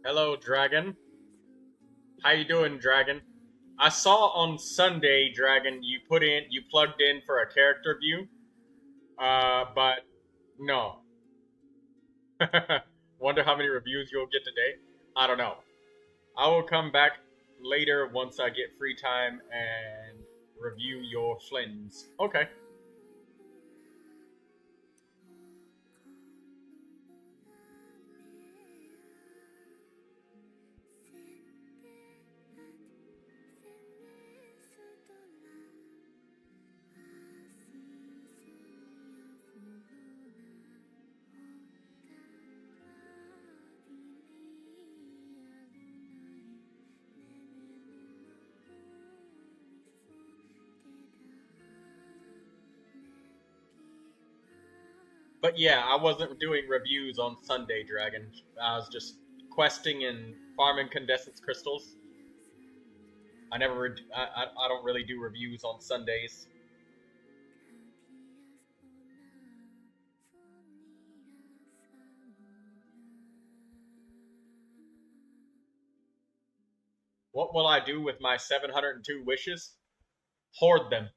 Hello, Dragon. How you doing, Dragon? I saw on Sunday, Dragon, you plugged in for a character view. But no. Wonder how many reviews you'll get today. I don't know. I will come back later once I get free time and review your flins. Okay. But yeah, I wasn't doing reviews on Sunday, Dragon. I was just questing and farming condensance crystals. I don't really do reviews on Sundays. What will I do with my 702 wishes? Hoard them.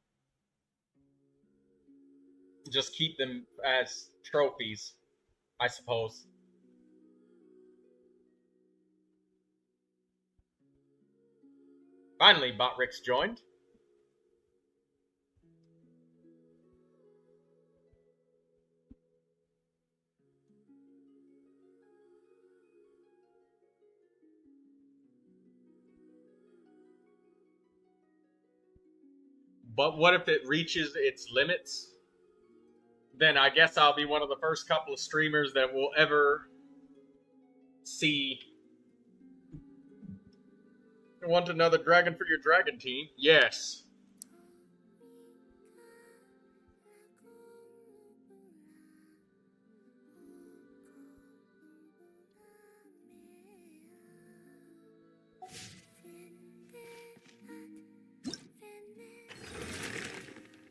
Just keep them as trophies, I suppose. Finally, Botrix joined. But what if it reaches its limits? Then I guess I'll be one of the first couple of streamers that will ever see. Want another dragon for your dragon team? Yes.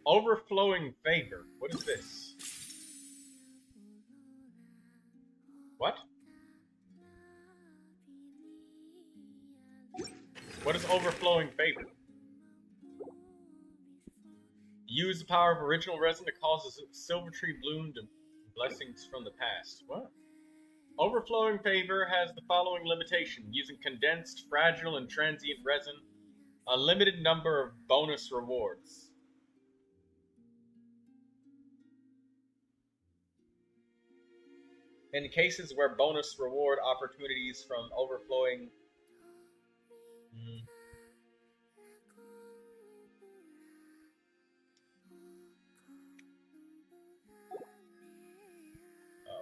Overflowing favor. What is this? What? What is overflowing favor? Use the power of original resin to cause a silver tree bloom to blessings from the past. What? Overflowing favor has the following limitation. Using condensed, fragile, and transient resin, a limited number of bonus rewards. In cases where bonus reward opportunities from overflowing...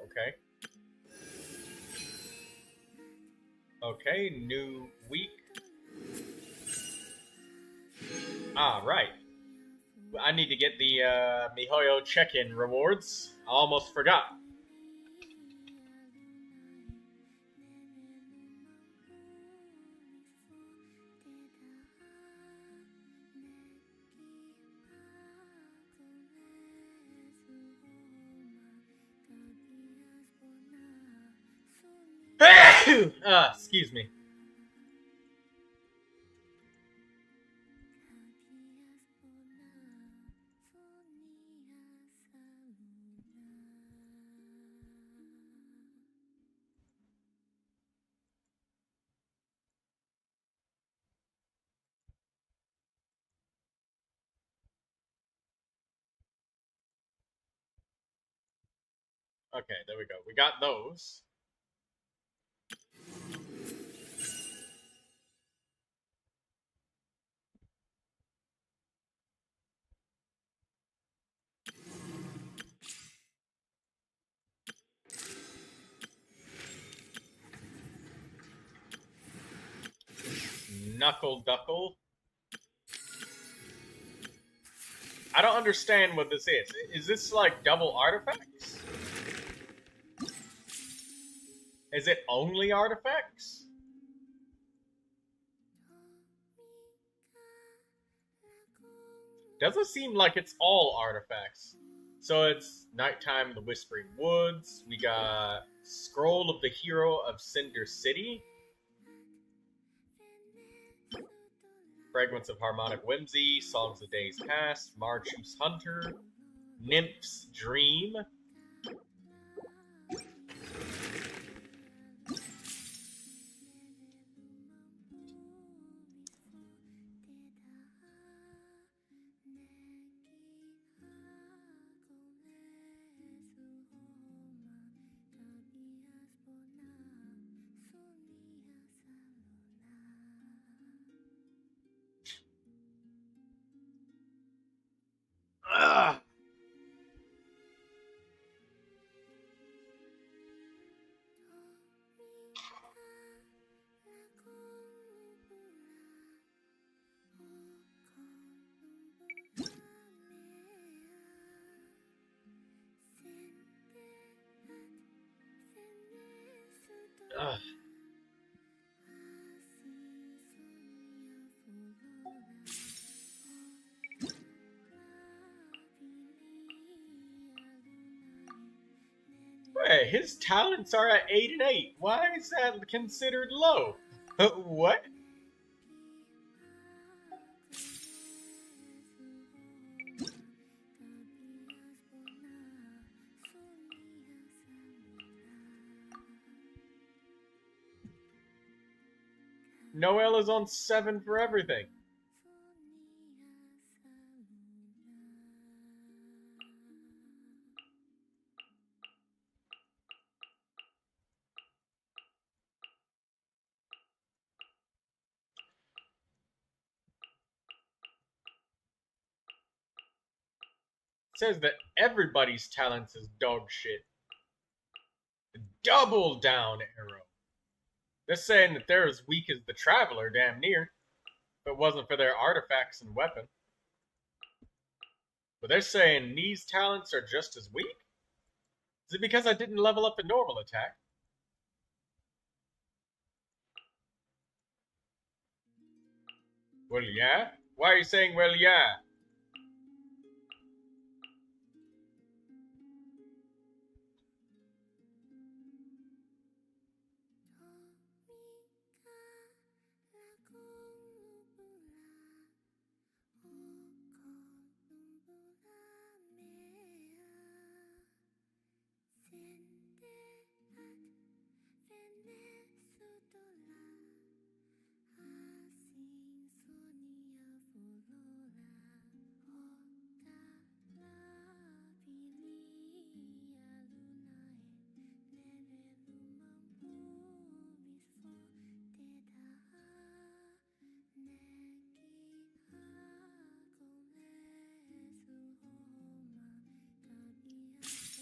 Okay. Okay, new week. Ah, right. I need to get the MiHoYo check-in rewards. I almost forgot. Excuse me. Okay, there we go. We got those. Knuckle Duckle. I don't understand what this is. Is this like double artifacts? Is it only artifacts? Doesn't seem like it's all artifacts. So it's Nighttime in the Whispering Woods. We got Scroll of the Hero of Cinder City. Fragments of Harmonic Whimsy, Songs of Days Past, Marchu's Hunter, Nymph's Dream. Ugh. Ugh. Wait, his talents are at 8 and 8. Why is that considered low? What? Noelle is on 7 for everything. Says that everybody's talents is dog shit. Double down arrow. They're saying that they're as weak as the Traveler, damn near. If it wasn't for their artifacts and weapon. But they're saying these talents are just as weak? Is it because I didn't level up a normal attack? Well, yeah? Why are you saying, well, yeah?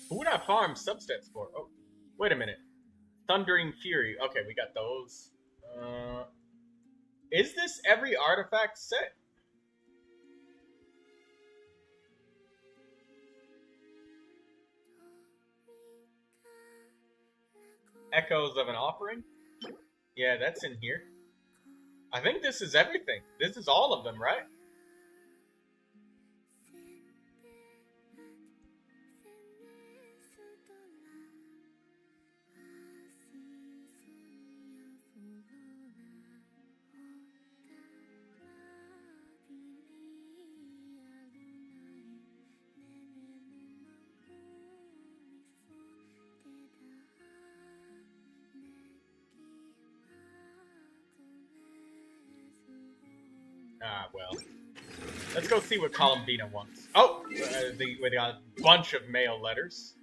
Who would I farm substats for? Oh, wait a minute. Thundering Fury. Okay, we got those. Is this every artifact set? Echoes of an Offering? Yeah, that's in here. I think this is everything. This is all of them, right? Ah, well. Let's go see what Columbina wants. Oh! We got a bunch of mail letters.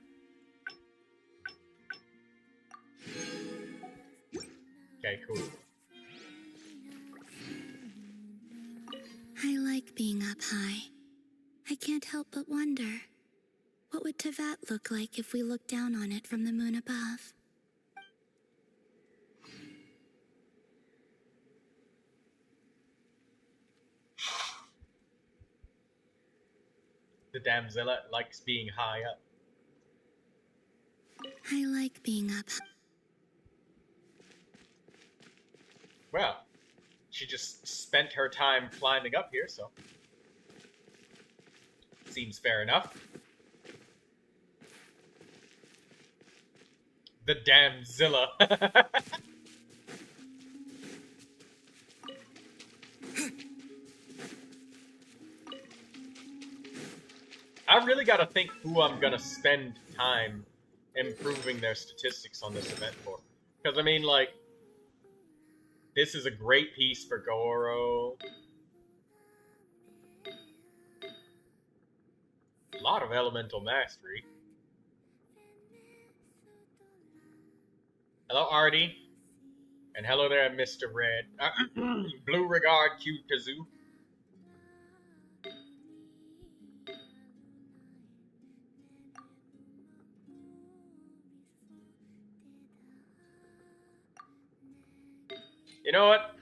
Okay, cool. I like being up high. I can't help but wonder, what would Teyvat look like if we looked down on it from the moon above? The damsela likes being high up. I like being up. Well, she just spent her time climbing up here, so seems fair enough. The damsela. I really gotta think who I'm gonna spend time improving their statistics on this event for. Because, I mean, like, this is a great piece for Goro. A lot of elemental mastery. Hello, Artie. And hello there, Mr. Red. Blue Regard, cute Kazoo. You know what?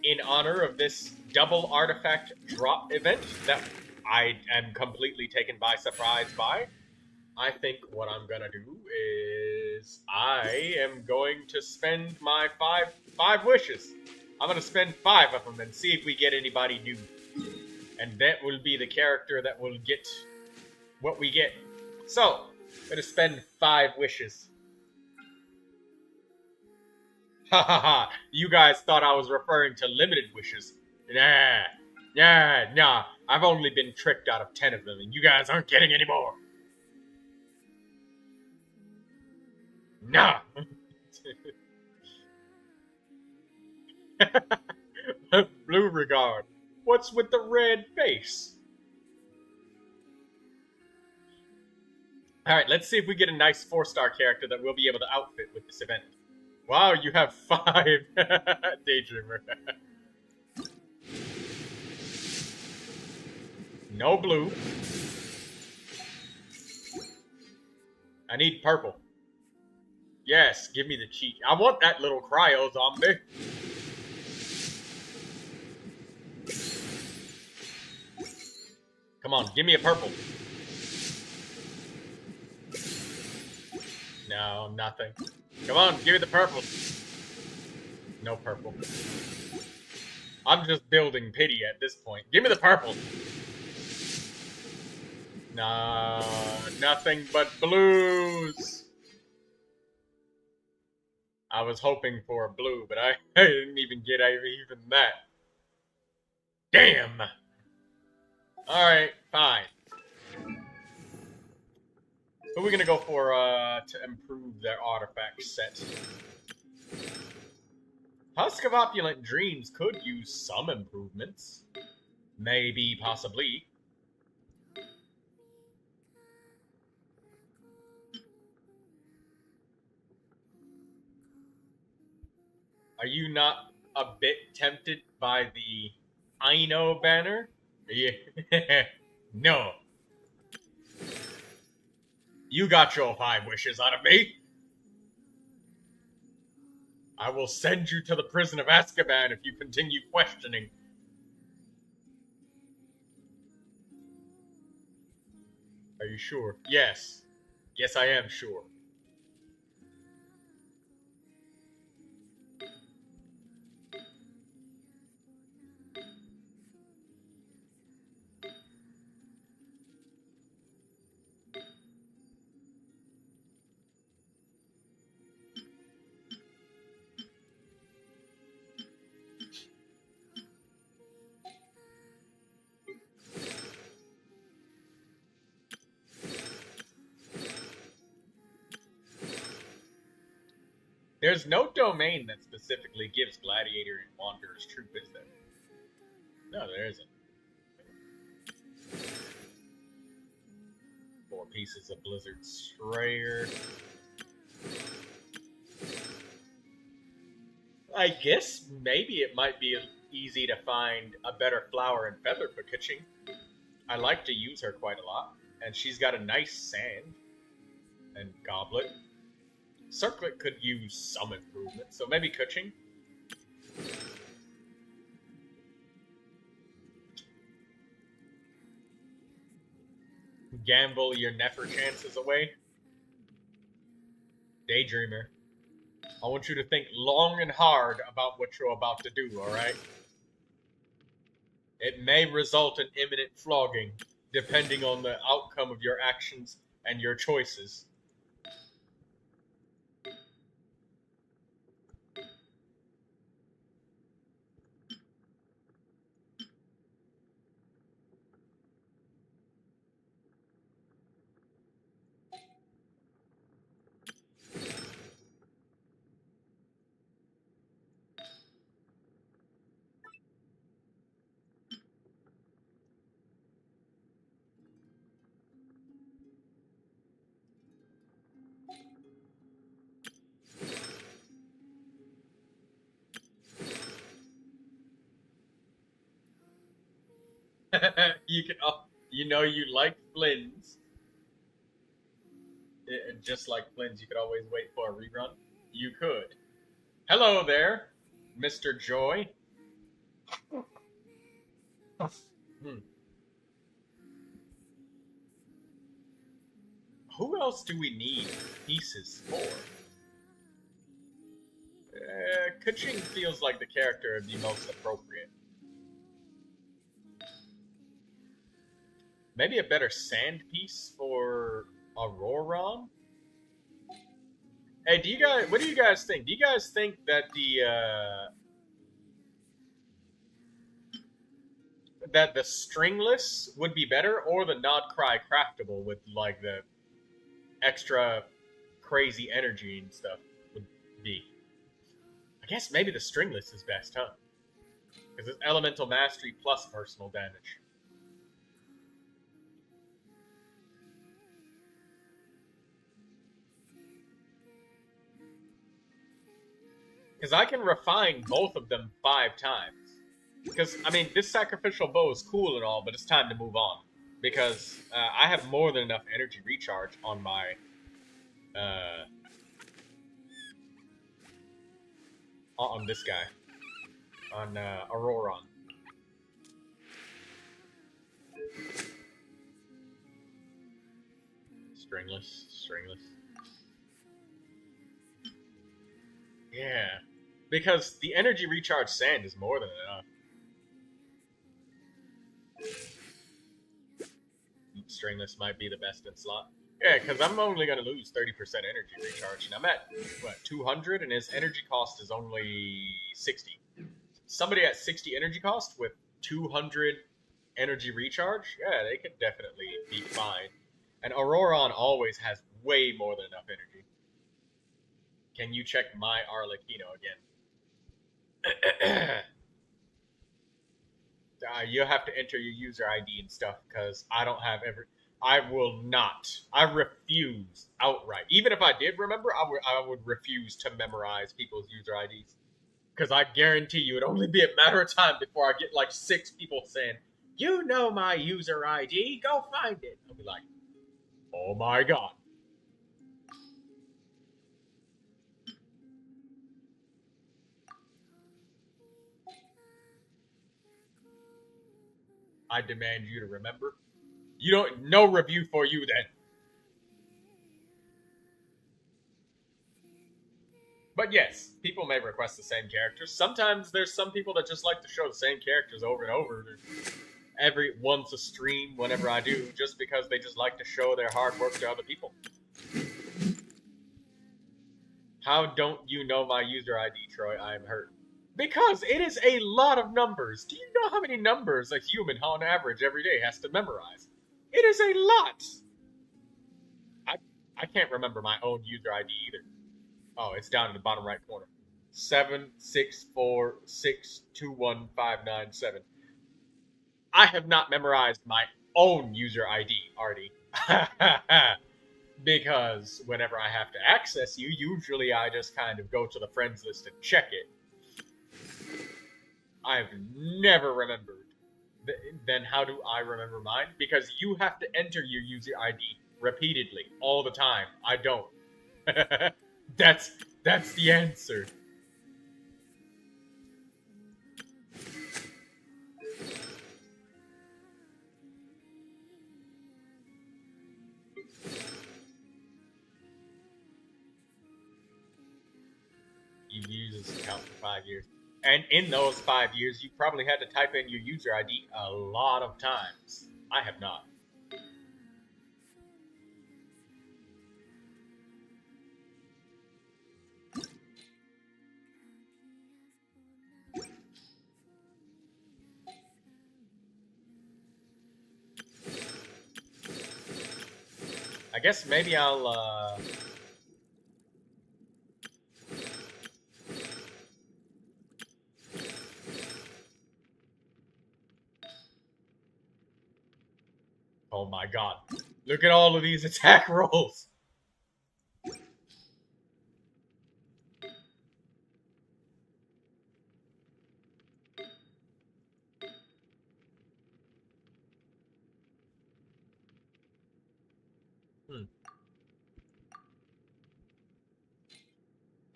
In honor of this double artifact drop event that I am completely taken by surprise by, I think what I'm gonna do is I am going to spend my five wishes. I'm gonna spend 5 of them and see if we get anybody new. And that will be the character that will get what we get. So, I'm gonna spend 5 wishes. Ha ha ha! You guys thought I was referring to limited wishes. Nah. I've only been tricked out of 10 of them, and you guys aren't getting any more. Nah! Blue Regard. What's with the red face? Alright, let's see if we get a nice 4-star character that we'll be able to outfit with this event. Wow, you have 5. Daydreamer. No blue. I need purple. Yes, give me the cheat. I want that little cryo zombie. Come on, give me a purple. No, nothing. Come on, give me the purple. No purple. I'm just building pity at this point. Give me the purple. No, nothing but blues. I was hoping for a blue, but I didn't even get even that. Damn! Alright, fine. Who are we gonna go for to improve their artifact set? Husk of Opulent Dreams could use some improvements. Maybe, possibly. Are you not a bit tempted by the Aino banner? Yeah. No. You got your 5 wishes out of me. I will send you to the prison of Azkaban if you continue questioning. Are you sure? Yes. Yes, I am sure. There's no domain that specifically gives Gladiator and Wanderer's Troop, is there? No, there isn't. 4 pieces of Blizzard Strayer. I guess maybe it might be easy to find a better flower and feather for Kaching. I like to use her quite a lot, and she's got a nice sand and goblet. Circlet could use some improvement, so maybe Kaching. gamble your Nefer chances away. Daydreamer. I want you to think long and hard about what you're about to do, alright? It may result in imminent flogging, depending on the outcome of your actions and your choices. You can, you know, you like Flynn's. Just like Flynn's, you could always wait for a rerun. You could. Hello there, Mr. Joy. Who else do we need pieces for? Kaching feels like the character would be most appropriate. Maybe a better sand piece for Auroron? Hey, what do you guys think? Do you guys think that the stringless would be better, or the Nod Cry craftable with like the extra crazy energy and stuff would be? I guess maybe the stringless is best, huh? Because it's elemental mastery plus personal damage. Because I can refine both of them 5 times. Because, I mean, this sacrificial bow is cool and all, but it's time to move on. Because I have more than enough energy recharge on my... on this guy. On Auroron. Stringless. Yeah. Because the energy recharge sand is more than enough. Stringless might be the best in slot. Yeah, because I'm only going to lose 30% energy recharge, and I'm at, what, 200, and his energy cost is only 60. Somebody at 60 energy cost with 200 energy recharge, yeah, they could definitely be fine. And Auroron always has way more than enough energy. Can you check my Arlecchino again? You'll have to enter your user ID and stuff, because I don't have every... I will not. I refuse outright. Even if I did remember, I would refuse to memorize people's user IDs. Because I guarantee you it'd only be a matter of time before I get like 6 people saying, "You know my user ID, go find it." I'll be like, oh my god. I demand you to remember. You don't... No review for you then. But yes, people may request the same characters. Sometimes there's some people that just like to show the same characters over and over. Once a stream, whenever I do, just because they just like to show their hard work to other people. How don't you know my user ID, Troy? I am hurt. Because it is a lot of numbers. Do you know how many numbers a human on average every day has to memorize? It is a lot. I can't remember my own user ID either. Oh, it's down in the bottom right corner. 764621597. I have not memorized my own user ID, Artie. Because whenever I have to access you, usually I just kind of go to the friends list and check it. I've never remembered. Then how do I remember mine? Because you have to enter your user ID repeatedly, all the time. I don't. That's the answer. you've used this account for 5 years. And in those 5 years, you probably had to type in your user ID a lot of times. I have not. I guess maybe I'll, Oh my god. Look at all of these attack rolls!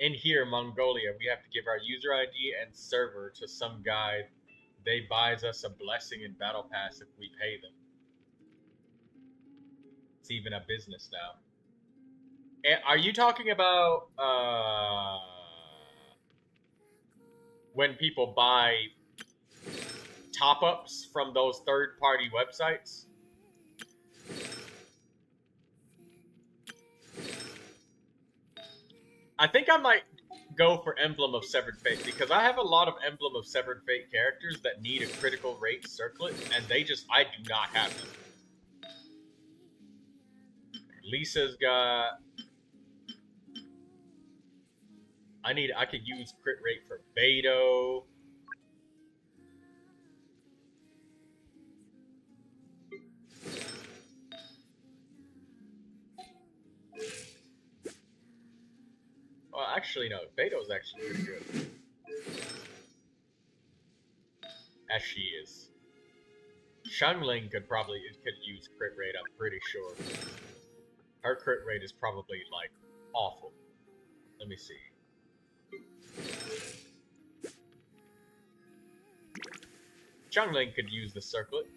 In here, Mongolia, we have to give our user ID and server to some guy. They buys us a blessing and battle pass if we pay them. It's even a business now. Are you talking about when people buy top-ups from those third-party websites? I think I might go for Emblem of Severed Fate, because I have a lot of Emblem of Severed Fate characters that need a critical rate circlet, and I do not have them. Lisa's got... I could use crit rate for Beto. Well, actually, no. Beto's actually pretty good. As she is. Xiangling could use crit rate, I'm pretty sure. Her crit rate is probably, like, awful. Let me see. Xiangling could use the circlet.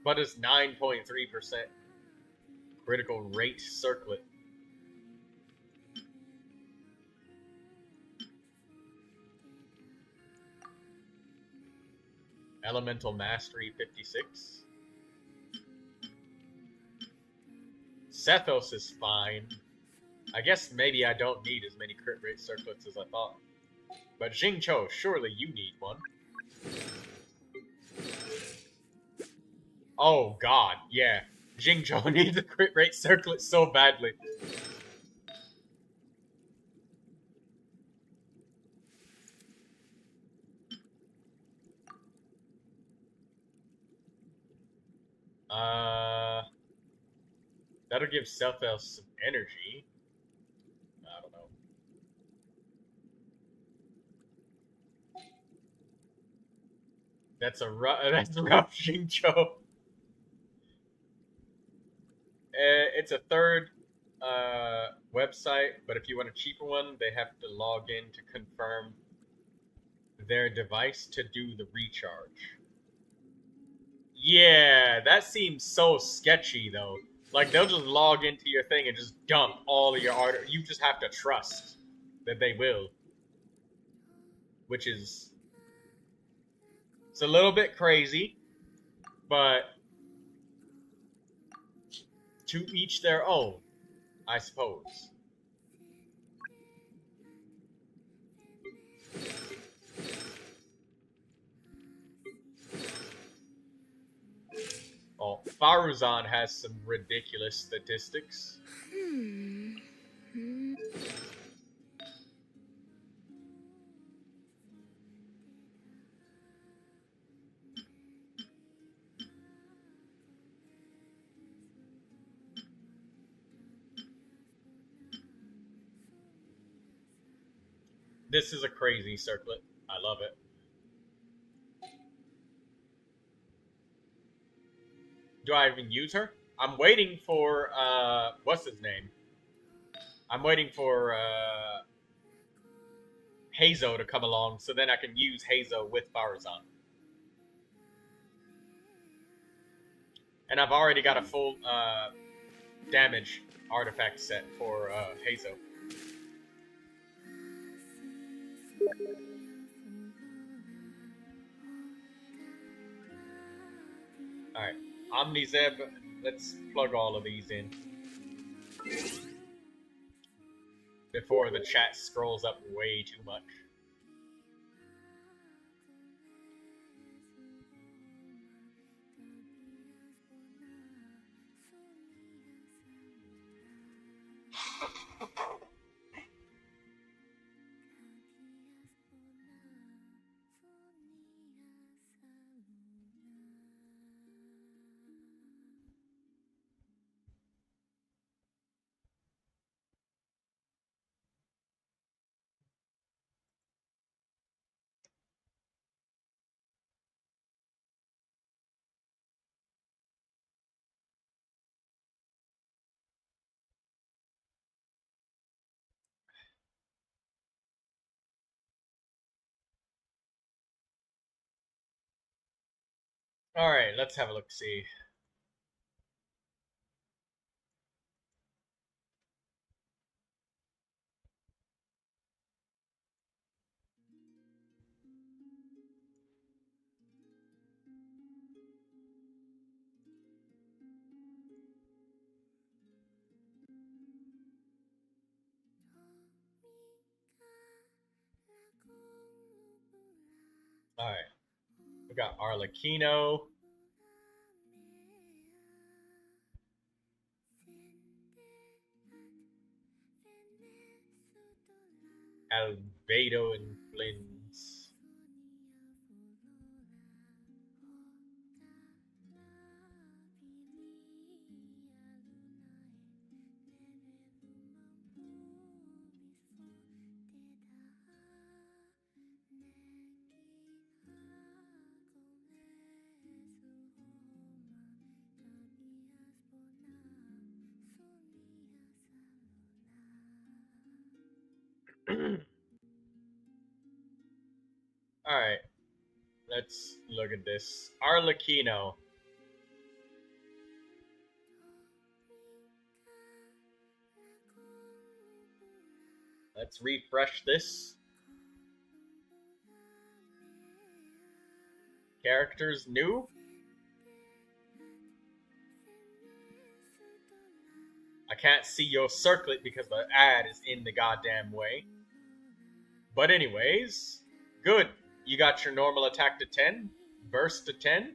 But it's 9.3% critical rate circlet. Elemental Mastery 56. Sethos is fine. I guess maybe I don't need as many crit rate circlets as I thought. But Jingcho, surely you need one. Oh god, yeah. Jingcho needs a crit rate circlet so badly. That'll give Sethos some energy. I don't know. That's a rough Jingcho. It's a third website, but if you want a cheaper one, they have to log in to confirm their device to do the recharge. Yeah, that seems so sketchy, though. Like, they'll just log into your thing and just dump all of your art. You just have to trust that they will. Which is... It's a little bit crazy, but... to each their own, I suppose. Oh, Faruzan has some ridiculous statistics. This is a crazy circlet. I love it. Do I even use her? I'm waiting for, what's his name? I'm waiting for, Hazo to come along, so then I can use Hazo with Faruzan. And I've already got a full damage artifact set for Hazo. Alright, Omnizeb, let's plug all of these in before the chat scrolls up way too much. Alright, let's have a look-see. Alright, we got Arlecchino. Albedo and Blins. Alright, let's look at this. Arlecchino. Let's refresh this. Characters new. I can't see your circlet because the ad is in the goddamn way. But anyways, good. You got your normal attack to 10, burst to 10.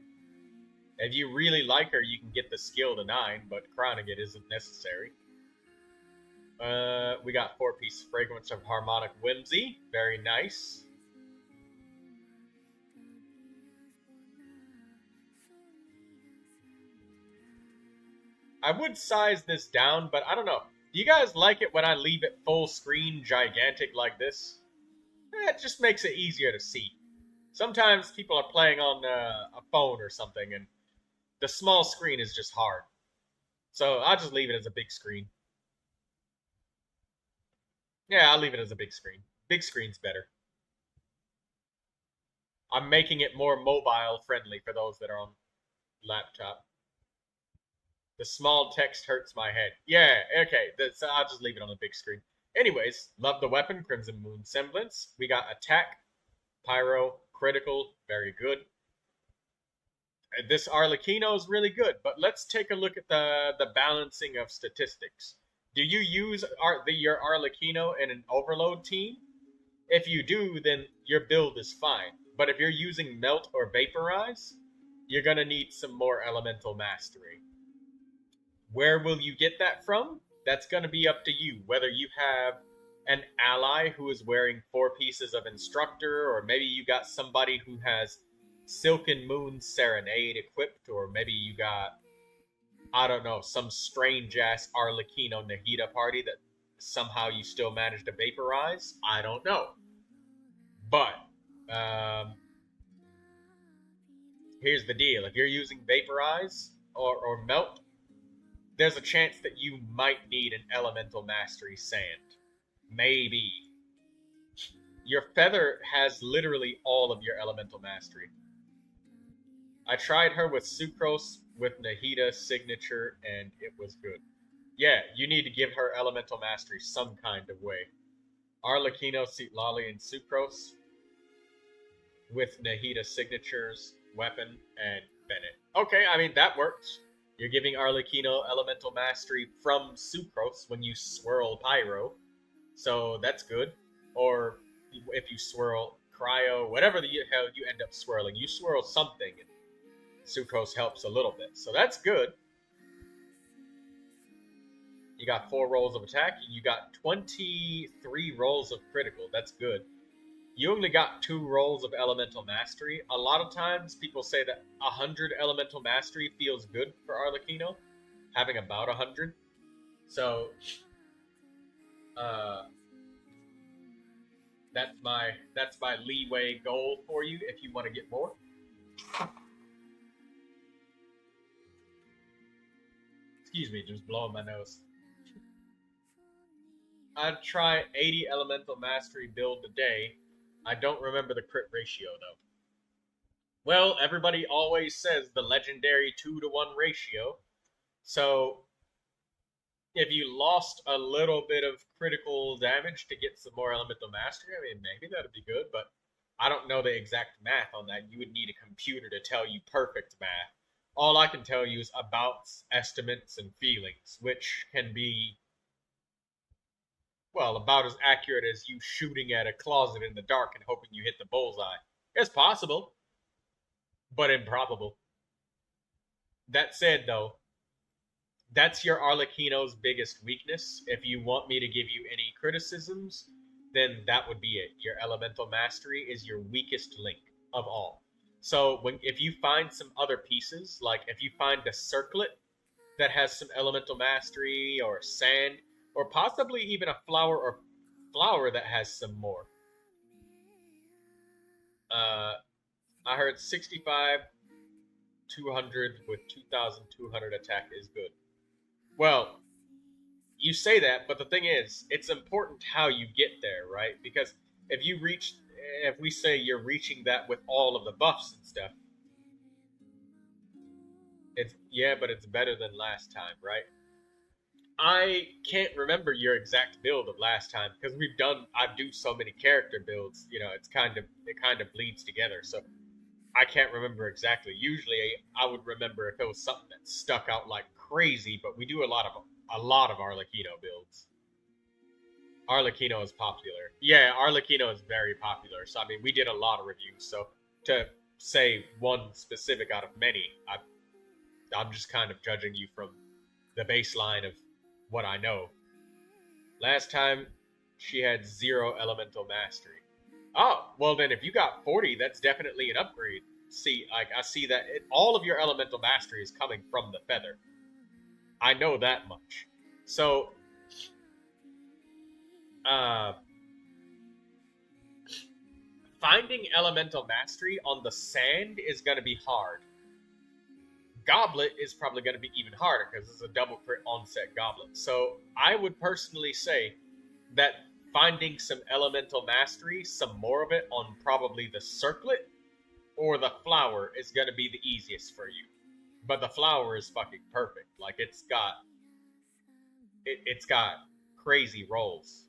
If you really like her, you can get the skill to 9, but crowning it isn't necessary. We got 4-piece Fragrance of Harmonic Whimsy. Very nice. I would size this down, but I don't know. Do you guys like it when I leave it full screen, gigantic like this? It just makes it easier to see. Sometimes people are playing on a phone or something, and the small screen is just hard. So I'll just leave it as a big screen. Yeah, I'll leave it as a big screen. Big screen's better. I'm making it more mobile friendly for those that are on laptop. The small text hurts my head. Yeah, okay, so I'll just leave it on the big screen. Anyways, love the weapon, Crimson Moon Semblance. We got attack, pyro, critical, very good. This Arlecchino is really good, but let's take a look at the balancing of statistics. Do you use your Arlecchino in an overload team? If you do, then your build is fine. But if you're using Melt or Vaporize, you're going to need some more Elemental Mastery. Where will you get that from? That's going to be up to you. Whether you have an ally who is wearing 4 pieces of Instructor, or maybe you got somebody who has Silken Moon Serenade equipped, or maybe you got, I don't know, some strange-ass Arlecchino Nahida party that somehow you still managed to vaporize. I don't know. But, here's the deal. If you're using Vaporize or Melt, there's a chance that you might need an Elemental Mastery Sand. Maybe. Your Feather has literally all of your Elemental Mastery. I tried her with Sucrose with Nahida signature, and it was good. Yeah, you need to give her Elemental Mastery some kind of way. Arlecchino, Lolly, and Sucrose with Nahida signatures, weapon, and Bennett. Okay, I mean, that works. You're giving Arlecchino Elemental Mastery from Sucrose when you swirl Pyro, so that's good. Or if you swirl Cryo, whatever the hell you end up swirling, you swirl something, and Sucrose helps a little bit, so that's good. You got 4 rolls of attack, and you got 23 rolls of critical. That's good. You only got 2 rolls of Elemental Mastery. A lot of times, people say that 100 Elemental Mastery feels good for Arlecchino, having about 100. So, that's my leeway goal for you if you want to get more. Excuse me, just blowing my nose. I'd try 80 Elemental Mastery build today. I don't remember the crit ratio, though. Well, everybody always says the legendary 2-to-1 ratio. So, if you lost a little bit of critical damage to get some more Elemental Mastery, I mean, maybe that'd be good, but I don't know the exact math on that. You would need a computer to tell you perfect math. All I can tell you is about estimates and feelings, which can be, well, about as accurate as you shooting at a closet in the dark and hoping you hit the bullseye. It's possible, but improbable. That said, though, that's your Arlecchino's biggest weakness. If you want me to give you any criticisms, then that would be it. Your Elemental Mastery is your weakest link of all. So if you find some other pieces, like if you find a circlet that has some Elemental Mastery, or sand, or possibly even a flower that has some more. I heard 65, 200 with 2,200 attack is good. Well, you say that, but the thing is, it's important how you get there, right? Because if we say you're reaching that with all of the buffs and stuff, but it's better than last time, right? I can't remember your exact build of last time because I do so many character builds, it kind of bleeds together. So I can't remember exactly. Usually I would remember if it was something that stuck out like crazy, but we do a lot of Arlecchino builds. Arlecchino is popular. Yeah, Arlecchino is very popular. So I mean, we did a lot of reviews. So to say one specific out of many, I'm just kind of judging you from the baseline of what I know. Last time, she had 0 Elemental Mastery. Oh, well then if you got 40, that's definitely an upgrade. See, I see that all of your Elemental Mastery is coming from the feather. I know that much. So, finding Elemental Mastery on the sand is going to be hard. Goblet is probably going to be even harder because it's a double crit onset goblet. So I would personally say that finding some Elemental Mastery, some more of it on probably the circlet or the flower is going to be the easiest for you. But the flower is fucking perfect. Like it's got crazy rolls.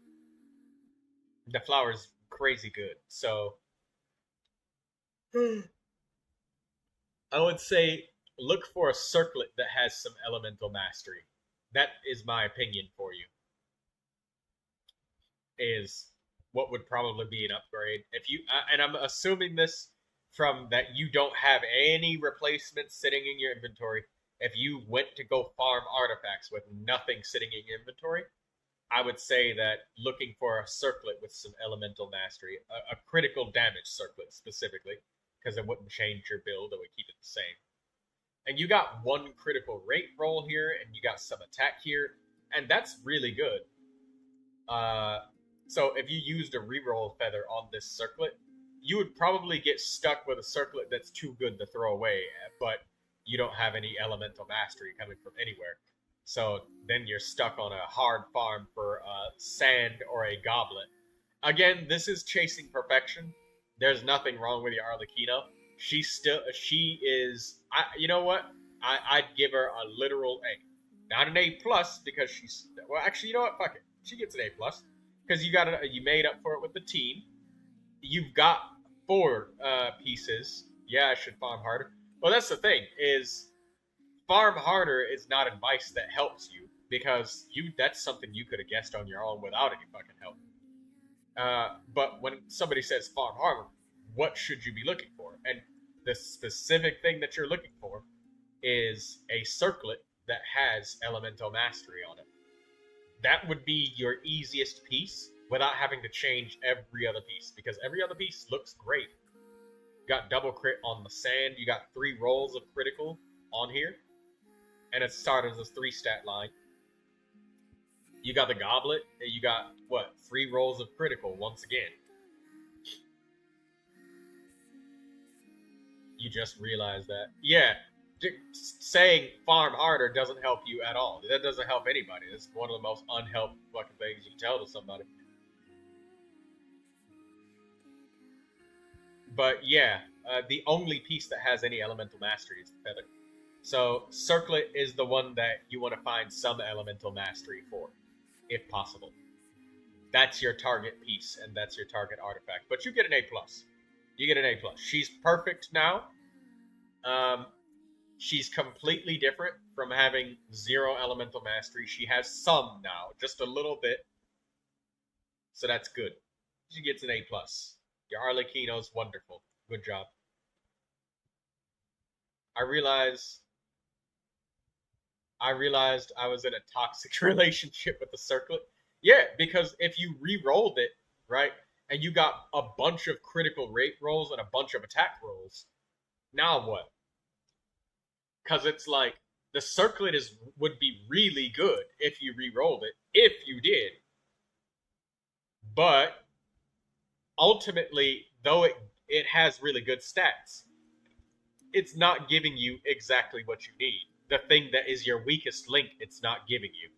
The flower's crazy good. So I would say look for a circlet that has some Elemental Mastery. That is my opinion for you. Is what would probably be an upgrade. If you and I'm assuming this from that you don't have any replacements sitting in your inventory. If you went to go farm artifacts with nothing sitting in your inventory, I would say that looking for a circlet with some Elemental Mastery, a critical damage circlet specifically, because it wouldn't change your build, it would keep it the same. And you got 1 critical rate roll here, and you got some attack here, and that's really good. So if you used a reroll feather on this circlet, you would probably get stuck with a circlet that's too good to throw away, but you don't have any Elemental Mastery coming from anywhere. So then you're stuck on a hard farm for sand or a goblet. Again, this is chasing perfection. There's nothing wrong with your Arlecchino. she is. You know what? I'd give her a literal A, not an A plus because she's. Well, actually, you know what? Fuck it. She gets an A plus because you made up for it with the team. You've got 4 pieces. Yeah, I should farm harder. Well, that's the thing is, farm harder is not advice that helps you because that's something you could have guessed on your own without any fucking help. But when somebody says farm harder, what should you be looking for? And the specific thing that you're looking for is a circlet that has elemental mastery on it. That would be your easiest piece without having to change every other piece, because every other piece looks great. You got double crit on the sand, you got 3 rolls of critical on here, and it started as a 3 stat line. You got the goblet, and you got, 3 rolls of critical once again. You just realized that. Yeah, saying farm harder doesn't help you at all. That doesn't help anybody. It's one of the most unhelpful fucking things you can tell to somebody. But yeah, the only piece that has any elemental mastery is the feather. So circlet is the one that you want to find some elemental mastery for, if possible. That's your target piece, and that's your target artifact. But you get an A+. You get an A+. She's perfect now. She's completely different from having 0 elemental mastery. She has some now, just a little bit. So that's good. She gets an A+. Your Arlecchino's wonderful. Good job. I realized I was in a toxic relationship with the circlet. Yeah, because if you re-rolled it, right, and you got a bunch of critical rate rolls and a bunch of attack rolls, now what? Because it's like, the circlet would be really good if you re-rolled it, if you did. But ultimately, though it has really good stats, it's not giving you exactly what you need. The thing that is your weakest link, it's not giving you.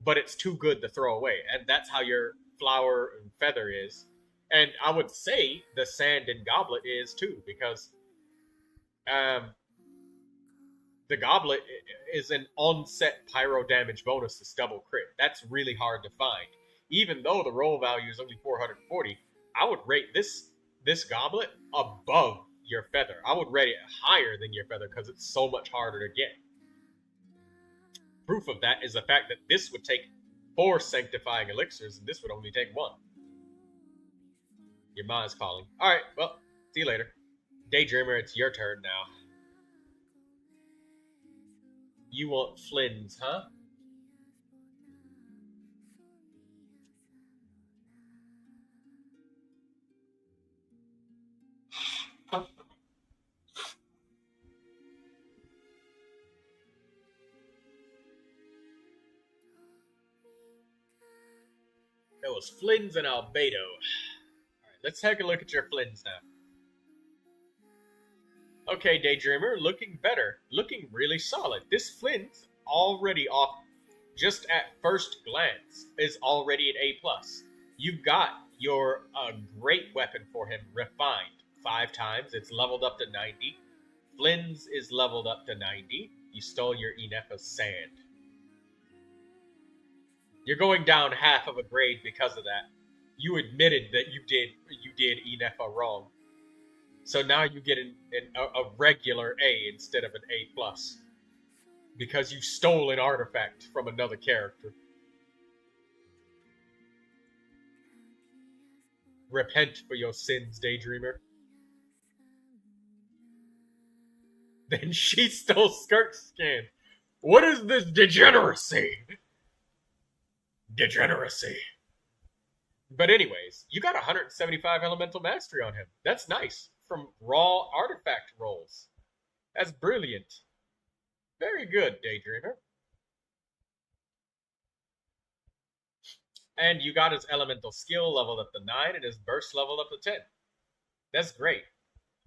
But it's too good to throw away, and that's how your flower and feather is. And I would say the sand and goblet is too, because the goblet is an onset pyro damage bonus to double crit. That's really hard to find. Even though the roll value is only 440, I would rate this goblet above your feather. I would rate it higher than your feather because it's so much harder to get. Proof of that is the fact that this would take 4 sanctifying elixirs, and this would only take 1. Your ma is calling. Alright, well, see you later. Daydreamer, it's your turn now. You want Flynn's, huh? It was Flynn's and Albedo. Alright, let's take a look at your Flynn's now. Okay, Daydreamer, looking better. Looking really solid. This Flynn's already off, just at first glance, is already an A+. You've got your great weapon for him, Refined, 5 times. It's leveled up to 90. Flynn's is leveled up to 90. You stole your Inefa's sand. You're going down half of a grade because of that. You admitted that you did Inefa wrong. So now you get a regular A instead of an A+. Because you stole an artifact from another character. Repent for your sins, Daydreamer. Then she stole Skirk's skin. What is this degeneracy? Degeneracy. But anyways, you got 175 elemental mastery on him. That's nice. From raw artifact rolls. That's brilliant. Very good, Daydreamer. And you got his elemental skill leveled up to 9 and his burst leveled up to 10. That's great.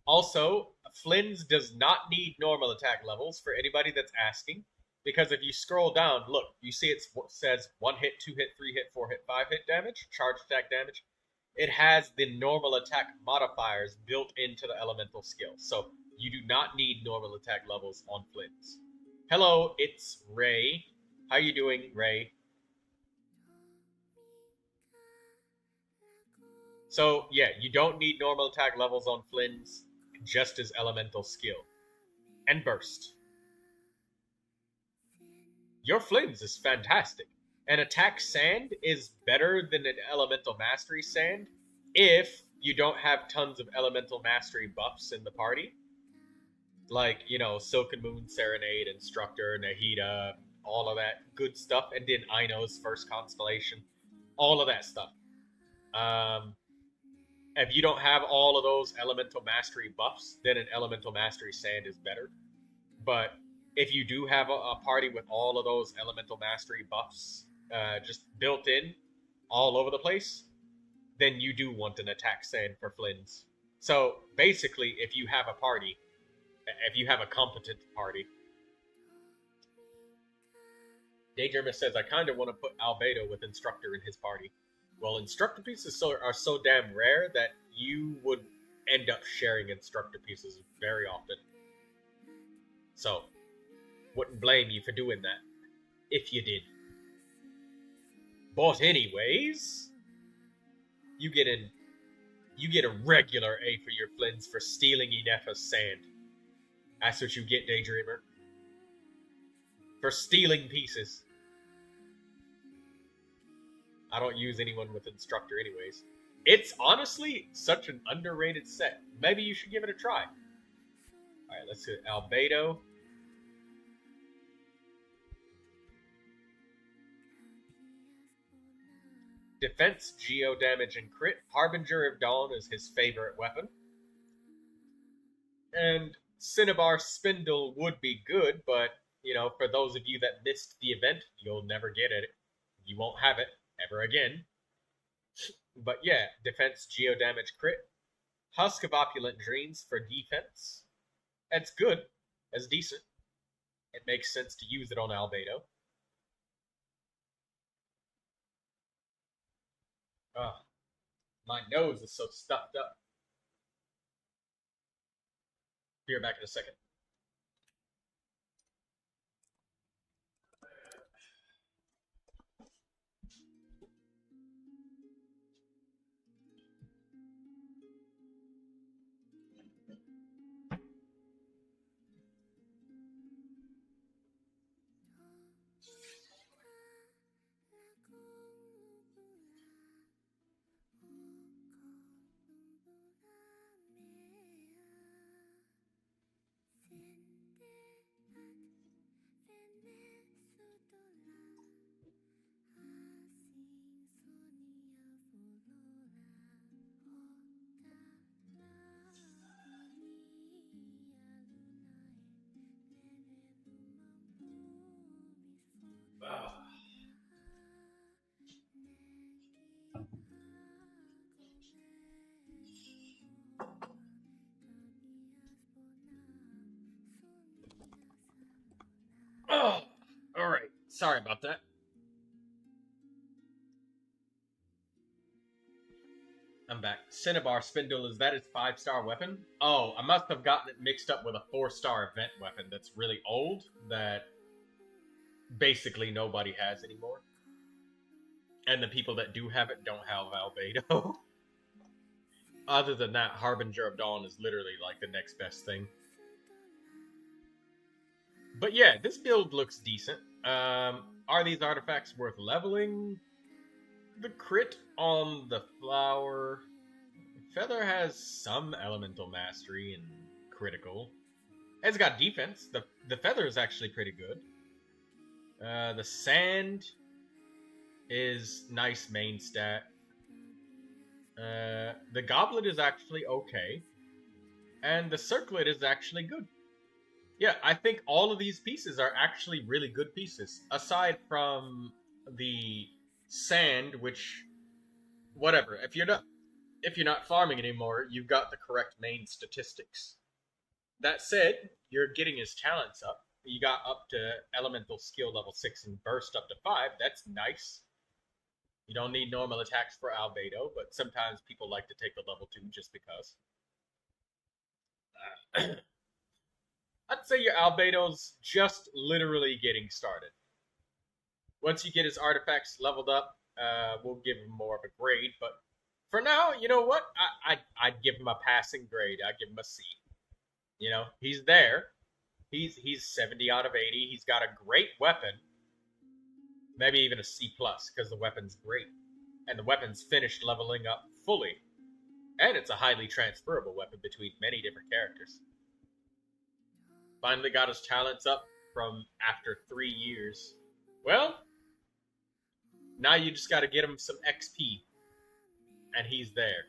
Also, Flynn's does not need normal attack levels for anybody that's asking. Because if you scroll down, look, you see it says 1 hit, 2 hit, 3 hit, 4 hit, 5 hit damage, charge attack damage. it has the normal attack modifiers built into the elemental skill. So you do not need normal attack levels on Flynn's. Hello, it's Ray. How you doing, Ray? So yeah, you don't need normal attack levels on Flynn's, just as elemental skill. And burst. Your Flynn's is fantastic. An attack sand is better than an elemental mastery sand if you don't have tons of elemental mastery buffs in the party. Like, you know, Silken Moon, Serenade, Instructor, Nahida, all of that good stuff. And then Aino's first constellation. All of that stuff. If you don't have all of those elemental mastery buffs, then an elemental mastery sand is better. But if you do have a party with all of those elemental mastery buffs just built in all over the place, then you do want an attack sand for Flynn's. So basically, if you have a party, if you have a competent party, Daydreamer says, I kind of want to put Albedo with Instructor in his party. Well, Instructor pieces are so damn rare that you would end up sharing Instructor pieces very often. So, wouldn't blame you for doing that, if you did. But anyways, you get a regular A for your Flynn's for stealing Inefa's sand. That's what you get, Daydreamer. For stealing pieces. I don't use anyone with Instructor anyways. It's honestly such an underrated set. Maybe you should give it a try. Alright, let's do Albedo. Defense, geo damage, and crit. Harbinger of Dawn is his favorite weapon. And Cinnabar Spindle would be good, but, you know, for those of you that missed the event, you'll never get it. You won't have it ever again. But yeah, defense, geo damage, crit. Husk of Opulent Dreams for defense. That's good. That's decent. It makes sense to use it on Albedo. Oh, my nose is so stuffed up. Be right back in a second. Oh, all right. Sorry about that. I'm back. Cinnabar Spindle, is that his 5-star weapon? Oh, I must have gotten it mixed up with a 4-star event weapon that's really old that basically nobody has anymore. And the people that do have it don't have Albedo. Other than that, Harbinger of Dawn is literally like the next best thing. But yeah, this build looks decent. Are these artifacts worth leveling? The crit on the flower. Feather has some elemental mastery and critical. It's got defense. The feather is actually pretty good. The sand is nice main stat. The goblet is actually okay. And the circlet is actually good. Yeah, I think all of these pieces are actually really good pieces. Aside from the sand, which, whatever. If you're not farming anymore, you've got the correct main statistics. That said, you're getting his talents up. You got up to elemental skill level 6 and burst up to 5. That's nice. You don't need normal attacks for Albedo, but sometimes people like to take the level 2 just because. I'd say your Albedo's just literally getting started. Once you get his artifacts leveled up, we'll give him more of a grade. But for now, you know what? I'd give him a passing grade. I'd give him a C. You know, he's there. He's 70 out of 80. He's got a great weapon. Maybe even a C+, because the weapon's great. And the weapon's finished leveling up fully. And it's a highly transferable weapon between many different characters. Finally got his talents up from after 3 years. Well, now you just gotta get him some XP. And he's there.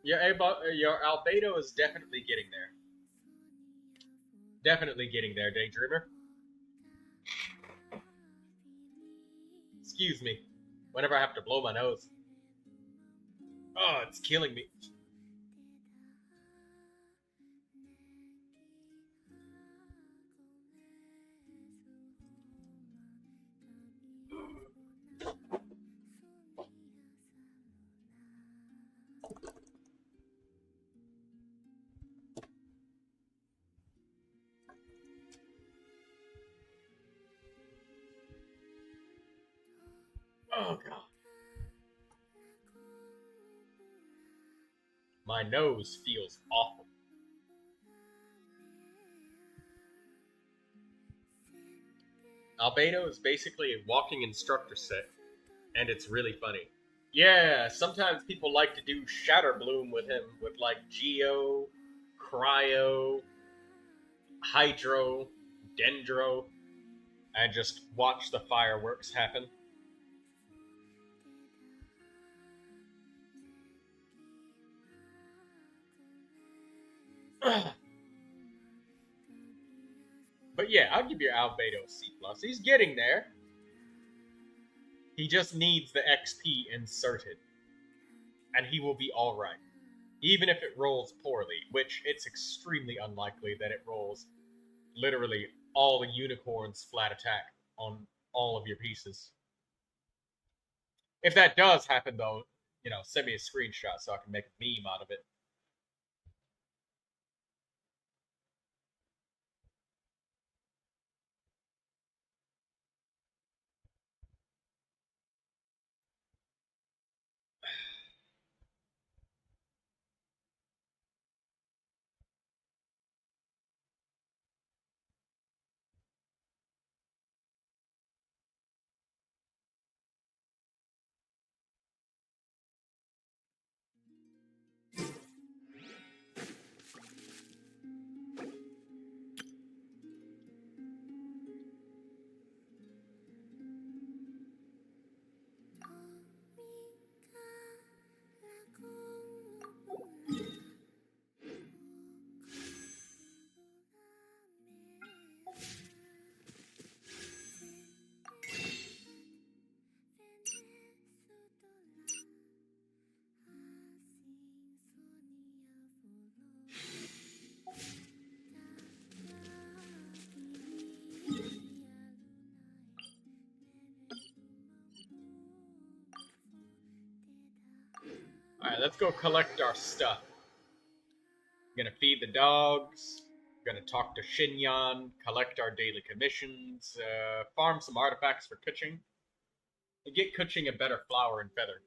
Your Albedo is definitely getting there. Definitely getting there, Daydreamer. Excuse me. Whenever I have to blow my nose. Oh, it's killing me. Oh, God. My nose feels awful. Albedo is basically a walking instructor set, and it's really funny. Yeah, sometimes people like to do Shatter Bloom with him, with like Geo, Cryo, Hydro, Dendro, and just watch the fireworks happen. But yeah, I'll give your Albedo a C+. He's getting there. He just needs the XP inserted. And he will be alright. Even if it rolls poorly, which it's extremely unlikely that it rolls literally all the unicorns flat attack on all of your pieces. If that does happen though, you know, send me a screenshot so I can make a meme out of it. Alright, let's go collect our stuff. Gonna feed the dogs, gonna talk to Shinyan, collect our daily commissions, farm some artifacts for Kuching, and get Kuching a better flower and feather.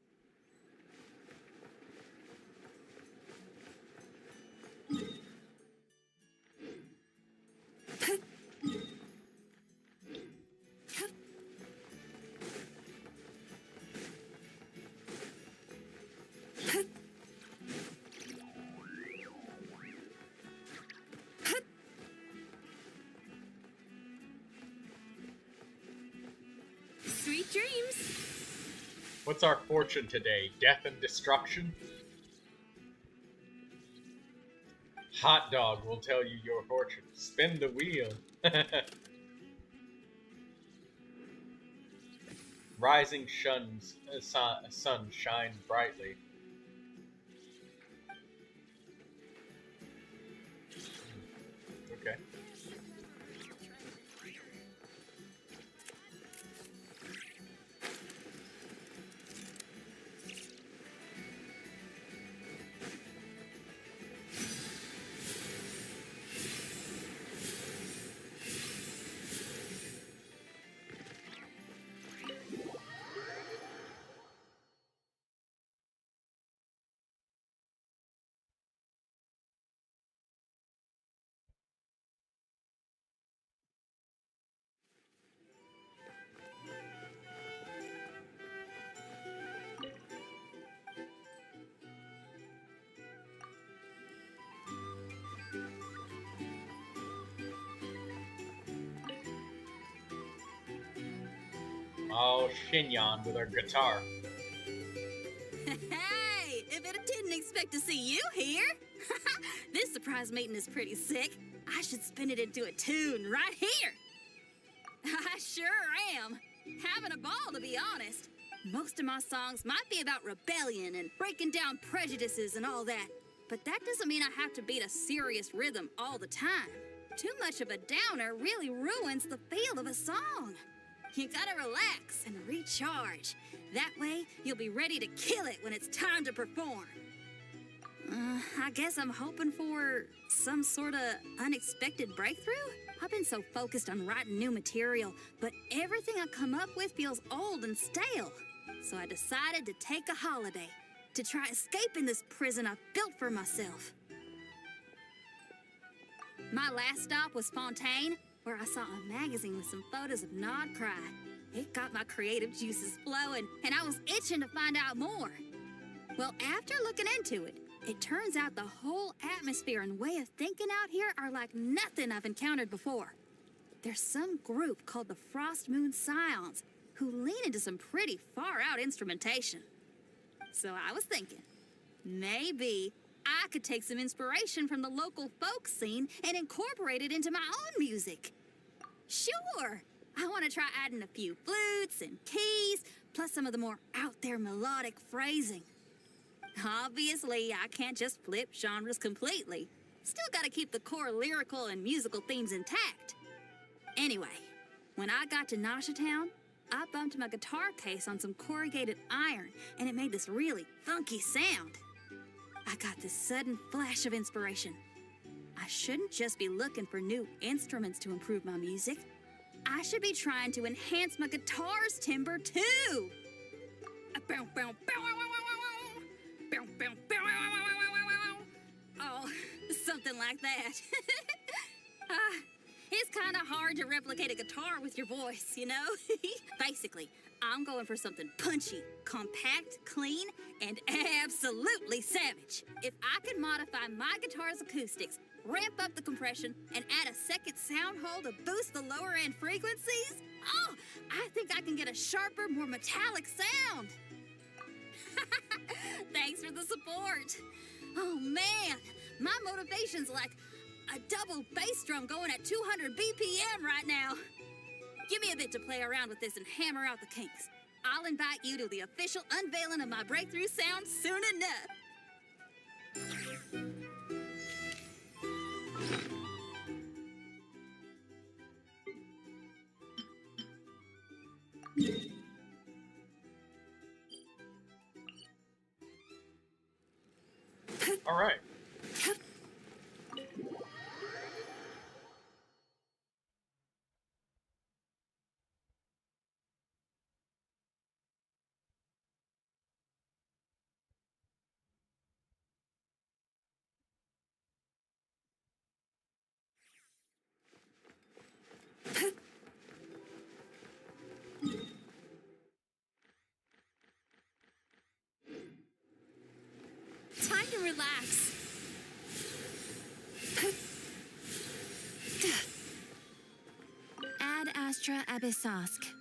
Sweet dreams. What's our fortune today? Death and destruction? Hot dog will tell you your fortune. Spin the wheel. Rising sun shine brightly. Okay. Oh, Shinyon with her guitar. Hey, if it didn't expect to see you here. This surprise meeting is pretty sick. I should spin it into a tune right here. I sure am. Having a ball, to be honest. Most of my songs might be about rebellion and breaking down prejudices and all that. But that doesn't mean I have to beat a serious rhythm all the time. Too much of a downer really ruins the feel of a song. You gotta relax and recharge. That way, you'll be ready to kill it when it's time to perform. I guess I'm hoping for some sort of unexpected breakthrough. I've been so focused on writing new material, but everything I come up with feels old and stale. So I decided to take a holiday to try escaping this prison I've built for myself. My last stop was Fontaine, where I saw a magazine with some photos of Nod Cry. It got my creative juices flowing, and I was itching to find out more. Well, after looking into it, it turns out the whole atmosphere and way of thinking out here are like nothing I've encountered before. There's some group called the Frost Moon Scions who lean into some pretty far-out instrumentation. So I was thinking, maybe I could take some inspiration from the local folk scene and incorporate it into my own music. Sure, I want to try adding a few flutes and keys, plus some of the more out-there melodic phrasing. Obviously, I can't just flip genres completely. Still gotta keep the core lyrical and musical themes intact. Anyway, when I got to Nasha Town, I bumped my guitar case on some corrugated iron, and it made this really funky sound. I got this sudden flash of inspiration. I shouldn't just be looking for new instruments to improve my music. I should be trying to enhance my guitar's timbre, too. Oh, something like that. It's kind of hard to replicate a guitar with your voice, you know? Basically, I'm going for something punchy, compact, clean, and absolutely savage. If I can modify my guitar's acoustics, ramp up the compression, and add a second sound hole to boost the lower end frequencies, oh, I think I can get a sharper, more metallic sound. Thanks for the support. Oh man, my motivation's like a double bass drum going at 200 BPM right now. Give me a bit to play around with this and hammer out the kinks. I'll invite you to the official unveiling of my breakthrough sound soon enough. All right. Time to relax. Ad Astra Abyssosk.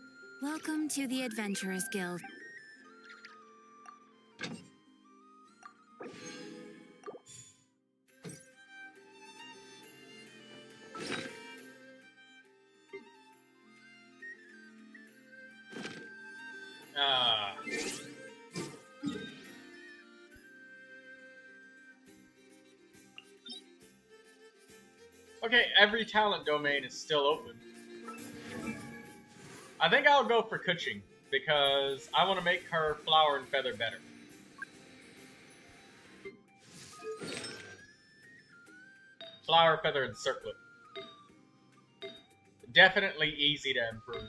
Welcome to the Adventurers Guild. Okay, every talent domain is still open. I think I'll go for Kuching, because I want to make her flower and feather better. Flower, feather, and circlet. Definitely easy to improve.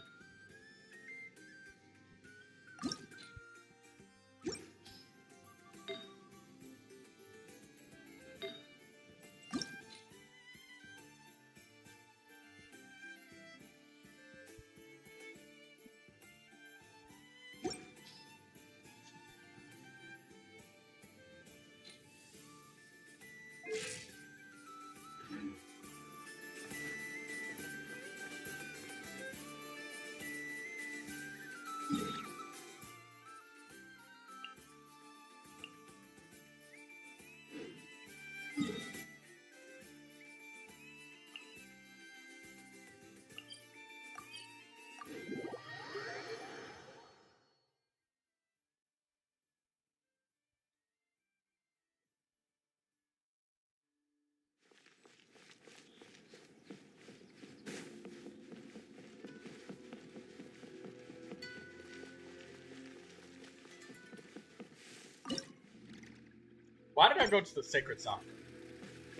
do I go to the sacred sock?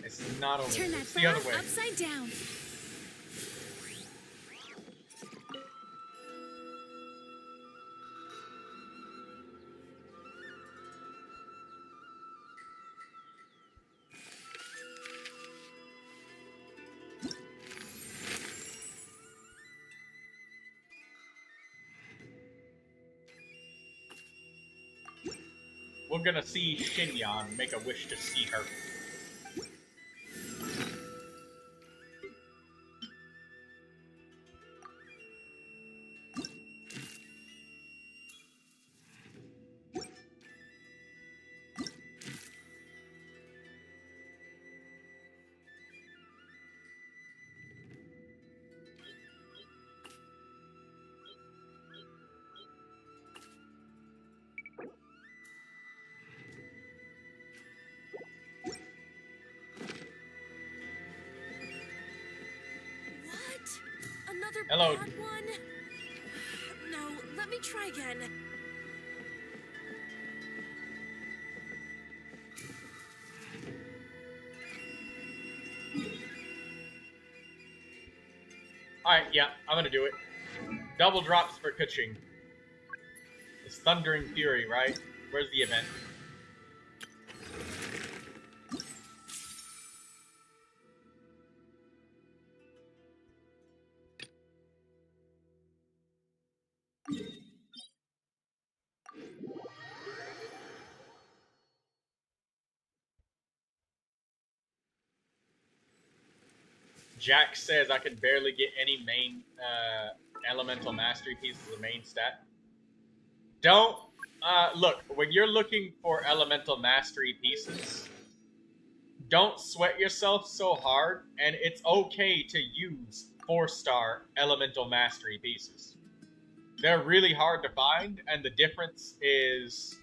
It's not over Turn there. that It's the other frown way. upside down. We're gonna see Shinyan make a wish to see her. Another Hello. bad one? No, let me try again. Alright, yeah, I'm gonna do it. Double drops for Kuching. It's Thundering Fury, right? Where's the event? Jack says I can barely get any main elemental mastery pieces of main stat. Don't look, when you're looking for elemental mastery pieces, don't sweat yourself so hard, and it's okay to use 4-star elemental mastery pieces. They're really hard to find, and the difference is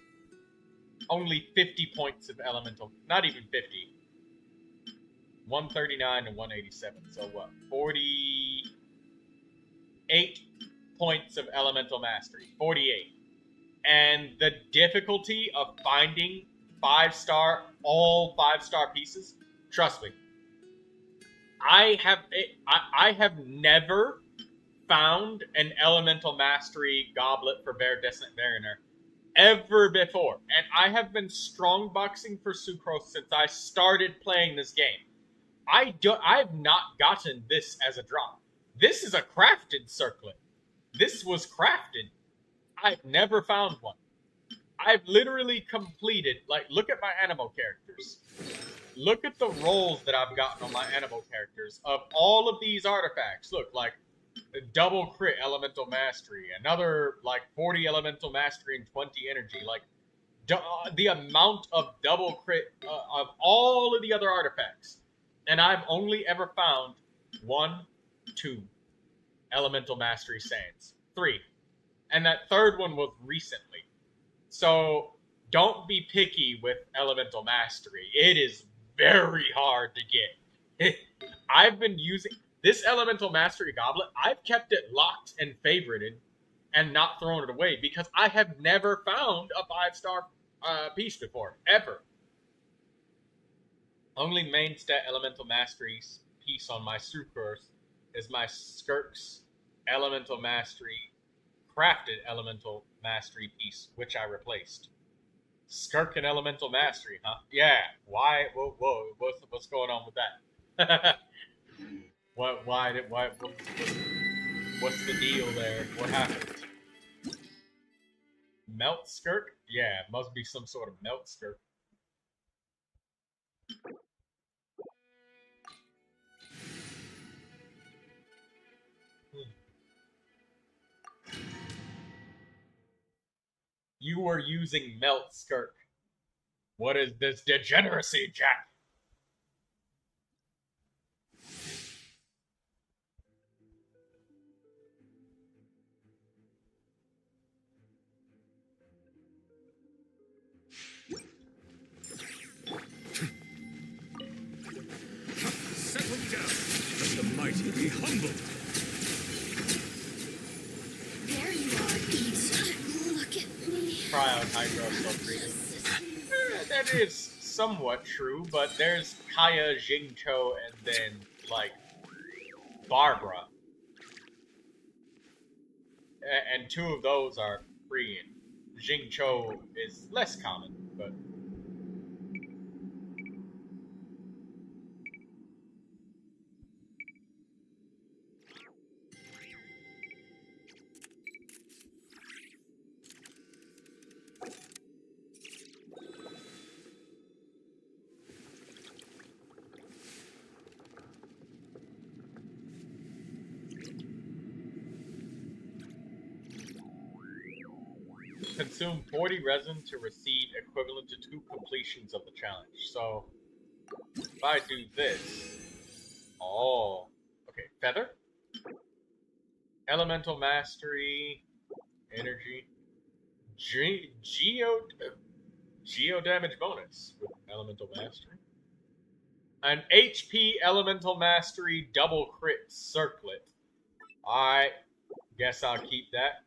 only 50 points of elemental, not even 50. 139 and 187. So what? 48 points of elemental mastery. 48. And the difficulty of finding 5-star, all 5-star pieces, trust me. I have never found an elemental mastery goblet for Verdescent Mariner ever before. And I have been strong boxing for Sucrose since I started playing this game. I've not gotten this as a drop. This is a crafted circlet. This was crafted. I've never found one. I've literally completed, like, look at my animal characters. Look at the rolls that I've gotten on my animal characters of all of these artifacts. Look, like, a double crit elemental mastery, another, like, 40 elemental mastery and 20 energy. Like, the amount of double crit of all of the other artifacts. And I've only ever found 1, 2 elemental mastery sands. 3. And that third one was recently. So don't be picky with elemental mastery. It is very hard to get. I've been using this elemental mastery goblet. I've kept it locked and favorited and not thrown it away because I have never found a 5-star piece before, ever. Only main stat elemental mastery piece on my Sucrose is my Skirk's elemental mastery, crafted elemental mastery piece, which I replaced. Skirk and elemental mastery, huh? Yeah. Why? Whoa. What's going on with that? What's the deal there? What happened? Melt Skirk? Yeah, it must be some sort of melt Skirk. You were using Melt Skirk. What is this degeneracy, Jack? Settle down. Let the mighty be humbled. There you are, Eve. Look at me. Cryo Hydro so freezing. That is somewhat true, but there's Kaya, Jingcho, and then, like, Barbara. And two of those are free, and Jingcho is less common, but... Consume 40 resin to receive equivalent to 2 completions of the challenge. So, if I do this... Oh. Okay, Feather. Elemental Mastery. Energy. Geo damage bonus with Elemental Mastery. An HP Elemental Mastery double crit circlet. Alright. Guess I'll keep that.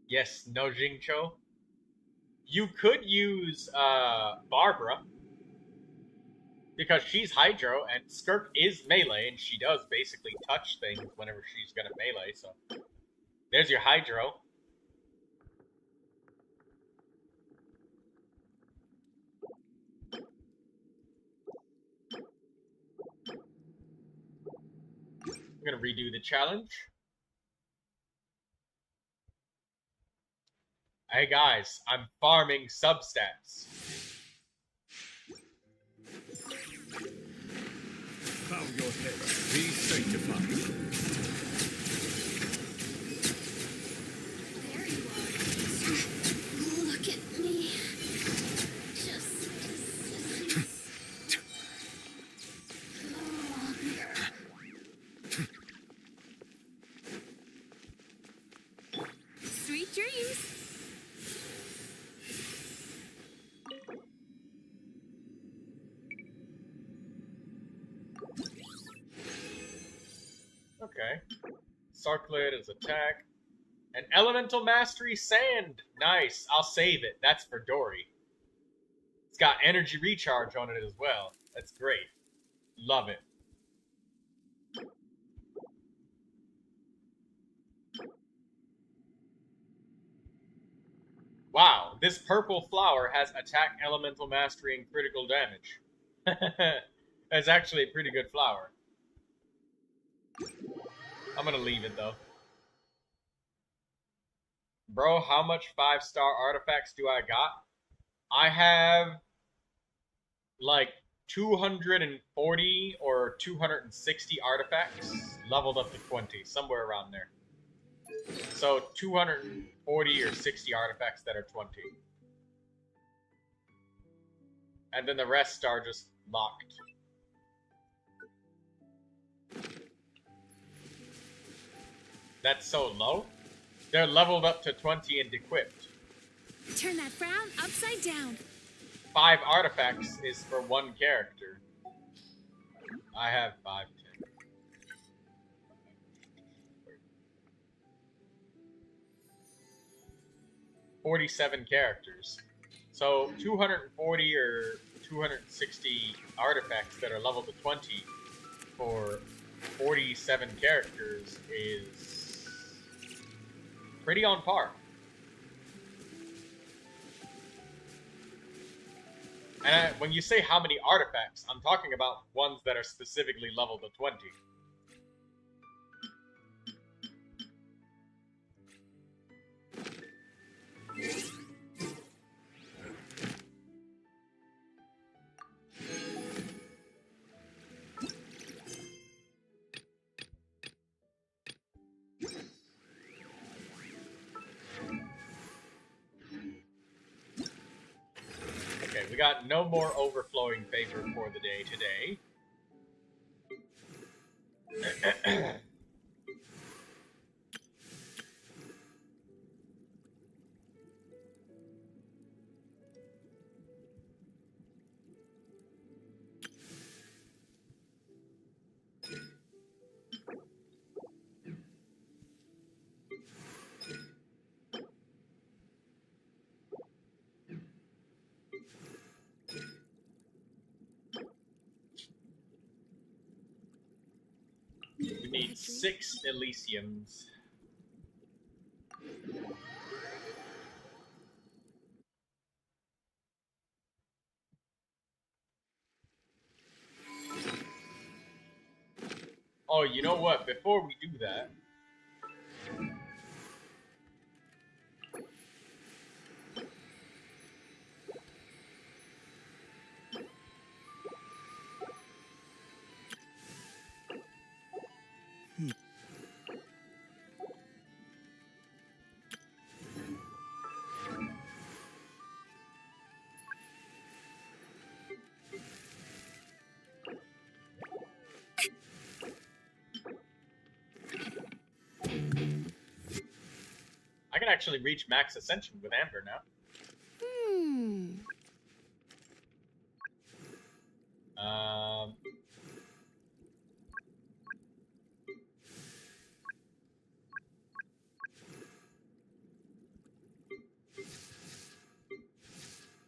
Yes, no Jingcho. You could use Barbara, because she's Hydro, and Skirk is melee, and she does basically touch things whenever she's gonna melee, so... There's your Hydro. I'm gonna redo the challenge. Hey guys, I'm farming substats. Bow your head. Be sanctified. There you are. Look at me. Just... Sweet dreams. Okay. Circlet is attack. An Elemental Mastery Sand! Nice, I'll save it. That's for Dory. It's got energy recharge on it as well. That's great. Love it. Wow, this purple flower has attack, elemental mastery, and critical damage. That's actually a pretty good flower. I'm gonna leave it though. Bro, how much 5-star artifacts do I got? I have like 240 or 260 artifacts leveled up to 20, somewhere around there. So 240 or 60 artifacts that are 20. And then the rest are just locked. That's so low? They're leveled up to 20 and equipped. Turn that frown upside down. 5 artifacts is for 1 character. I have 5, 10. 47 characters. So 240 or 260 artifacts that are leveled to 20 for 47 characters is pretty on par. And when you say how many artifacts, I'm talking about ones that are specifically leveled to 20. We got no more overflowing favor for the day today. Need 6 Elysiums. Oh, you know what? Before we do that, I can actually reach max ascension with Amber now. Um,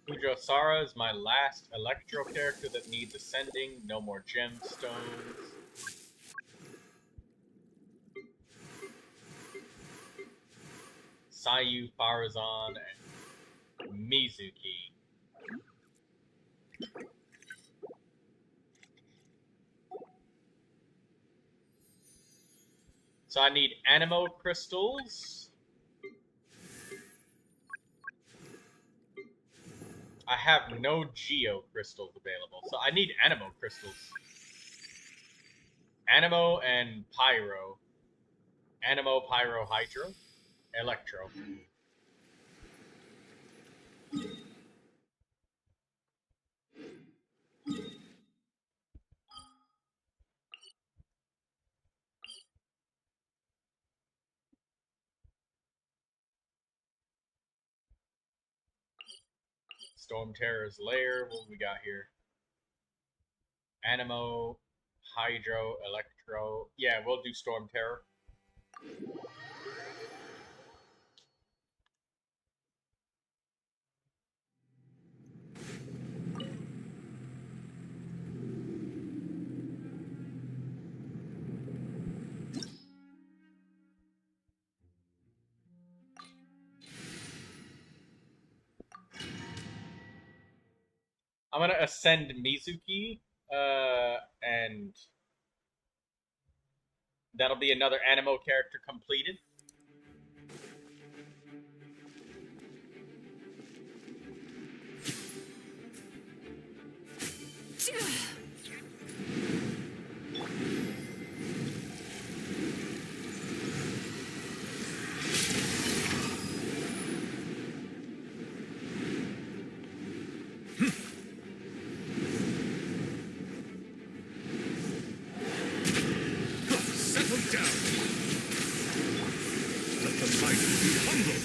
Ujosara is my last Electro character that needs ascending. No more gemstones. Sayu, Farazan, and Mizuki. So I need Anemo crystals. I have no Geo crystals available, so I need Anemo crystals. Anemo and Pyro. Anemo, Pyro, Hydro, Electro. Storm Terror's Lair. What we got here? Anemo, Hydro, Electro. Yeah, we'll do Storm Terror. I'm gonna ascend Mizuki, and that'll be another Anemo character completed. Settle down. Let the mighty be humbled.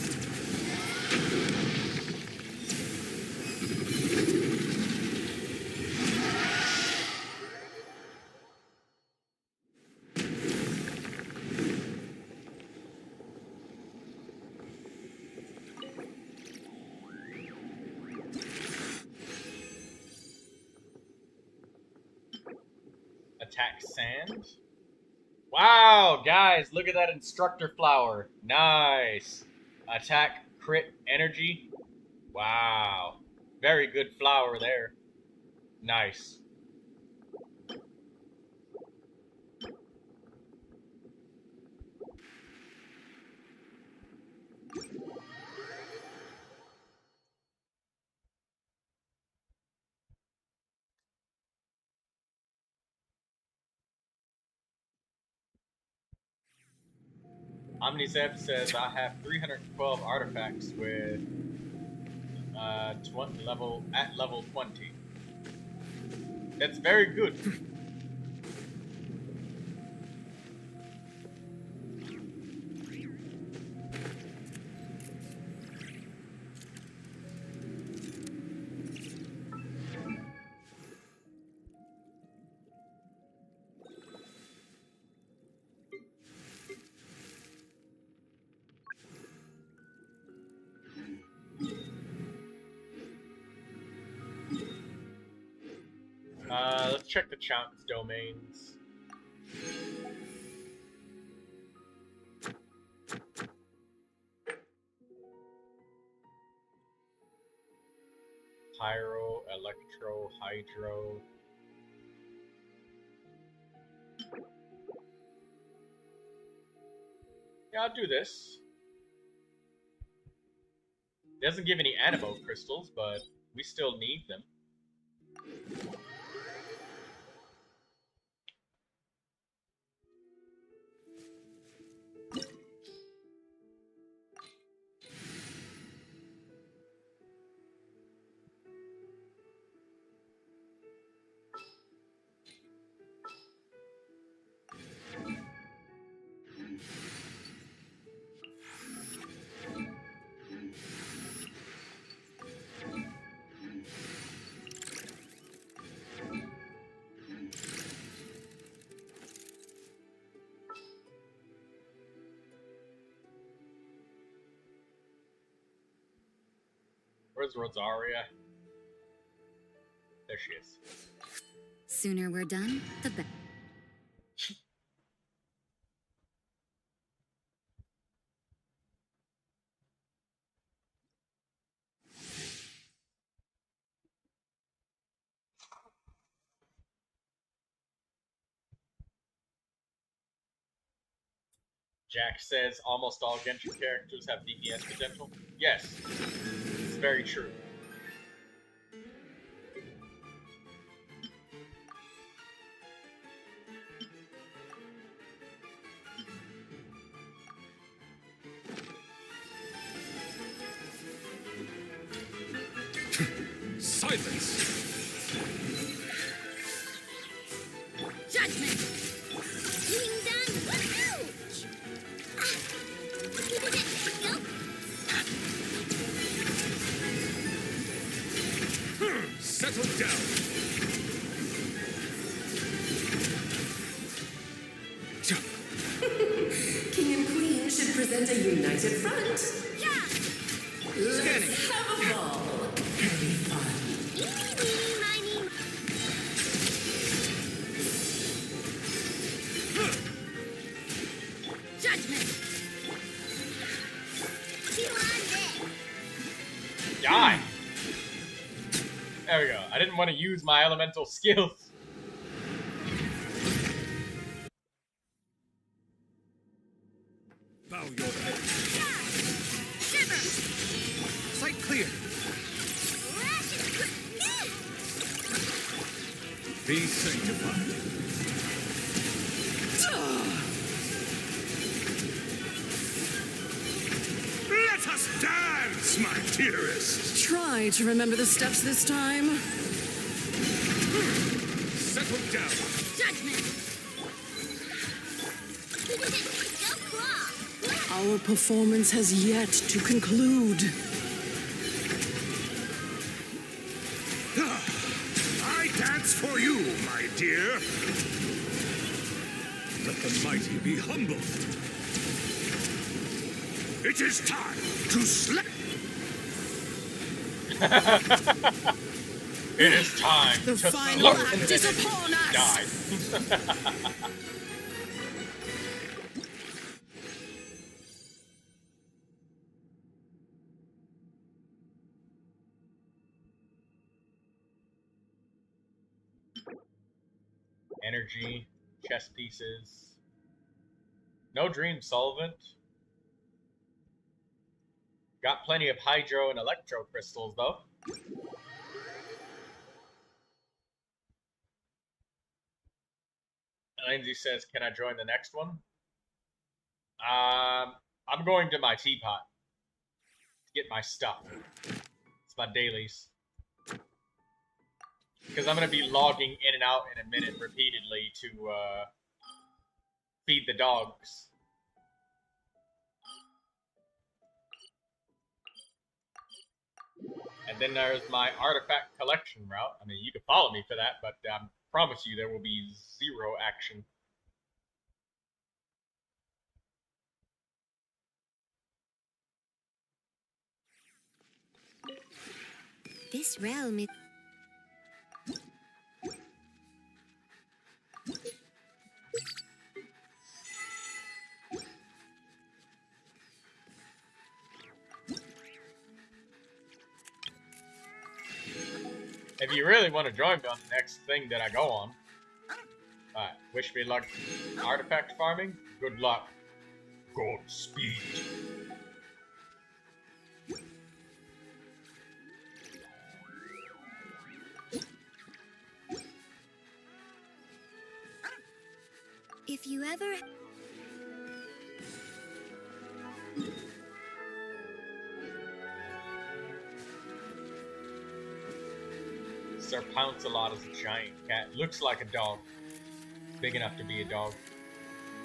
Attack Sand. Wow, guys, look at that Instructor Flower. Nice. Attack Crit Energy. Wow. Very good flower there. Nice. Omnizeb says I have 312 artifacts with level 20. That's very good. Let's check the Chance domains. pyro, electro, hydro. Yeah, I'll do this. It doesn't give any animo crystals, but we still need them. Where's Rosaria? There she is. Sooner we're done, the better. Jack says almost all Genshin characters have DPS potential. Yes, it's very true. Silence! Judgment! Ding dong! Woohoo! Settle down! King and Queen should present a united front. Yeah! Let's have a ball. It'll be fun. Eeny, meeny, miny, Judgment! You on deck! Die! There we go. I didn't want to use my elemental skills. Bow your head. Shiver! Sight clear. Be sanctified. Let us dance, my dearest. Try to remember the steps this time. Settle down. Judgment! Go claw! Our performance has yet to conclude. I dance for you, my dear. Let the mighty be humbled. It is time to slay. It is time The to final slaughter act is upon us. Die. Energy, chess pieces. No dream solvent. Got plenty of hydro and electro crystals though. Lindsay says, "Can I join the next one?" I'm going to my teapot to get my stuff. It's my dailies. Because I'm going to be logging in and out in a minute repeatedly to feed the dogs. And then there's my artifact collection route. I mean, you can follow me for that, but I promise you there will be zero action. This realm is... If you really want to join me on the next thing that I go on, wish me luck artifact farming. Good luck. Godspeed. If you ever... Sir Pounce-a-Lot is a giant cat. Looks like a dog. Big enough to be a dog.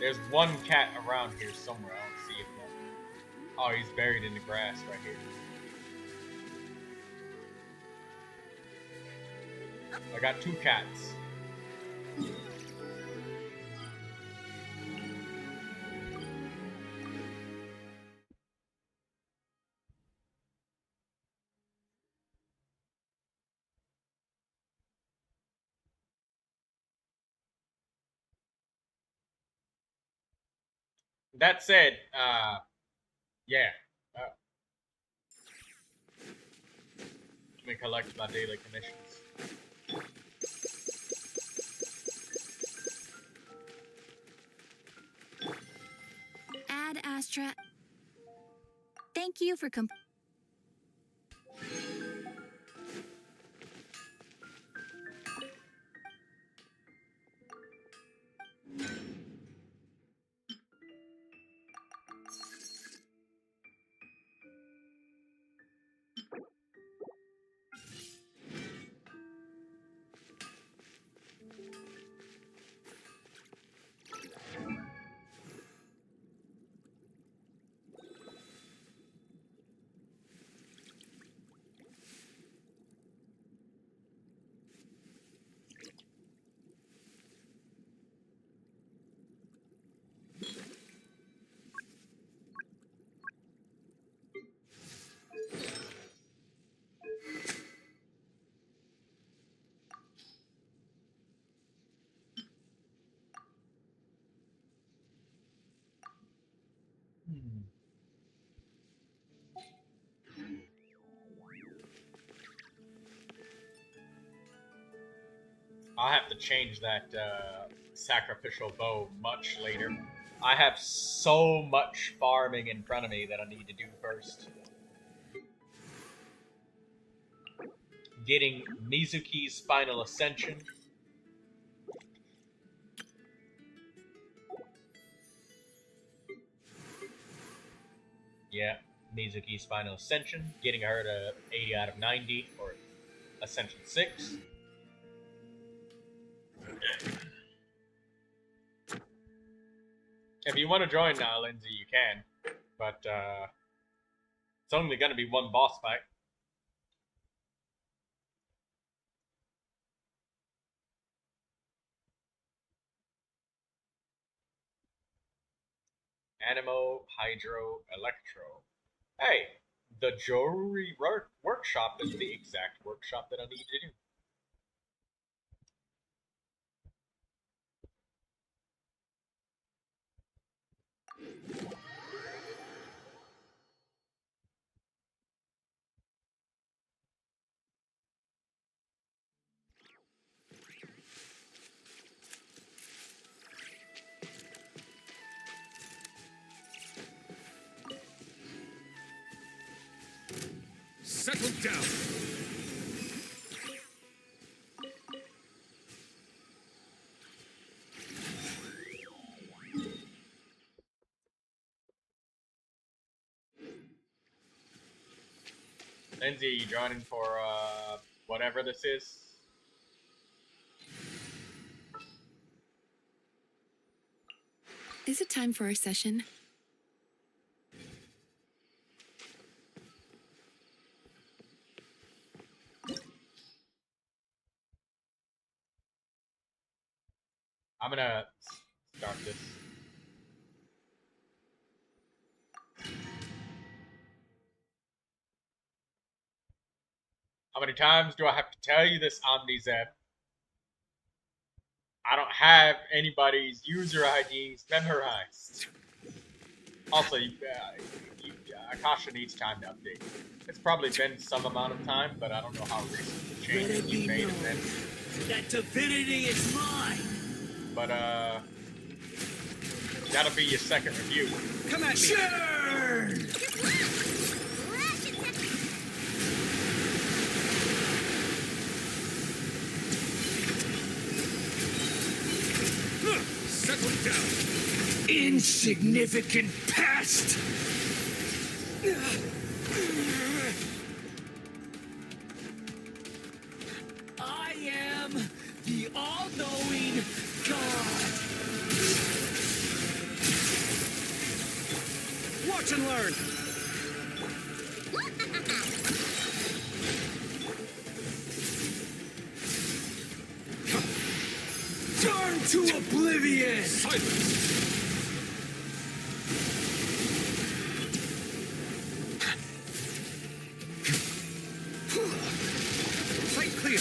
There's one cat around here somewhere. I don't see him though. Oh, he's buried in the grass right here. I got 2 cats. That said, yeah. Let me collect my daily commissions. Ad Astra... Thank you for I'll have to change that sacrificial bow much later. I have so much farming in front of me that I need to do first. Getting Mizuki's final ascension. Yeah, Mizuki's final ascension. Getting her to 80 out of 90, or ascension 6. If you want to join now, Lindsay, you can. But, it's only going to be one boss fight. Animo, Hydro, Electro. Hey, the jewelry workshop is the exact workshop that I need to do. Settle down. Lindsay, are you joining for whatever this is? Is it time for our session? I'm gonna start this. How many times do I have to tell you this, OmniZeb? I don't have anybody's user IDs memorized. Also, Akasha needs time to update. It's probably been some amount of time, but I don't know how recent the changes you made have been. That divinity is mine! But, that'll be your second review. Come at me! Churn! Settle down! Insignificant pest! I am the all-knowing God! Watch and learn! Turn to oblivion! Silence! Sight clear!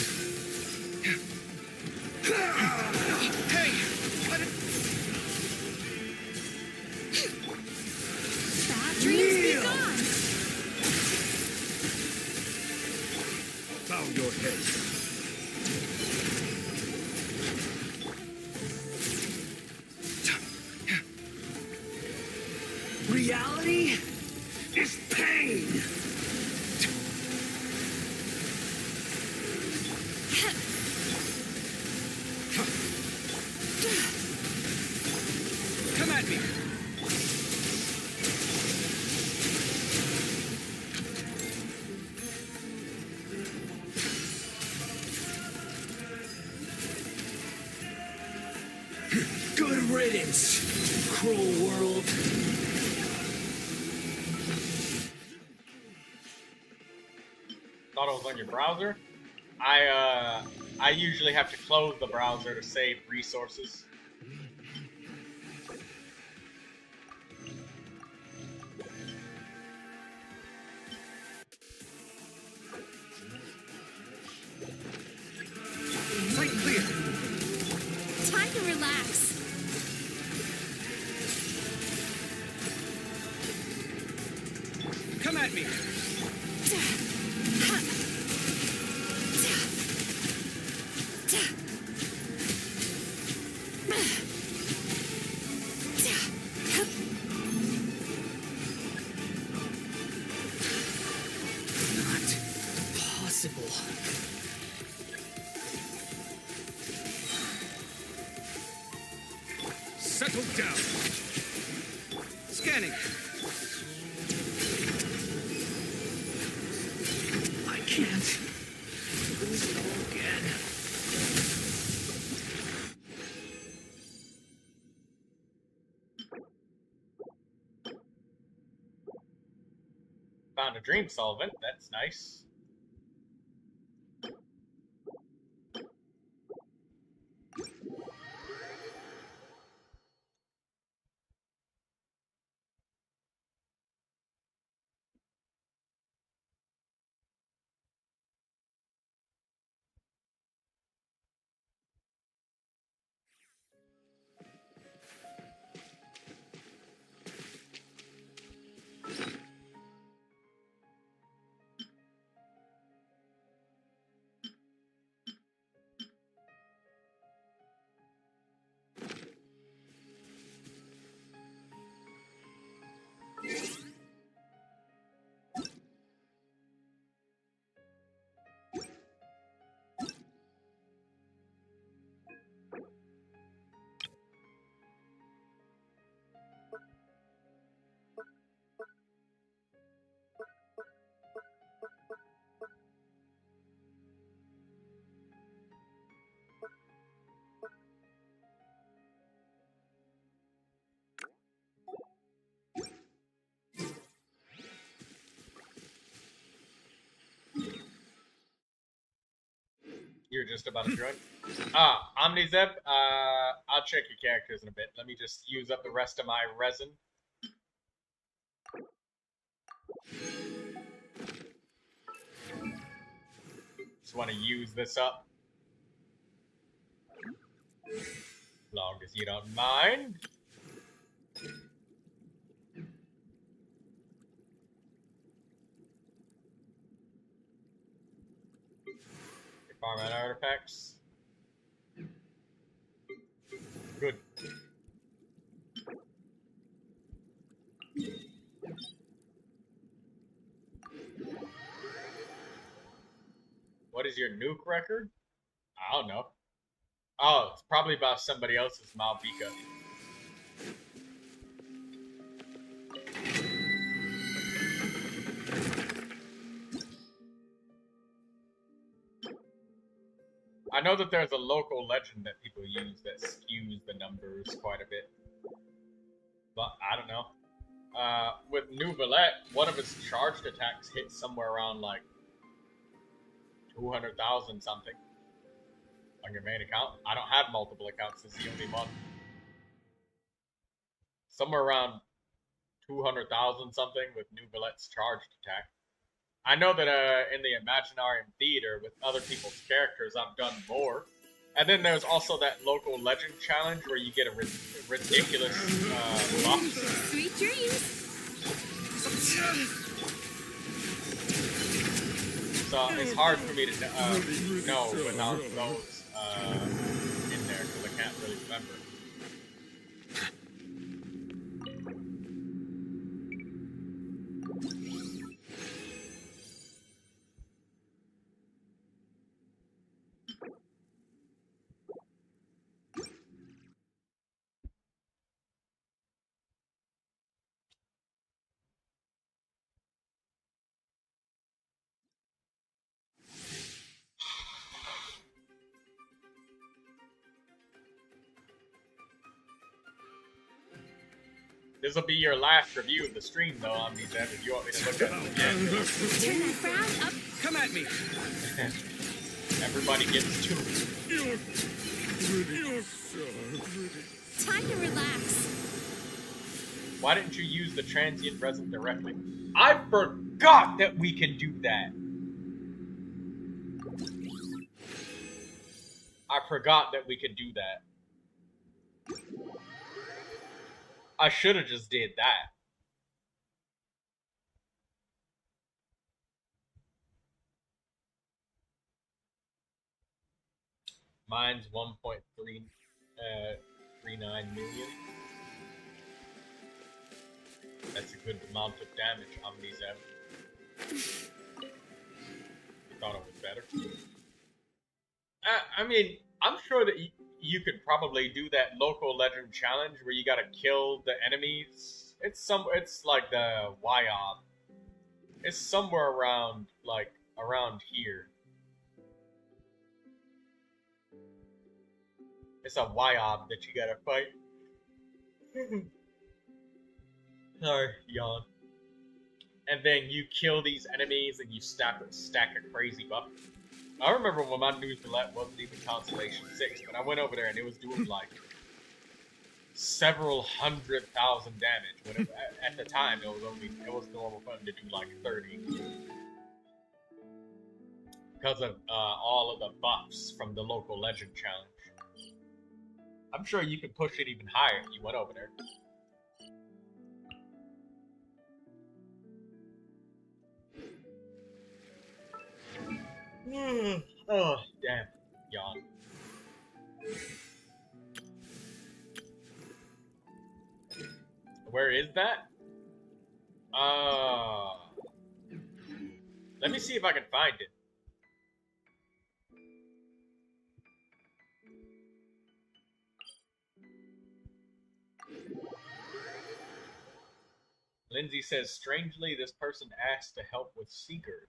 Hey! Let it... Bad dreams be gone. Bow your head. Reality is pain. Come at me. Good riddance, cruel world. Thought it was on your browser? I usually have to close the browser to save resources. Sight clear. Time to relax. Come at me. Not possible. Settle down. Scanning. I can't lose it all again. Found a dream solvent, that's nice. You're just about to join. Omnizeb, I'll check your characters in a bit. Let me just use up the rest of my resin. Just want to use this up. As long as you don't mind. artifacts. Good. What is your nuke record? I don't know. Oh, it's probably about somebody else's Malvika. I know that there's a local legend that people use that skews the numbers quite a bit. But I don't know. With Neuvilette, one of his charged attacks hit somewhere around like 200,000 something on your main account. I don't have multiple accounts, this is the only one. Somewhere around 200,000 something with Neuvilette's charged attack. I know that in the Imaginarium Theater with other people's characters, I've done more. And then there's also that local legend challenge where you get a ridiculous buff. Sweet dreams. So it's hard for me to know without those in there because I can't really remember. This will be your last review of the stream, though, Omnizem, if you want me to look at it again. Turn that frown up. Come at me! Everybody gets two. You're so pretty. Time to relax. Why didn't you use the transient resin directly? I forgot that we can do that. I forgot that we could do that. I should have just did that. Mine's 1.39 million. That's a good amount of damage on these apps. Thought it was better. I mean, I'm sure that you could probably do that local legend challenge where you gotta kill the enemies. It's like the Wyob. It's somewhere around here. It's a Wyob that you gotta fight. Sorry, yawn. And then you kill these enemies and you stack a crazy buff. I remember when my Neuvilette wasn't even Constellation 6, but I went over there and it was doing like several 100,000 damage. When at the time it was normal for them to do like 30. Because of all of the buffs from the local legend challenge. I'm sure you could push it even higher if you went over there. Oh, damn. Yawn. Where is that? Let me see if I can find it. Lindsay says, strangely, this person asked to help with Sigurd.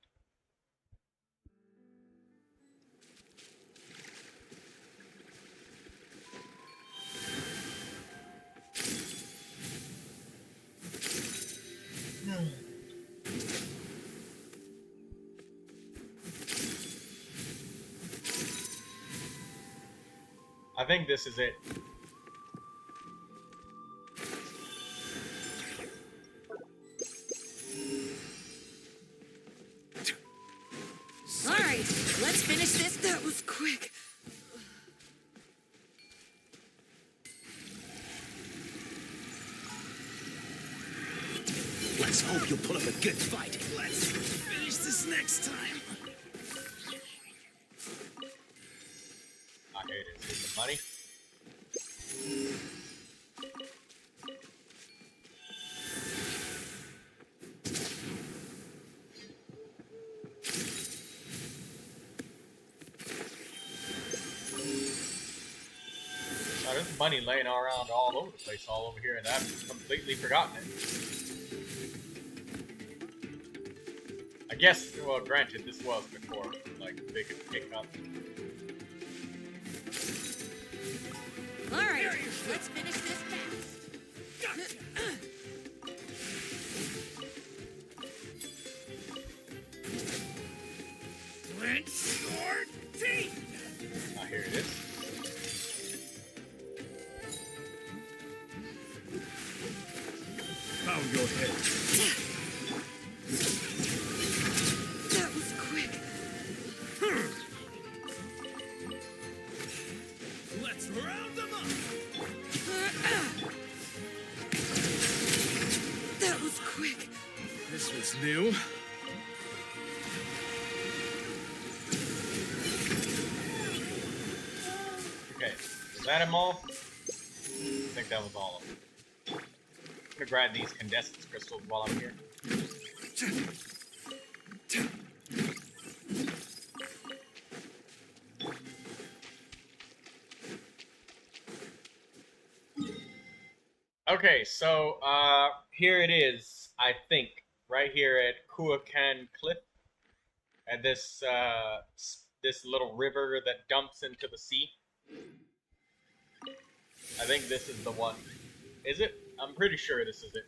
I think this is it. All right, let's finish this. That was quick. Let's hope you'll put up a good fight. Let's finish this next time. the money. Oh, there's money laying around all over the place, all over here, and I've completely forgotten it. I guess, well, granted, this was before, like, they could pick up. Alright, let's finish this fast. Clench your teeth! Ah, here it is. Bow your head. That was quick. Let's round them up! That was quick. This was new. Okay, is that them all? I think that was all of them. I'm gonna grab these condensed crystals while I'm here. Okay, so here it is, I think, right here at Kuakan Cliff, at this this little river that dumps into the sea. I think this is the one. Is it? I'm pretty sure this is it.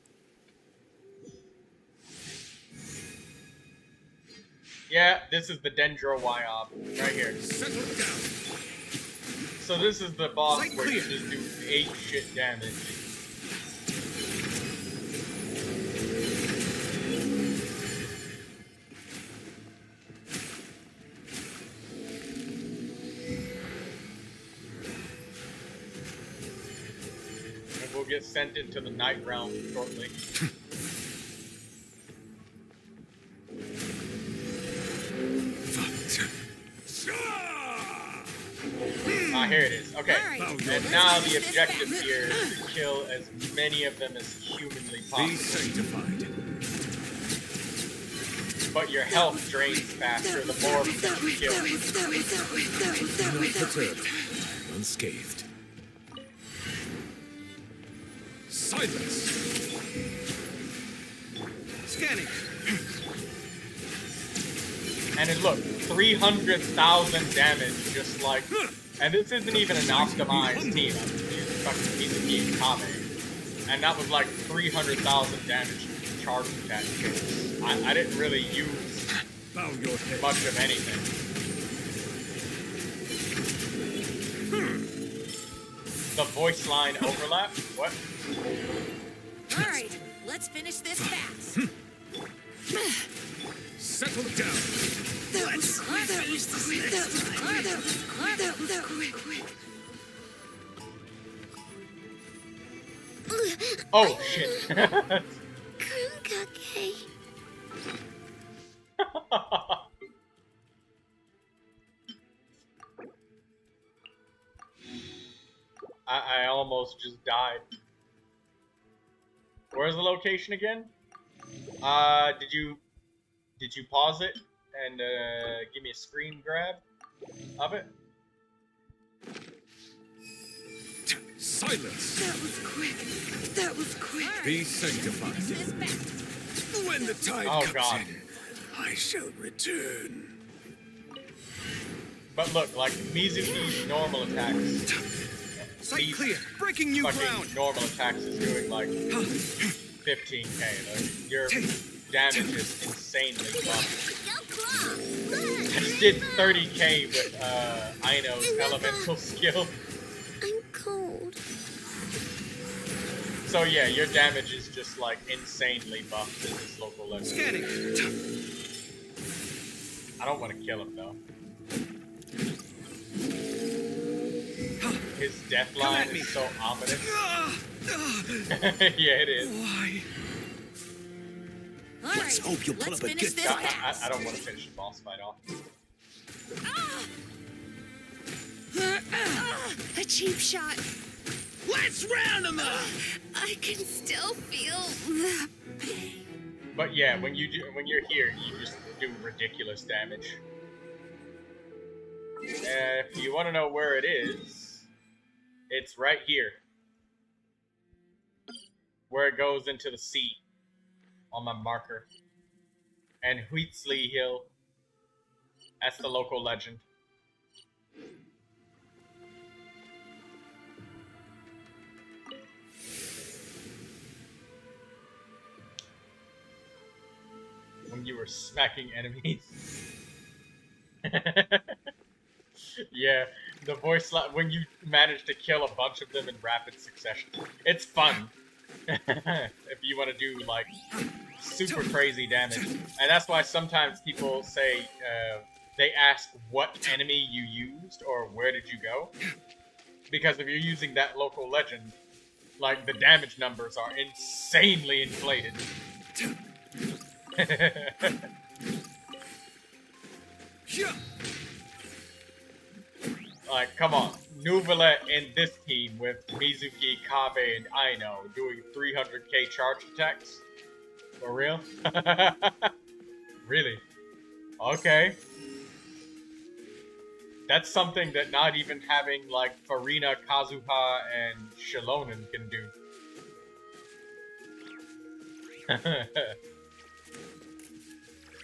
Yeah, this is the Dendro Wyob, right here. Settle down. So this is the boss Sight where you clear. just do 8 shit damage. And we'll get sent into the Night Realm shortly. Ah, here it is. Okay. Alright, And now the objective here is to kill as many of them as humanly Be possible. sanctified. But your health drains faster the more of them you kill. Not perturbed. Unscathed. Silence. Scanning. And then look, 300,000 damage, just like... And this isn't even an optimized team. I'm just using fucking piece of meat Kame. And that was like 300,000 damage charge attack kills. I didn't really use Bow your head. much of anything. The voice line overlap? What? Alright, let's finish this fast. Settle down. That was quick. That was quick. That was quick. That was quick. That was quick. Oh, shit. Kunkake. I almost just died. Where's the location again? Did you pause it and give me a screen grab of it? Silence. That was quick. That was quick. Be sanctified. Finish this fast. When the tide Oh, comes God. in, I shall return. But look, like Mizuki's normal attacks, Sight these clear. Breaking new fucking ground. normal attacks is doing like 15k. Like, your damage is insanely buffed. I just did 30k with Aino's elemental skill. I'm cold. So yeah, your damage is just like insanely buffed at this local level. Scanning. I don't want to kill him though. His death line at me. is so ominous. Ah, Yeah, it is. why? Alright, Let's hope you pull let's up a finish good this I fast. don't want to finish the boss fight off. cheap shot. Let's round them up! I can still feel the pain. But yeah, when you're here, you just do ridiculous damage. If you want to know where it is, it's right here. Where it goes into the sea on my marker. And Wheatsley Hill. That's the local legend. When you were smacking enemies. Yeah, the voice line when you manage to kill a bunch of them in rapid succession. It's fun. If you want to do like super crazy damage. And that's why sometimes people say they ask what enemy you used or where did you go? Because if you're using that local legend, like the damage numbers are insanely inflated. Like, come on. Neuvilette in this team with Mizuki, Kabe, and Aino doing 300k charge attacks? For real? Really? Okay. That's something that not even having, like, Farina, Kazuha, and Shilonen can do.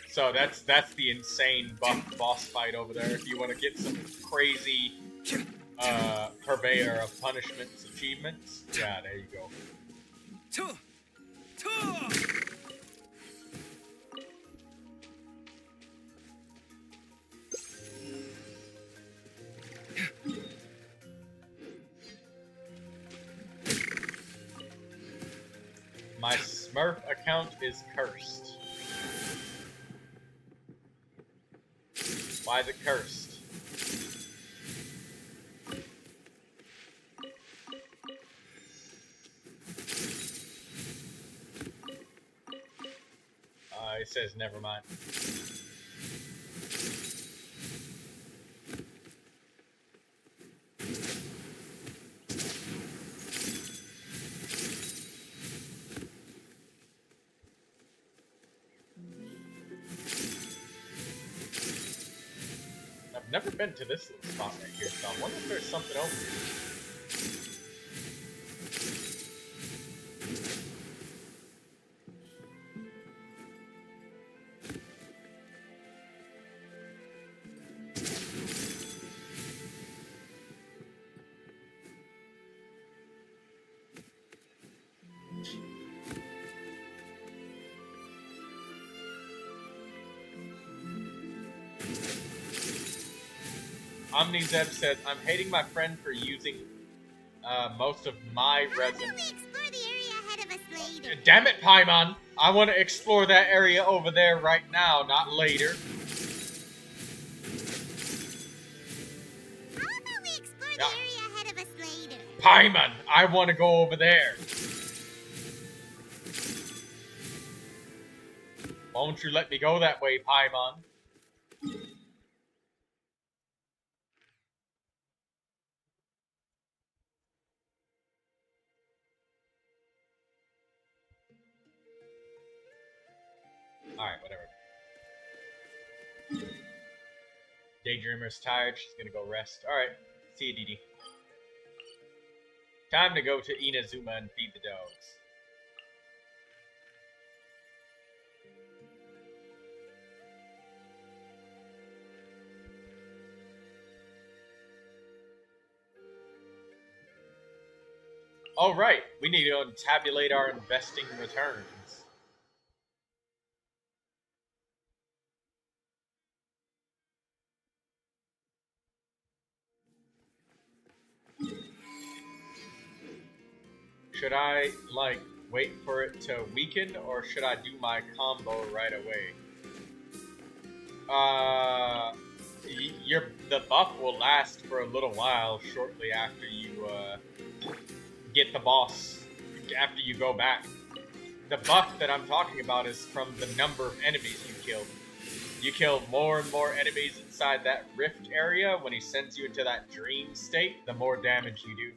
So that's the insane buff boss fight over there. If you want to get some crazy purveyor of punishments achievements, yeah, there you go. My Smurf account is cursed. Why is it cursed? It says never mind. I've never been to this little spot right here, so I wonder if there's something over here. OmniZeb says, I'm hating my friend for using most of my resin. How about we explore the area ahead of us later? Damn it, Paimon! I want to explore that area over there right now, not later. How about we explore the area ahead of us later? Paimon, I want to go over there. Won't you let me go that way, Paimon? Alright, whatever. Daydreamer's tired. She's gonna go rest. Alright. See you, Didi. Time to go to Inazuma and feed the dogs. Alright. We need to tabulate our investing returns. Should I, like, wait for it to weaken, or should I do my combo right away? The buff will last for a little while shortly after you, get the boss, after you go back. The buff that I'm talking about is from the number of enemies you killed. You kill more and more enemies inside that rift area. When he sends you into that dream state, the more damage you do.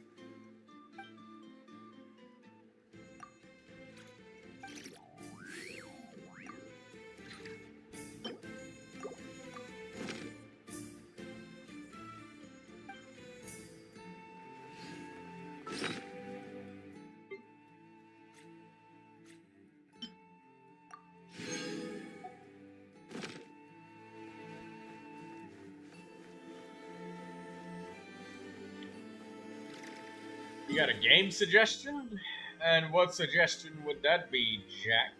You got a game suggestion? And what suggestion would that be, Jack?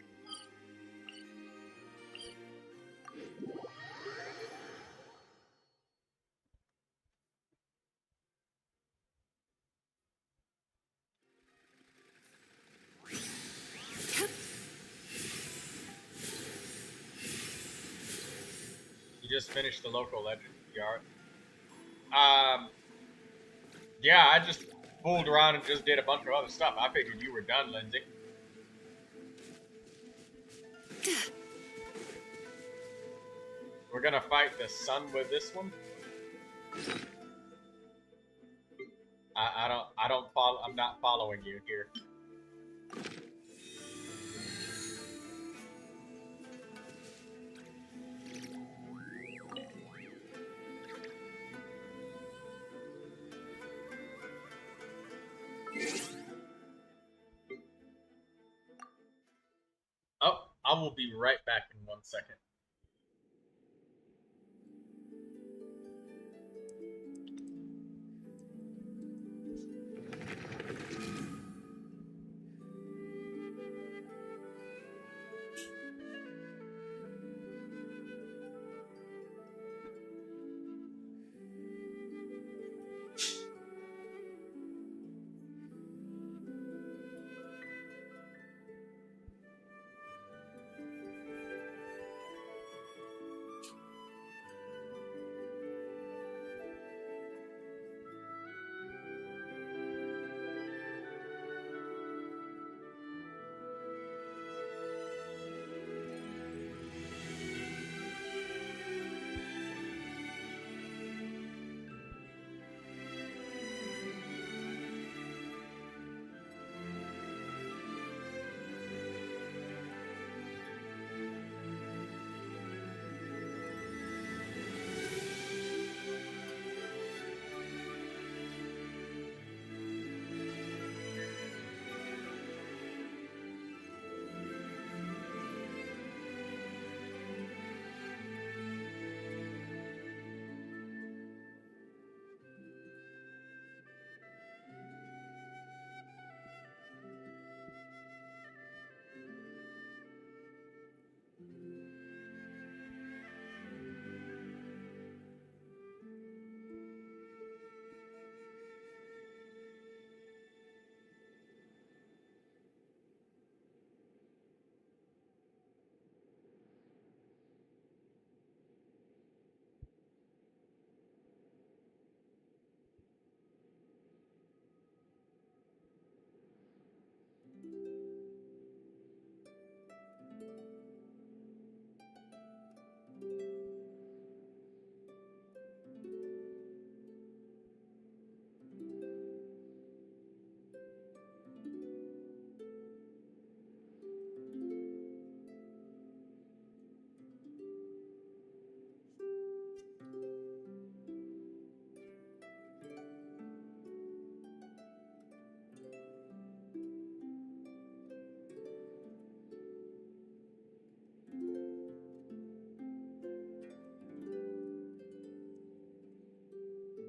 You just finished the local legend yard. Yeah, I just fooled around and just did a bunch of other stuff. I figured you were done, Lindsay. We're gonna fight the sun with this one. I don't follow. I'm not following you here. Oh, I will be right back in 1 second.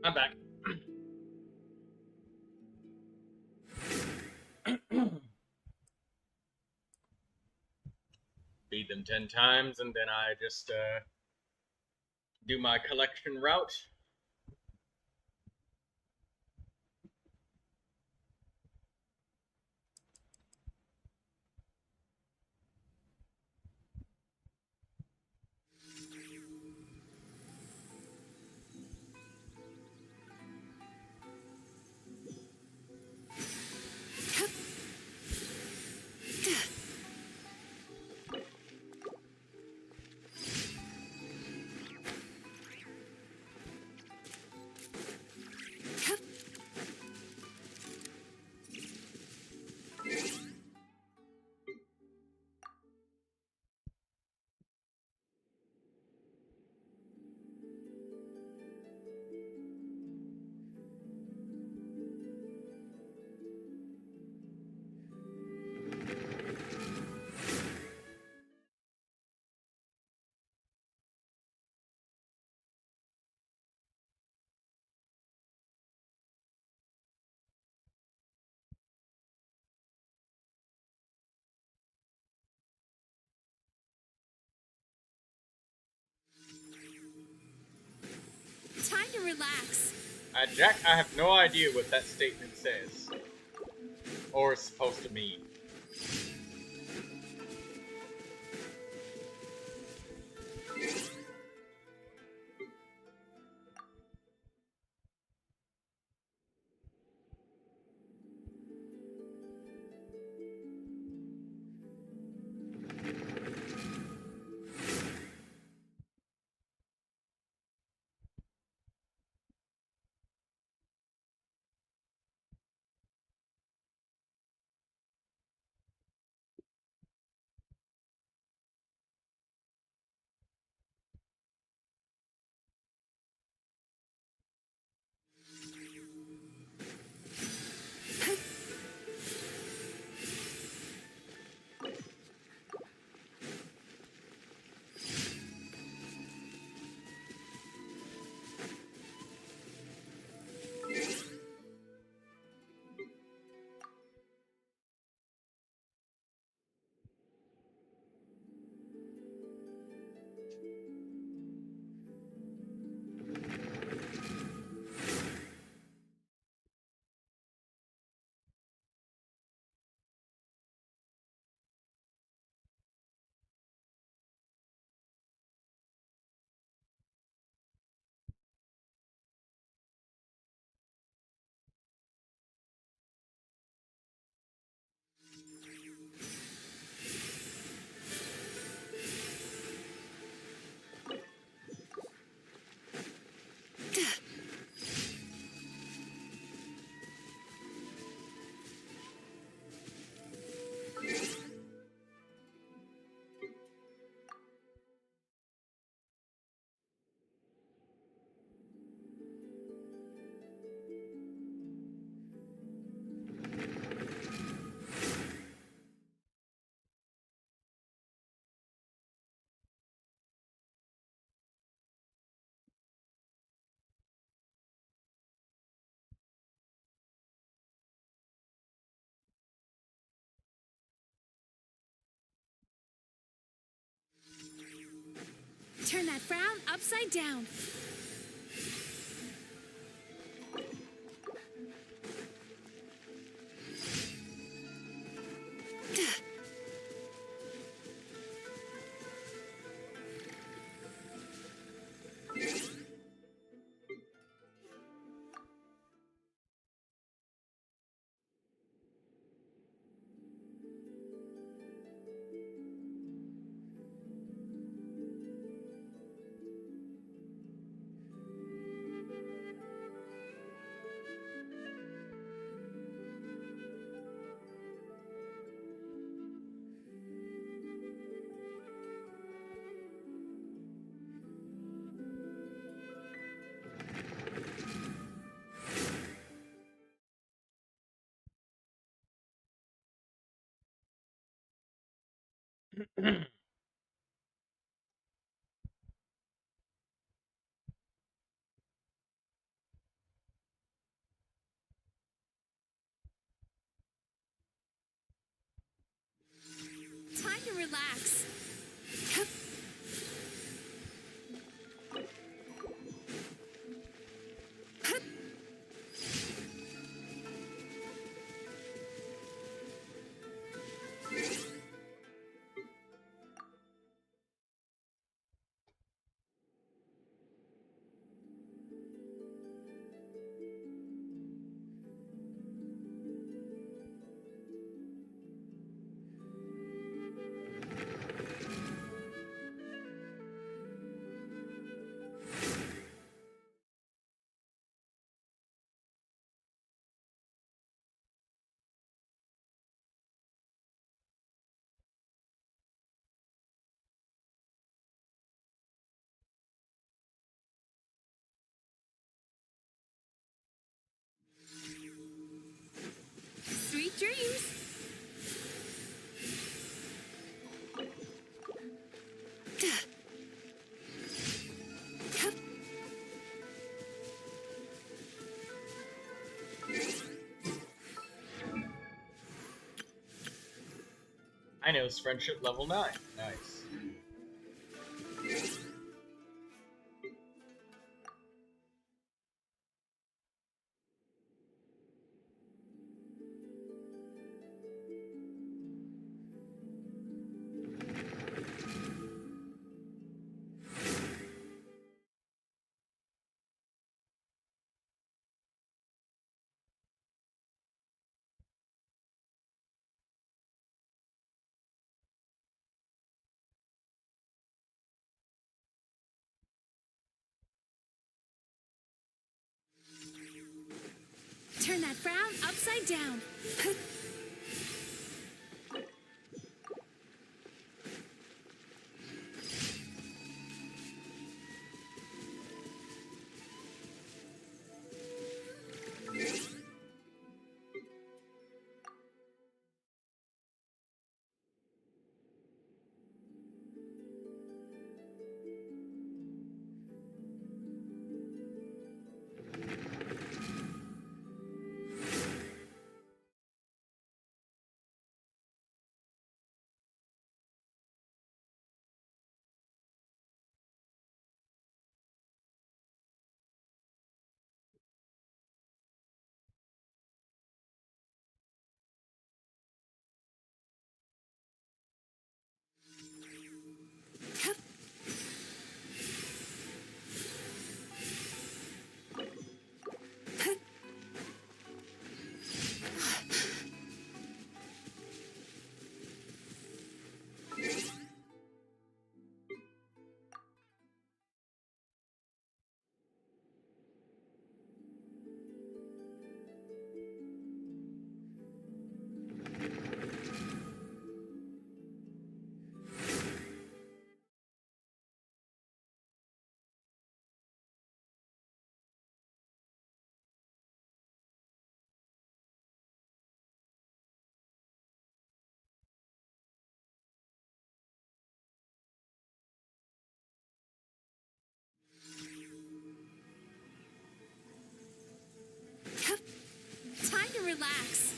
I'm back. Feed them 10 times, and then I just do my collection route. relax. Jack, I have no idea what that statement says. Or is supposed to mean. Turn that frown upside down. Time to relax. Sweet dreams. I know, it's friendship level 9. Nice. Turn that frown upside down. Time to relax.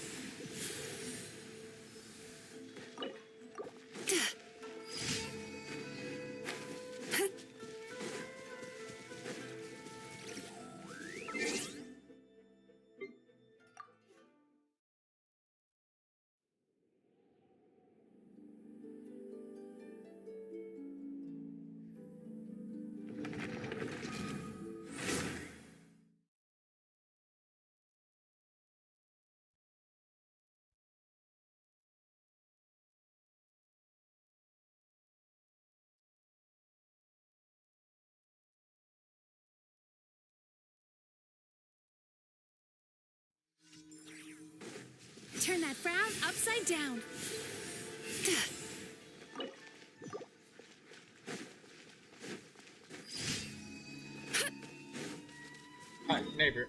Turn that frown upside down. Hi, neighbor.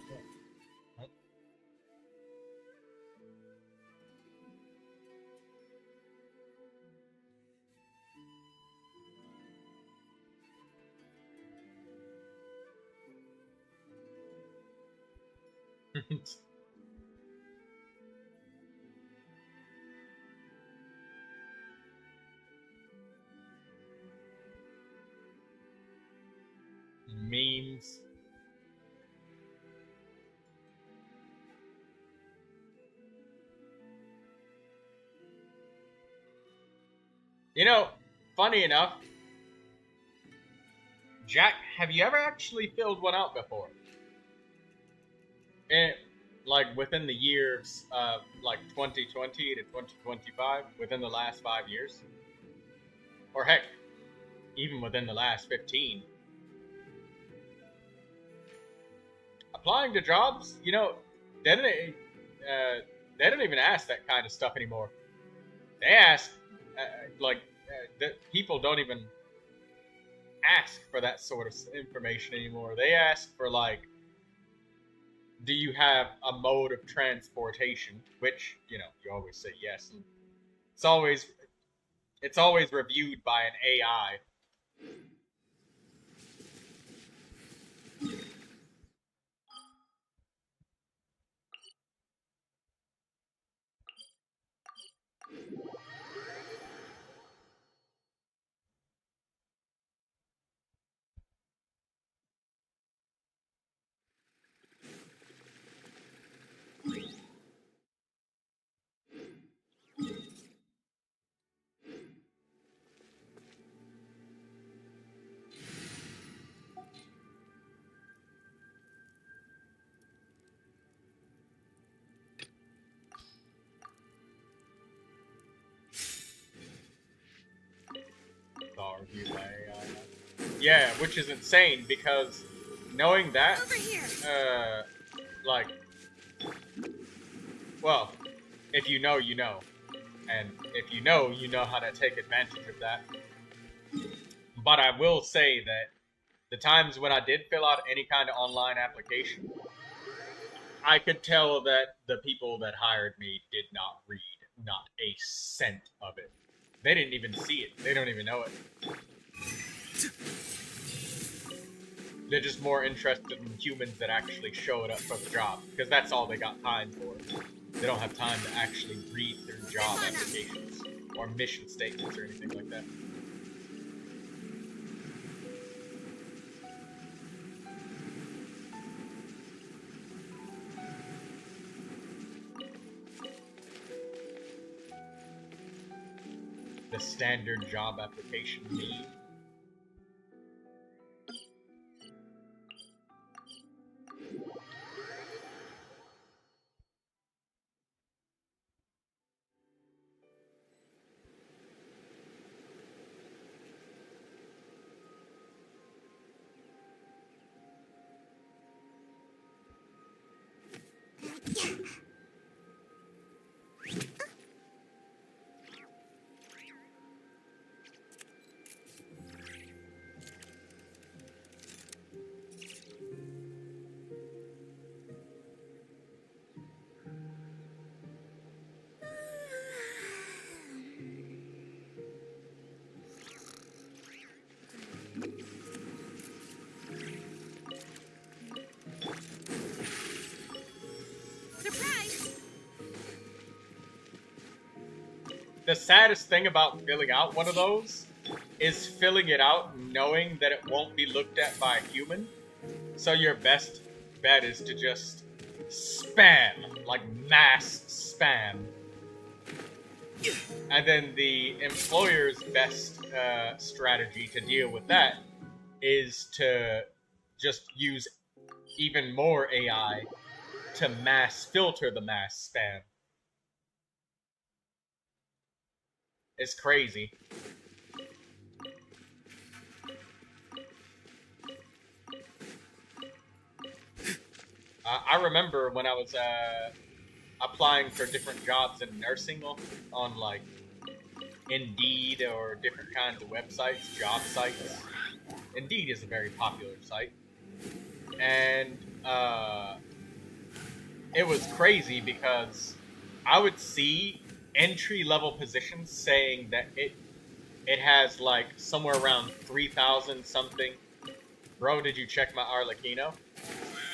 Memes. You know, funny enough, Jack, have you ever actually filled one out before? Like within the years of like 2020 to 2025, within the last 5 years? Or heck, even within the last 15. Applying to jobs, you know, they don't even ask that kind of stuff anymore. They ask, people don't even ask for that sort of information anymore. They ask for, like, do you have a mode of transportation? Which, you know, you always say yes. And it's always reviewed by an AI. Yeah, which is insane because knowing that, Over here. like, Well, if you know, you know. And if you know how to take advantage of that. But I will say that the times when I did fill out any kind of online application, I could tell that the people that hired me did not read not a cent of it. They didn't even see it. They don't even know it. They're just more interested in humans that actually showed up for the job, because that's all they got time for. They don't have time to actually read through job applications or mission statements or anything like that. The standard job application meme. The saddest thing about filling out one of those is filling it out knowing that it won't be looked at by a human. So your best bet is to just spam, like mass spam. And then the employer's best strategy to deal with that is to just use even more AI to mass filter the mass spam. It's crazy. I remember when I was applying for different jobs in nursing on like Indeed or different kinds of websites, job sites. Indeed is a very popular site. And it was crazy because I would see entry-level positions saying that it has like somewhere around 3,000 something. Bro, did you check my Arlecchino?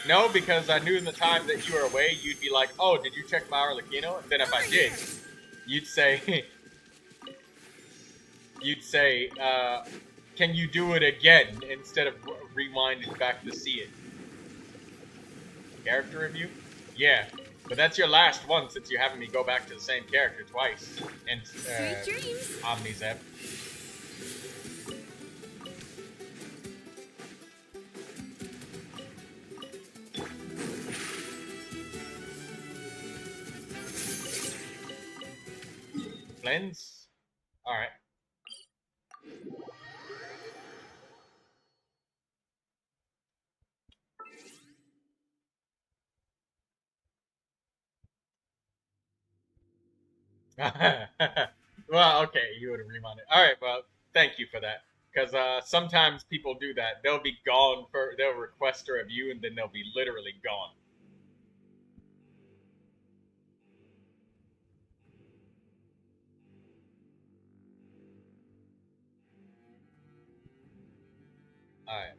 No, because I knew in the time that you were away, you'd be like, oh, did you check my Arlecchino? And then if I did, you'd say, can you do it again instead of rewinding back to see it? Character review? Yeah. But that's your last one since you're having me go back to the same character twice. And Sweet dreams. Omnizep. Lens? Alright. Well, okay, you would have reminded. Alright, well, thank you for that. Because sometimes people do that. They'll be gone they'll request a review and then they'll be literally gone. Alright.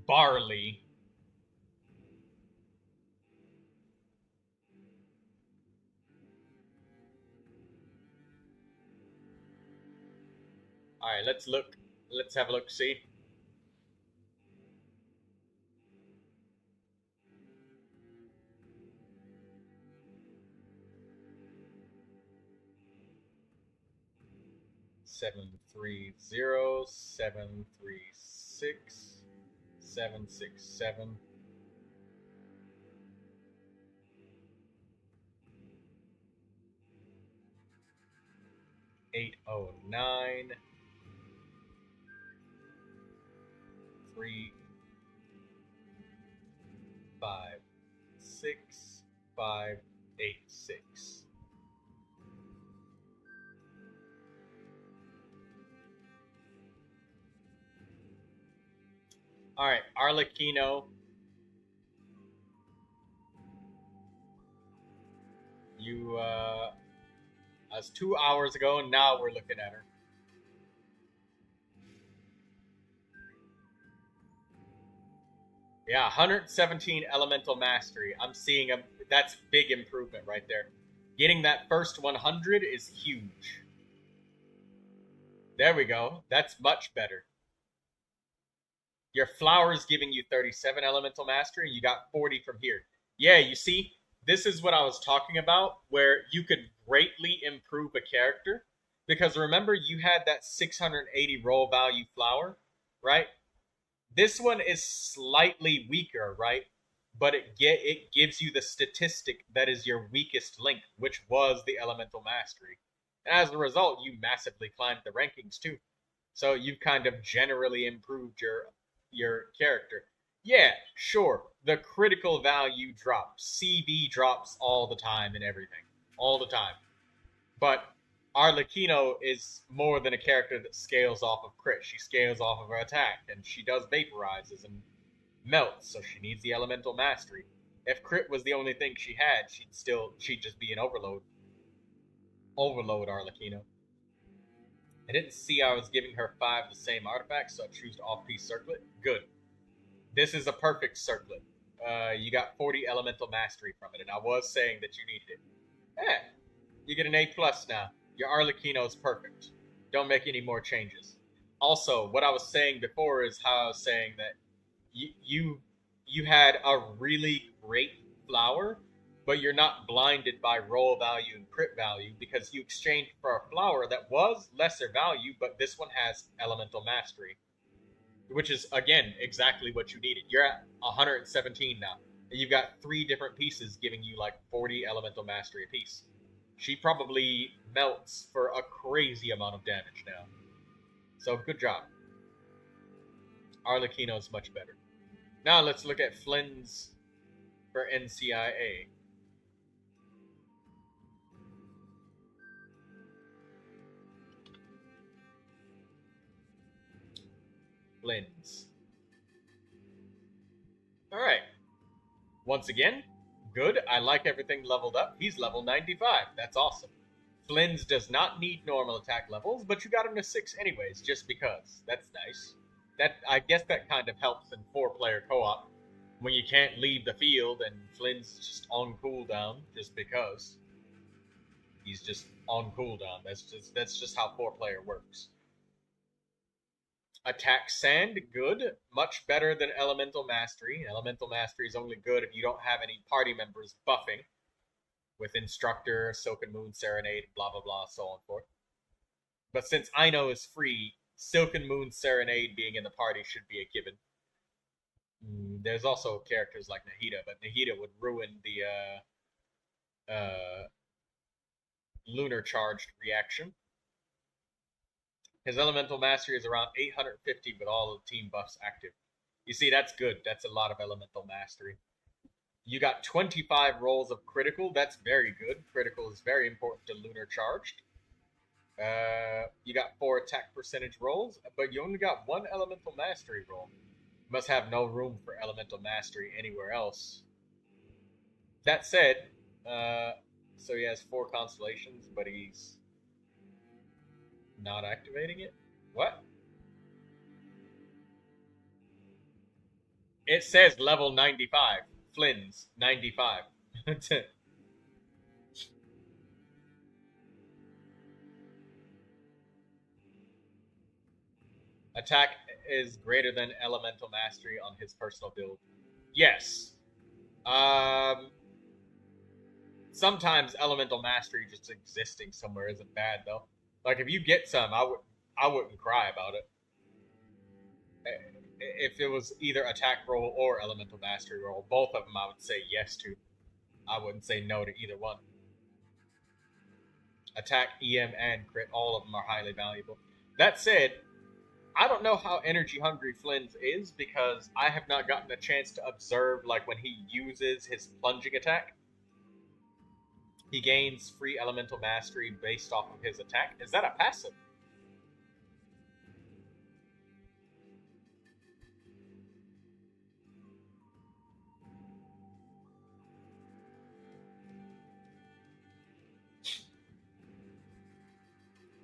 Barley. Alright, let's look. Let's have a look, see. Seven 736 767 809 3 5 6 586. Alright, Arlecchino. You, that's 2 hours ago, and now we're looking at her. Yeah, 117 elemental mastery. I'm seeing that's big improvement right there. Getting that first 100 is huge. There we go. That's much better. Your flower's giving you 37 elemental mastery, and you got 40 from here. Yeah, you see, this is what I was talking about, where you could greatly improve a character. Because remember, you had that 680 roll value flower, right? This one is slightly weaker, right? But it gives you the statistic that is your weakest link, which was the elemental mastery. And as a result, you massively climbed the rankings too. So you've kind of generally improved your character. Yeah, sure, the critical value drops. CV drops all the time and everything. All the time. But Arlecchino is more than a character that scales off of crit. She scales off of her attack, and she does vaporizes and melts, so she needs the elemental mastery. If crit was the only thing she had, she'd just be an overload. Overload Arlecchino. I didn't see I was giving her 5 the same artifacts, so I choose off-piece circlet. Good. This is a perfect circlet. You got 40 elemental mastery from it, and I was saying that you needed it. Yeah, you get an A+ now. Your Arlecchino is perfect. Don't make any more changes. Also, what I was saying before is how I was saying that you had a really great flower, but you're not blinded by roll value and crit value because you exchanged for a flower that was lesser value, but this one has elemental mastery, which is, again, exactly what you needed. You're at 117 now, and you've got 3 different pieces giving you like 40 elemental mastery apiece. She probably melts for a crazy amount of damage now. So, good job. Arlecchino is much better. Now, let's look at Flynn's for NCIA. Flynn's. Alright. Once again, good. I like everything leveled up. He's level 95. That's awesome. Flynn's does not need normal attack levels, but you got him to 6 anyways, just because. That's nice. I guess that kind of helps in 4-player co-op when you can't leave the field and Flynn's just on cooldown just because. He's just on cooldown. That's just how 4-player works. Attack Sand, good. Much better than Elemental Mastery. Elemental Mastery is only good if you don't have any party members buffing with Instructor, Silken Moon Serenade, blah blah blah, so on and forth. But since Ino is free, Silken Moon Serenade being in the party should be a given. There's also characters like Nahida, but Nahida would ruin the Lunar Charged reaction. His Elemental Mastery is around 850 with all of the team buffs active. You see, that's good. That's a lot of Elemental Mastery. You got 25 rolls of Critical. That's very good. Critical is very important to Lunar Charged. You got 4 attack percentage rolls, but you only got 1 Elemental Mastery roll. You must have no room for Elemental Mastery anywhere else. That said, so he has 4 constellations, but he's not activating it? What? It says level 95. Flynn's 95. Attack is greater than Elemental Mastery on his personal build. Yes. Sometimes Elemental Mastery just existing somewhere isn't bad though. Like if you get some, I wouldn't cry about it. If it was either attack roll or Elemental Mastery roll, both of them I would say yes to. I wouldn't say no to either one. Attack, EM, and crit, all of them are highly valuable. That said, I don't know how energy hungry Flynn's is because I have not gotten a chance to observe like when he uses his plunging attack. He gains free elemental mastery based off of his attack. Is that a passive?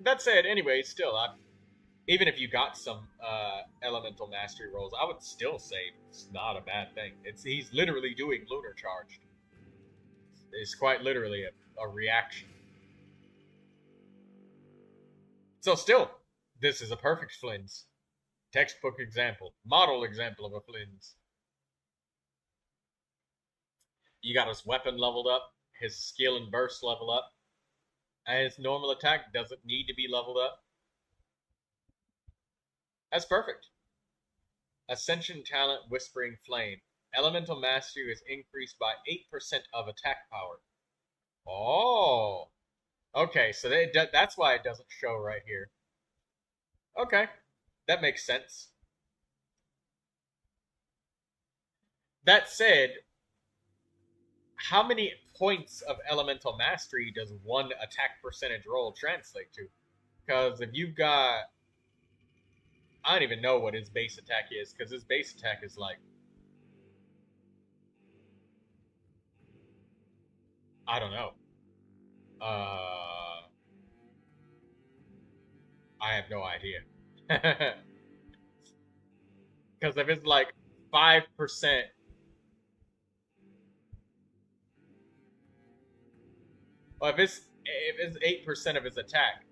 That said, anyway, still, even if you got some elemental mastery rolls, I would still say it's not a bad thing. He's literally doing lunar charged. It's quite literally a reaction. So still, this is a perfect Flynn's. Textbook example. Model example of a Flynn's. You got his weapon leveled up, his skill and burst level up, and his normal attack doesn't need to be leveled up. That's perfect. Ascension talent, Whispering Flame. Elemental mastery is increased by 8% of attack power. Oh. Okay, so that's why it doesn't show right here. Okay, that makes sense. That said, how many points of elemental mastery does one attack percentage roll translate to? Because if you've got... I don't even know what his base attack is, because his base attack is like... I don't know. I have no idea. Because if it's like 5%... Well, if it's 8% of his attack,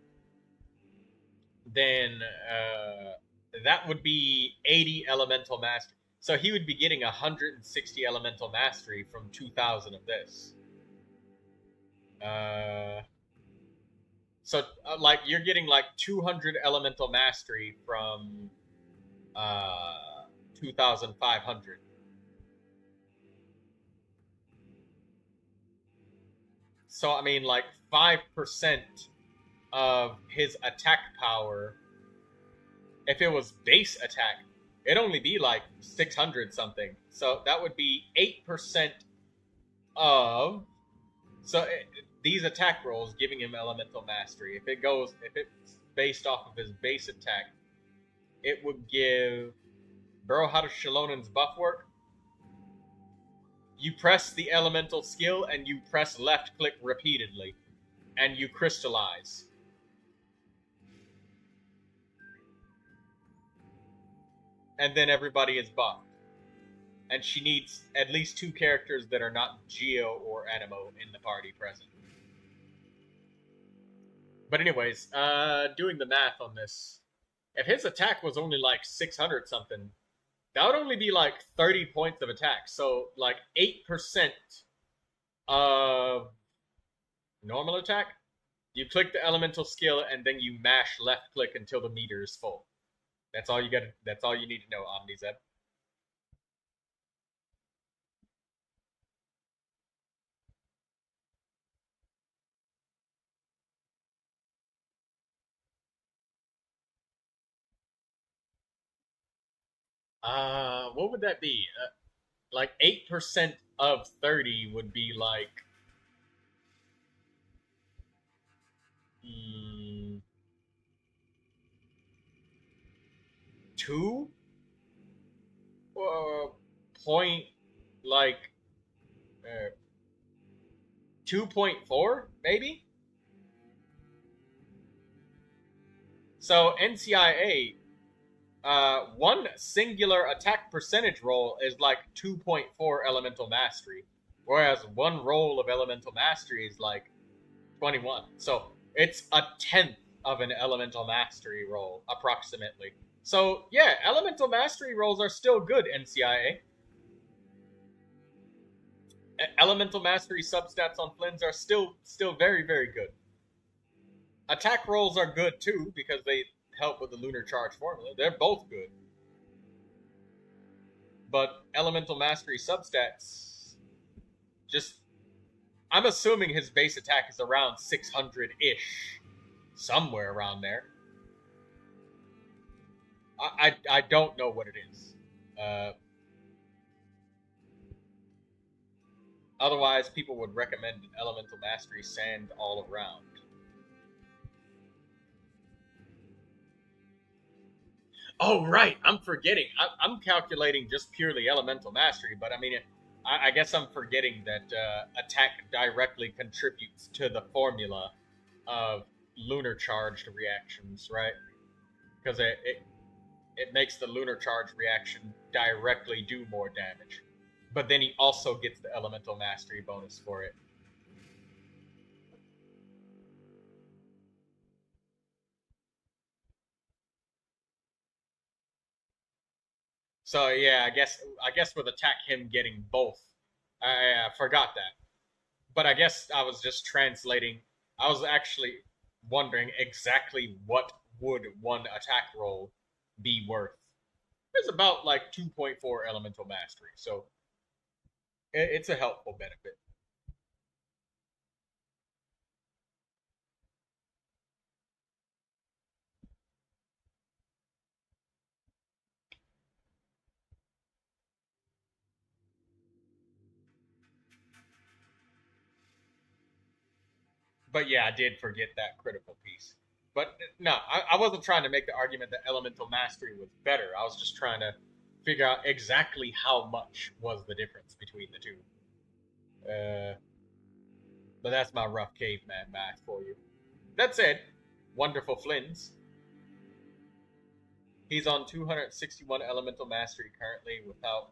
then that would be 80 elemental mastery. So he would be getting 160 elemental mastery from 2,000 of this. So like you're getting like 200 elemental mastery from 2,500. So I mean, like 5% of his attack power. If it was base attack, it'd only be like 600 something. So that would be 8% of. So these attack rolls giving him elemental mastery. If it's based off of his base attack, it would give. Bro, how does Shalonen's buff work? You press the elemental skill and you press left click repeatedly, and you crystallize. And then everybody is buffed. And she needs at least 2 characters that are not Geo or Animo in the party present. But anyways, doing the math on this. If his attack was only like 600 something, that would only be like 30 points of attack. So like 8% of normal attack. You click the elemental skill and then you mash left click until the meter is full. That's all you got. That's all you need to know, OmniZeb. What would that be? Like 8% of 30 would be like 2 point like 2.4 maybe. So NCIA, one singular attack percentage roll is like 2.4 elemental mastery, whereas one roll of elemental mastery is like 21. So it's a 10th of an elemental mastery roll, approximately. So yeah, elemental mastery rolls are still good, NCIA. Elemental mastery substats on Flynn's are still very, very good. Attack rolls are good too, because they help with the lunar charge formula. They're both good. But elemental mastery substats, just, I'm assuming his base attack is around 600-ish. Somewhere around there. I don't know what it is. Otherwise, people would recommend an elemental mastery sand all around. Oh, right. I'm forgetting. I'm calculating just purely elemental mastery, but I mean, I guess I'm forgetting that attack directly contributes to the formula of lunar charged reactions, right? Because it makes the lunar charge reaction directly do more damage. But then he also gets the elemental mastery bonus for it. So yeah, I guess with attack him getting both, I forgot that. But I guess I was just translating. I was actually wondering exactly what would one attack roll be worth. It's about like 2.4 elemental mastery, so it's a helpful benefit. But yeah, I did forget that critical piece. But no, I wasn't trying to make the argument that elemental mastery was better. I was just trying to figure out exactly how much was the difference between the two. But that's my rough caveman math for you. That said, wonderful Flynn's. He's on 261 elemental mastery currently without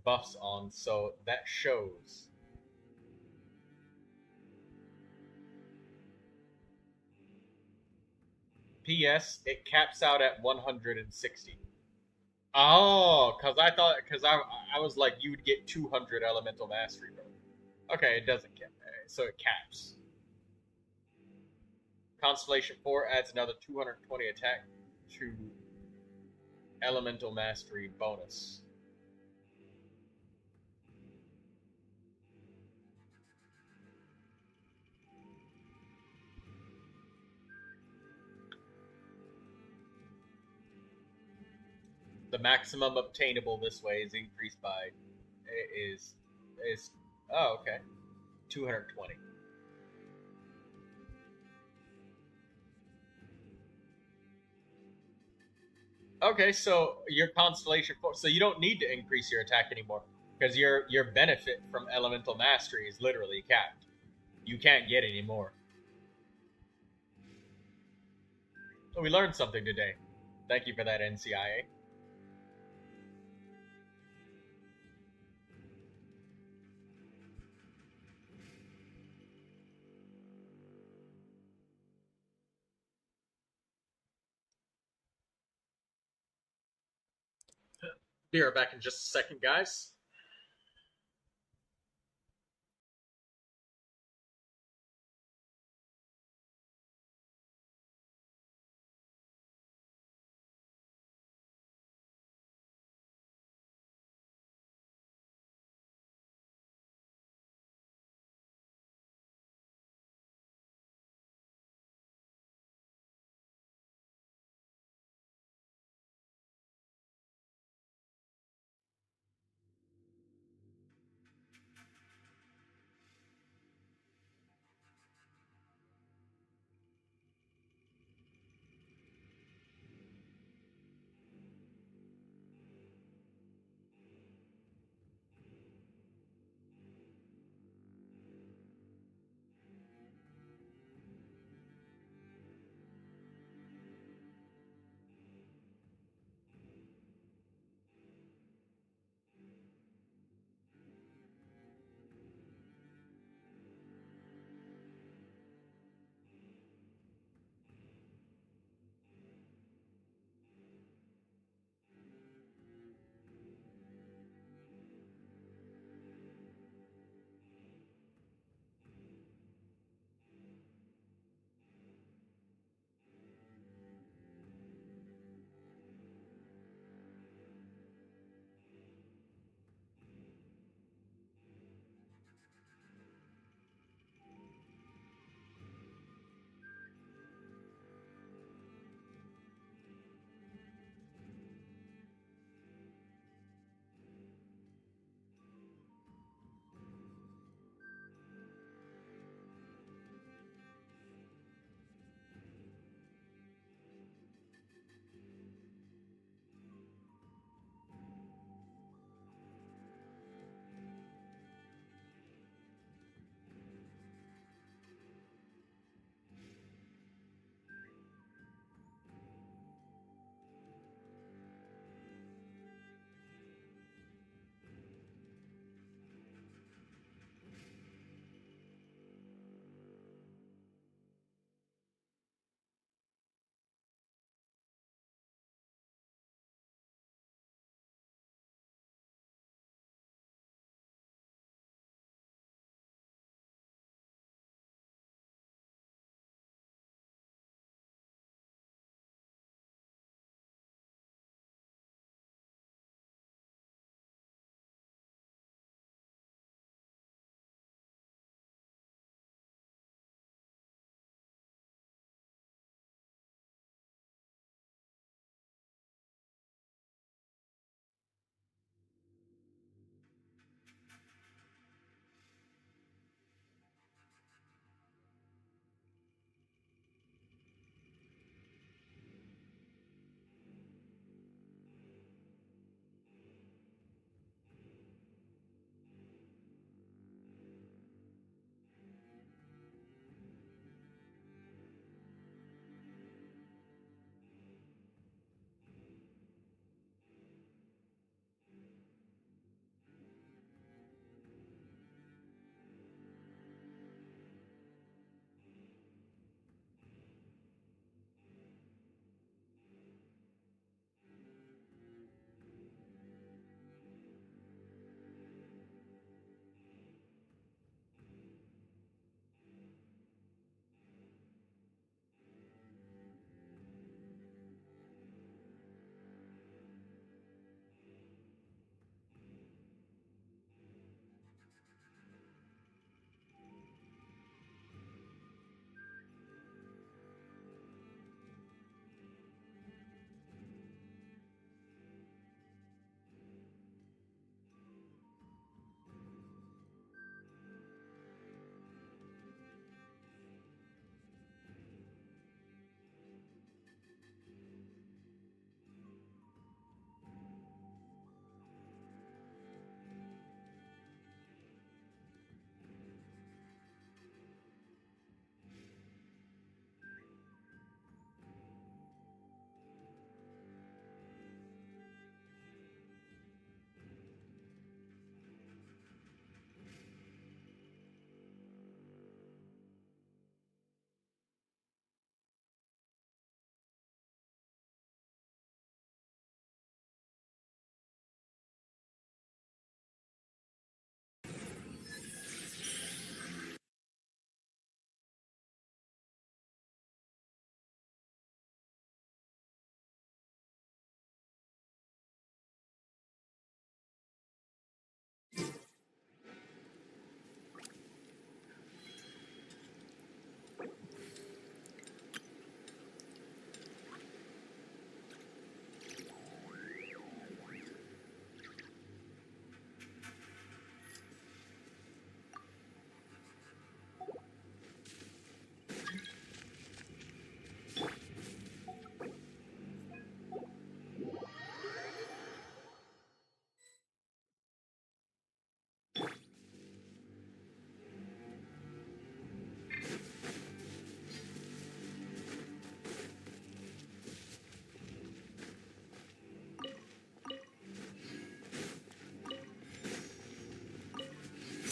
buffs on, so that shows. P.S. It caps out at 160. Oh, because I was like, you would get 200 elemental mastery from it. Okay, it doesn't cap, so it caps. Constellation 4 adds another 220 attack to elemental mastery bonus. The maximum obtainable this way is increased by is oh, okay, 220. Okay, so your constellation 4, so you don't need to increase your attack anymore because your benefit from elemental mastery is literally capped. You can't get any more. So we learned something today. Thank you for that, NCIA. Be right back in just a second, guys.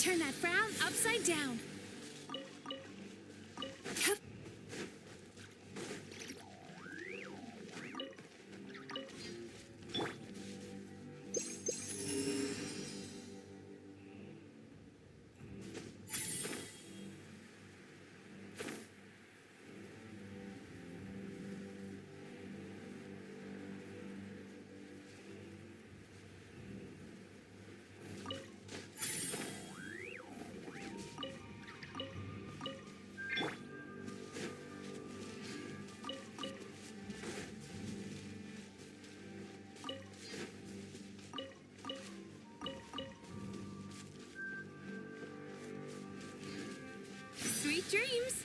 Turn that frown upside down. Sweet dreams.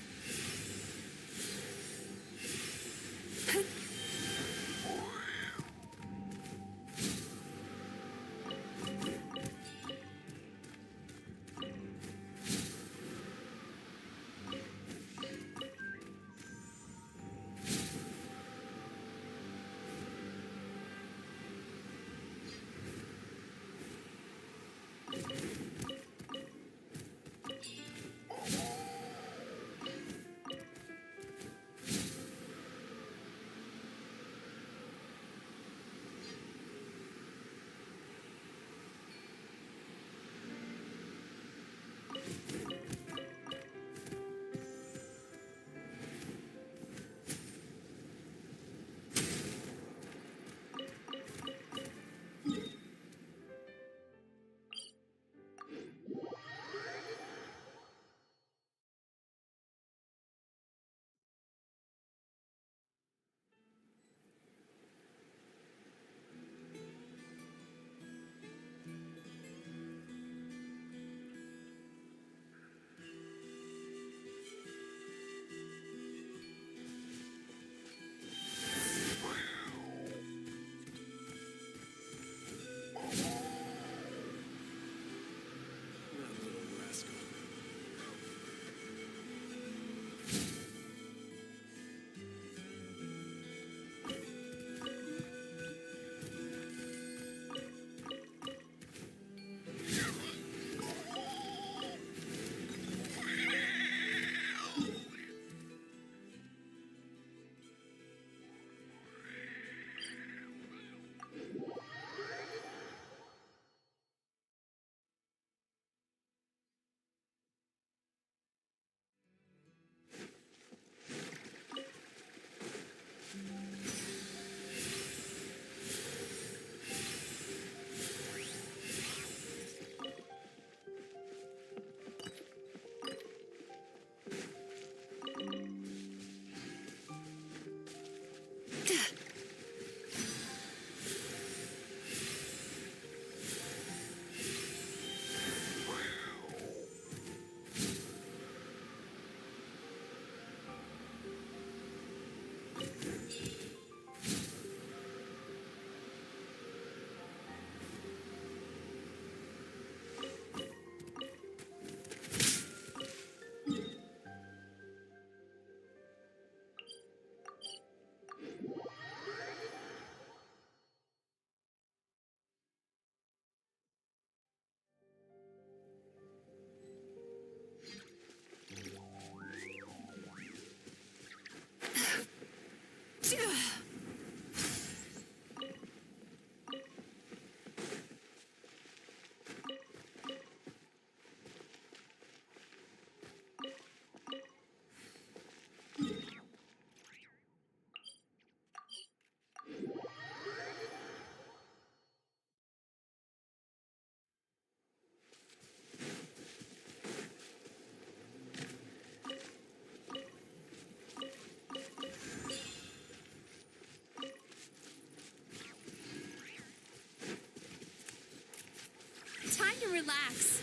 Time to relax.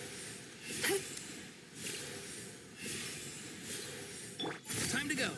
Time to go.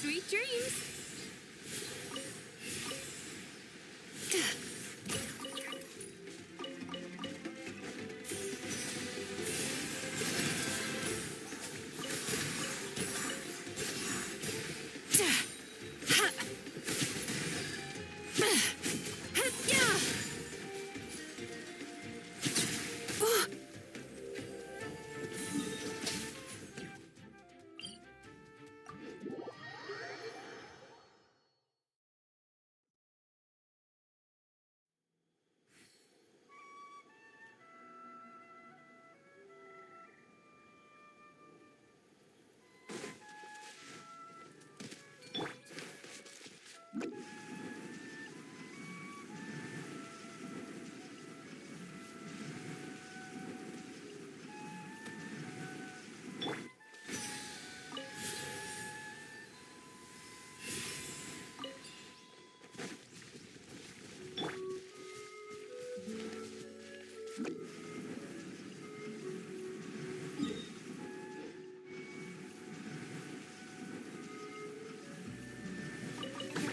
Sweet dreams.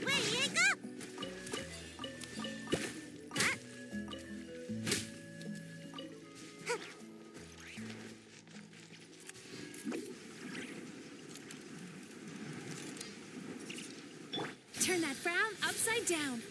Where do I go? Turn that frown upside down.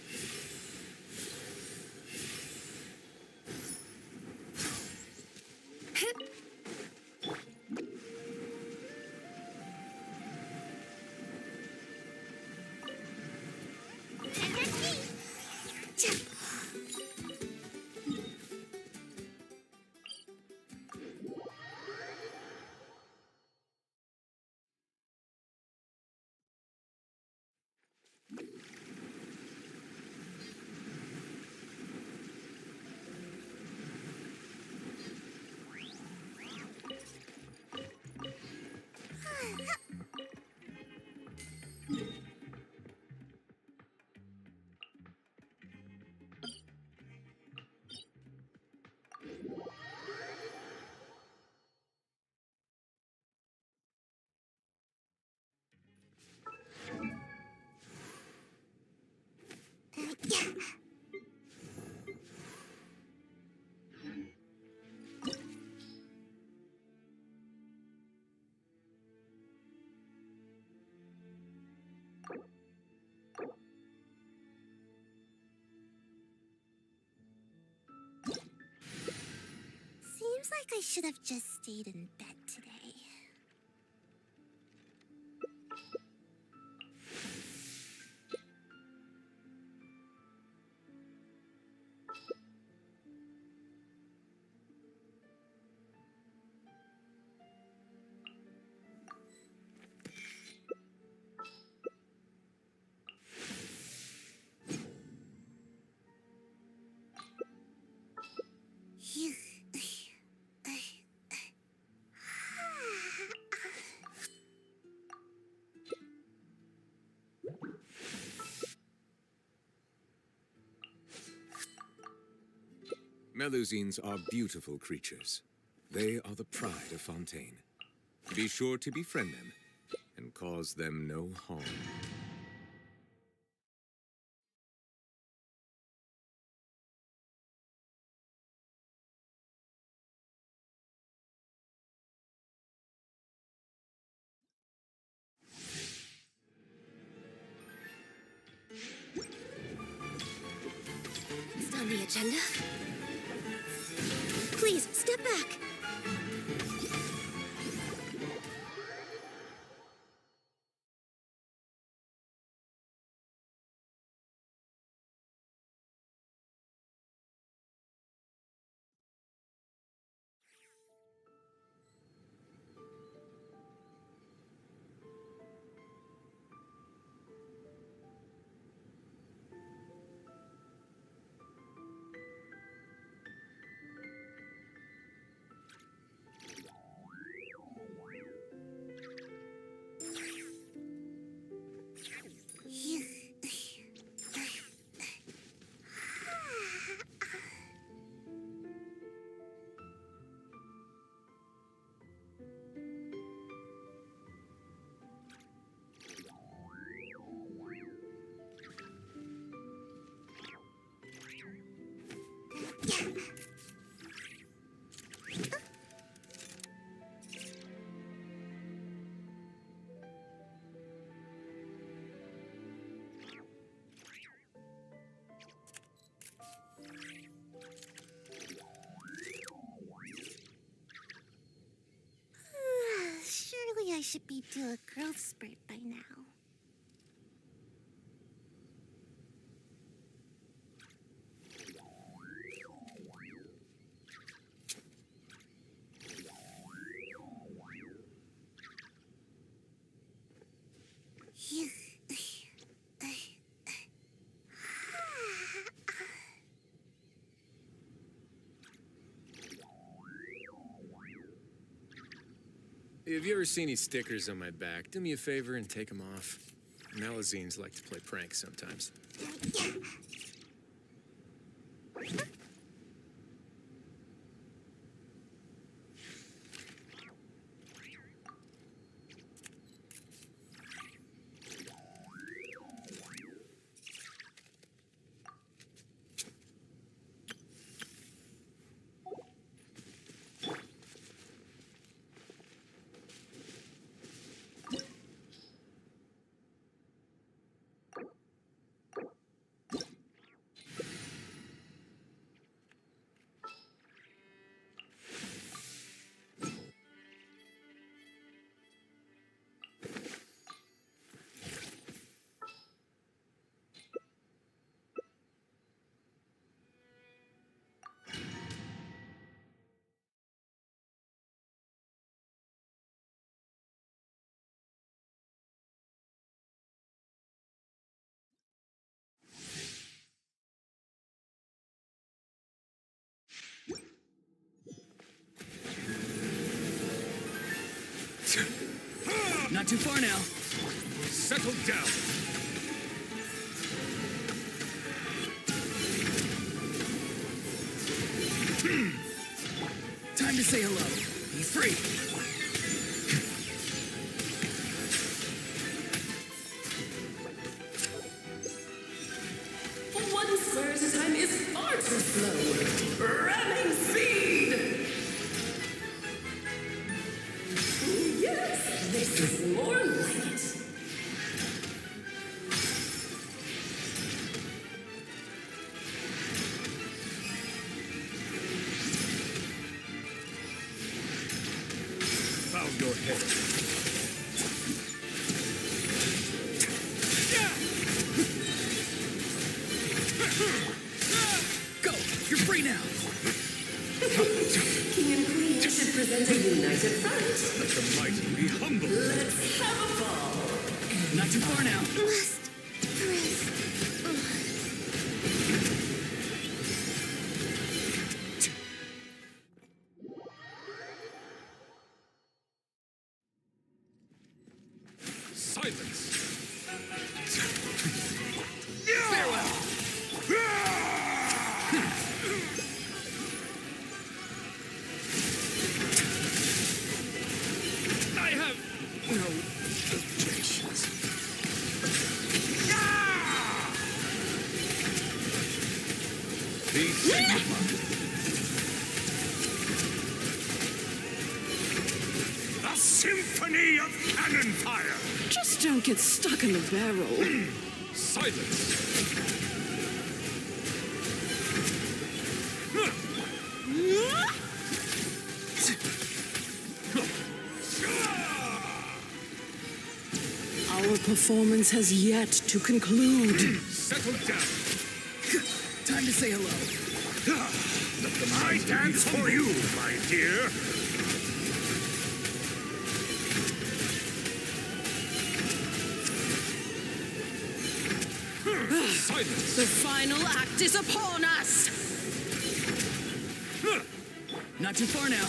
Seems like I should have just stayed in bed today. Phew. Melusines are beautiful creatures. They are the pride of Fontaine. Be sure to befriend them and cause them no harm. Next on the agenda. Please, step back. he'd do a growth spurt by now. Have you ever seen any stickers on my back? Do me a favor and take them off. Malazines like to play pranks sometimes. Not too far now. Settle down. Time to say hello. Be free. One square at a time is far too slow. Ramming speed! Yes, this is more like it. Found your head. Go! You're free now. King and Queen should present a united front. Let the mighty be humble. Let's have a ball. Not too far now. Must press. Silence. Farewell. I have no objections. Be dignified. A symphony of cannon fire. Just don't get stuck in the barrel. Silence. Our performance has yet to conclude. Settle down. Time to say hello. Let the I dance for you, my dear. Silence. The final act is upon us. Not too far now.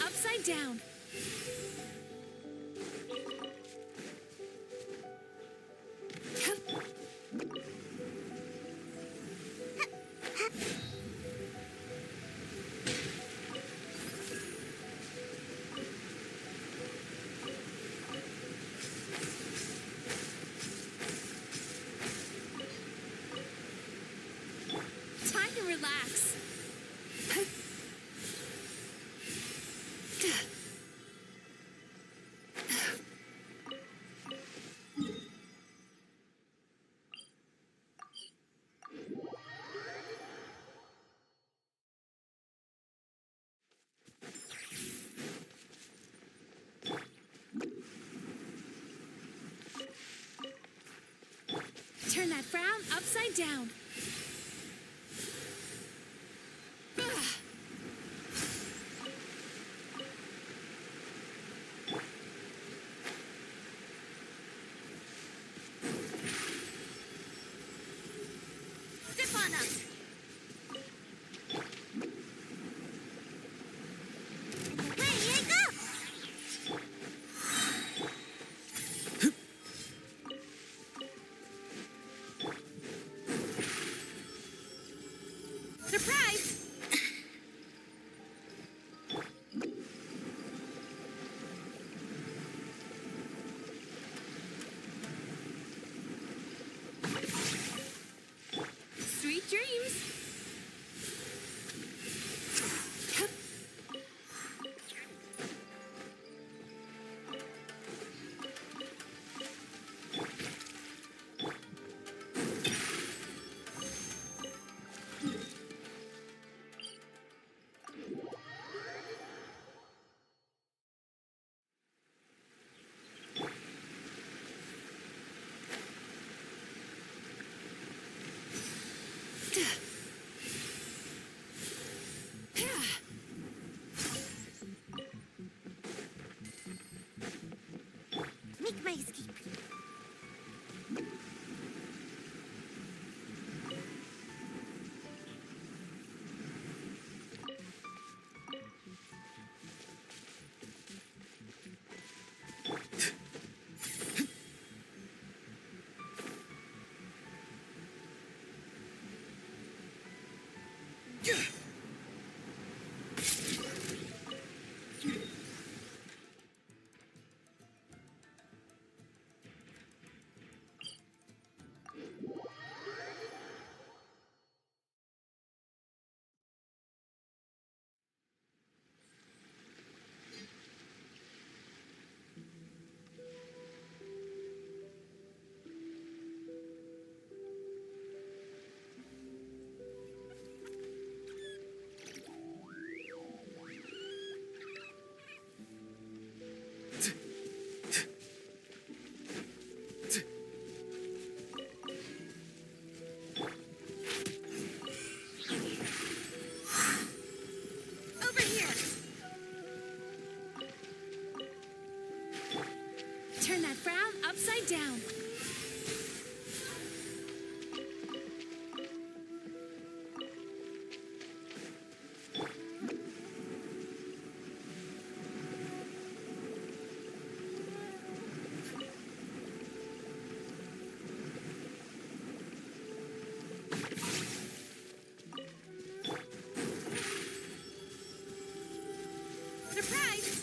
upside down. Time to relax. Turn that frown upside down. Step on up. Ready to go. Surprise! Sweet dreams. Make my escape. Over here. Turn that frown upside down. Surprise!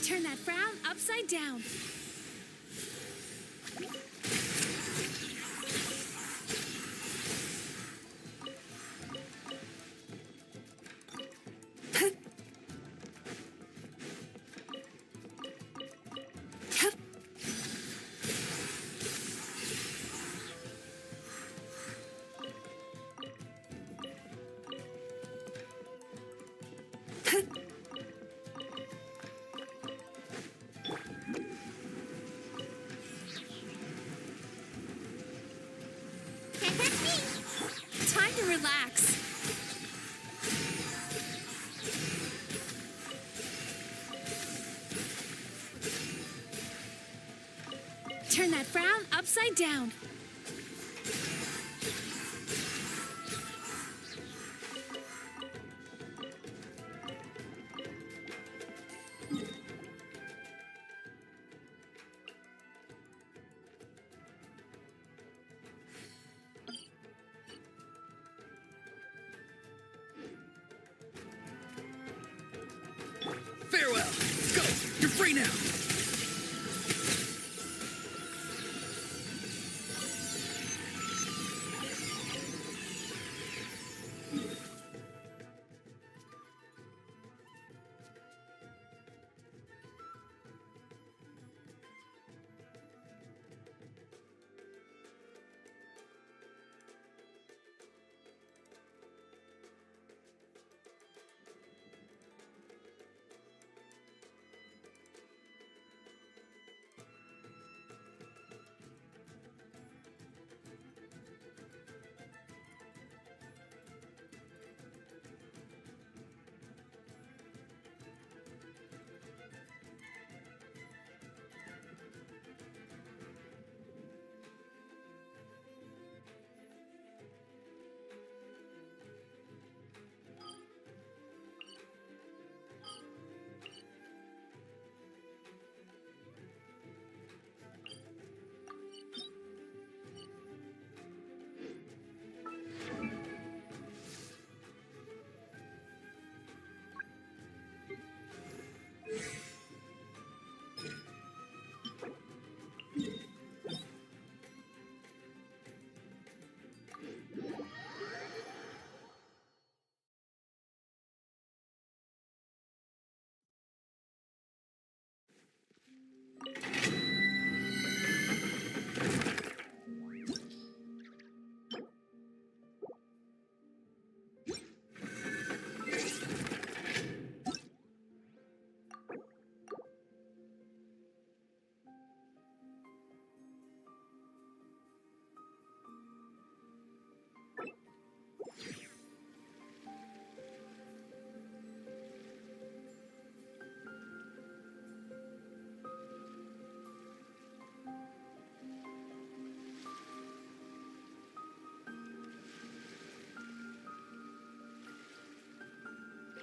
Turn that frown upside down. Time to relax. Turn that frown upside down. Farewell. Go. You're free now.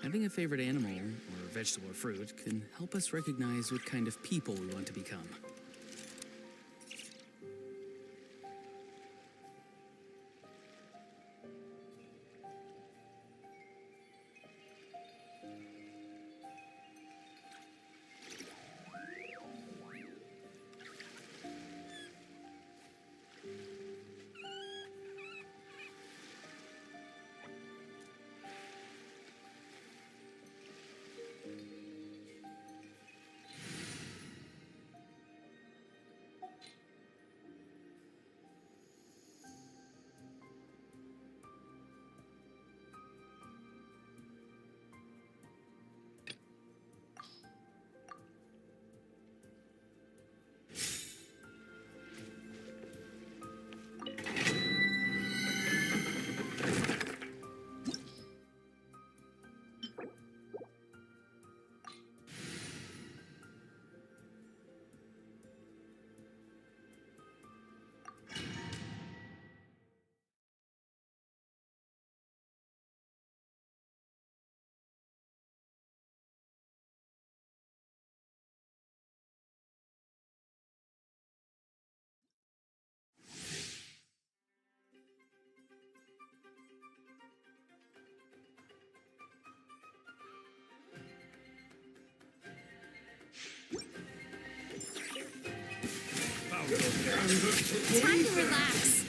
Having a favorite animal, or vegetable or fruit, can help us recognize what kind of people we want to become. Time to relax.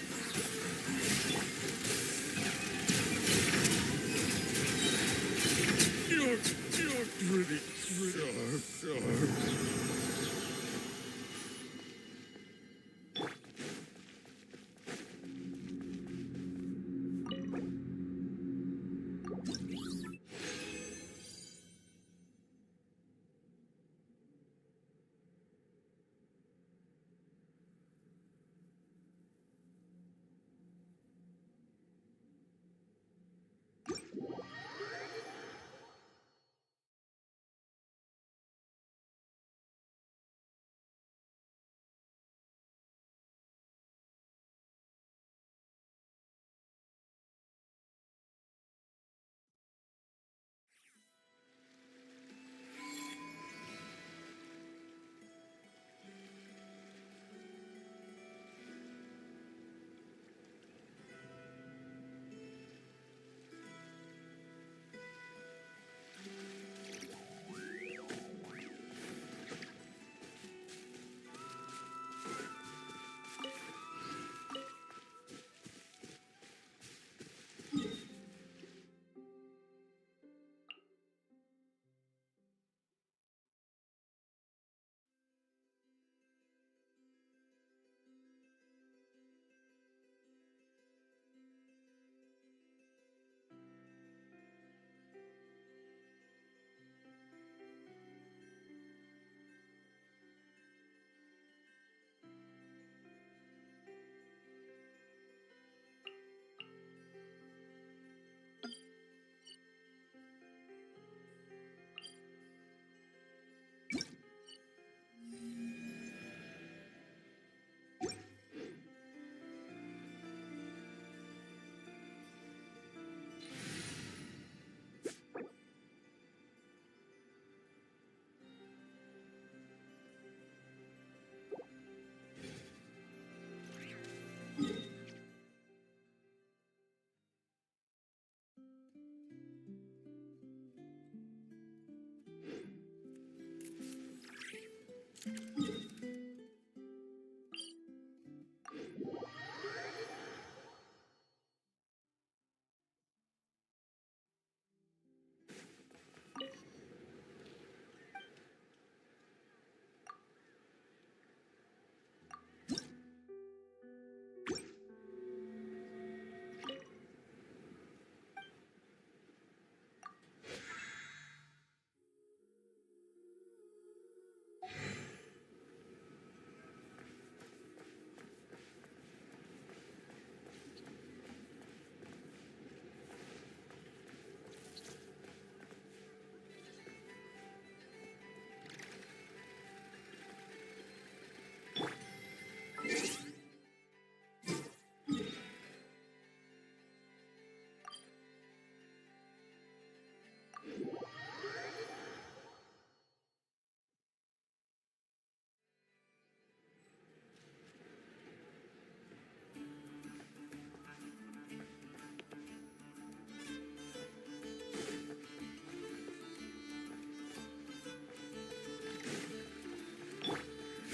You're pretty sharp.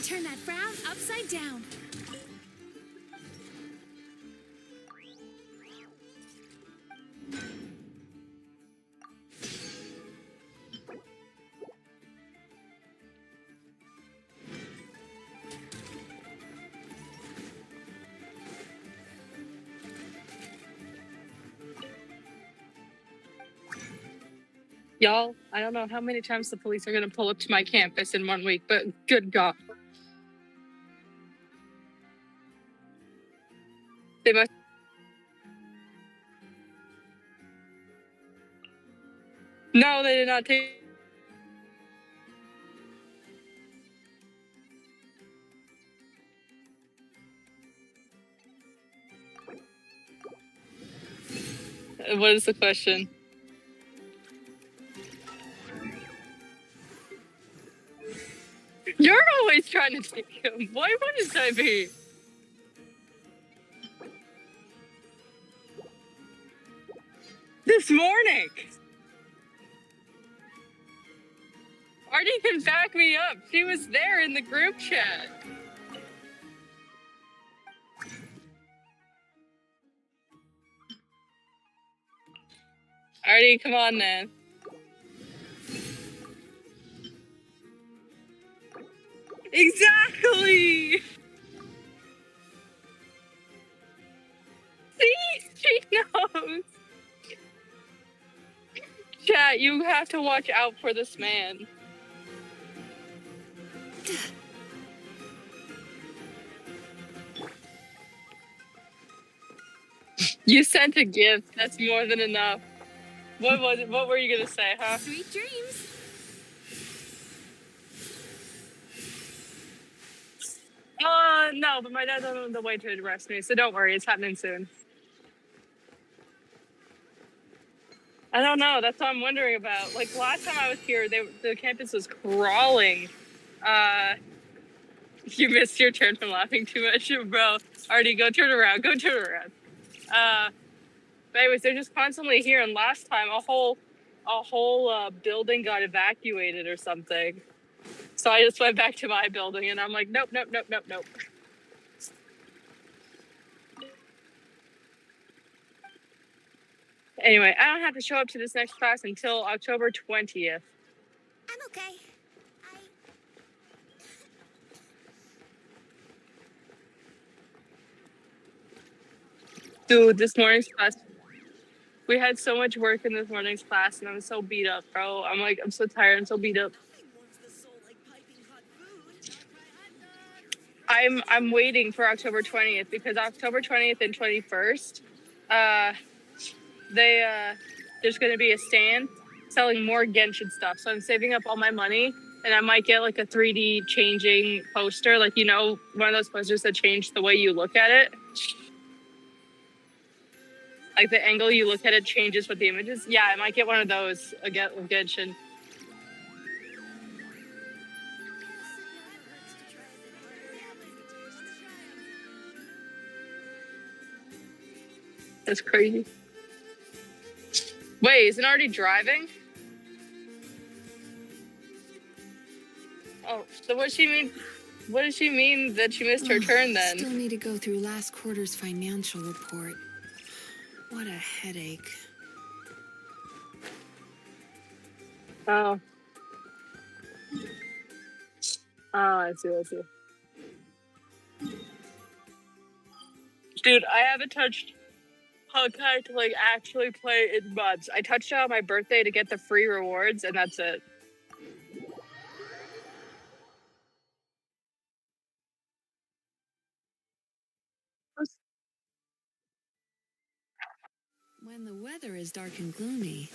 Turn that frown upside down. Y'all, I don't know how many times the police are going to pull up to my campus in 1 week, but good God. They must. No, they did not take. What is the question? You're always trying to take him. Why wouldn't I be? This morning. Artie can back me up. She was there in the group chat. Artie, come on, man. Exactly! See? She knows. Chat, you have to watch out for this man. You sent a gift. That's more than enough. What was it? What were you gonna say, huh? Sweet dreams. No, but my dad's on the way to arrest me, so don't worry, it's happening soon. I don't know. That's what I'm wondering about. Like last time I was here, the campus was crawling. You missed your turn from laughing too much, bro. Artie, go turn around. Go turn around. But anyways, they're just constantly here. And last time, a whole building got evacuated or something. So I just went back to my building, and I'm like, nope. Anyway, I don't have to show up to this next class until October 20th. I'm okay. Dude, this morning's class, we had so much work in this morning's class, and I'm so beat up, bro. I'm so tired. I'm so beat up. I'm waiting for October 20th because October 20th and 21st, there's going to be a stand selling more Genshin stuff. So I'm saving up all my money, and I might get like a 3D changing poster, like, you know, one of those posters that change the way you look at it. Like the angle you look at it changes with the images. Yeah, I might get one of those again with Genshin. That's crazy. Wait, isn't already driving? Oh, so what does she mean? What does she mean that she missed her turn then? Still need to go through last quarter's financial report. What a headache. Oh. Oh, I see. Dude, I haven't touched Honkai to like actually play in months. I touched it on my birthday to get the free rewards, and that's it. When the weather is dark and gloomy,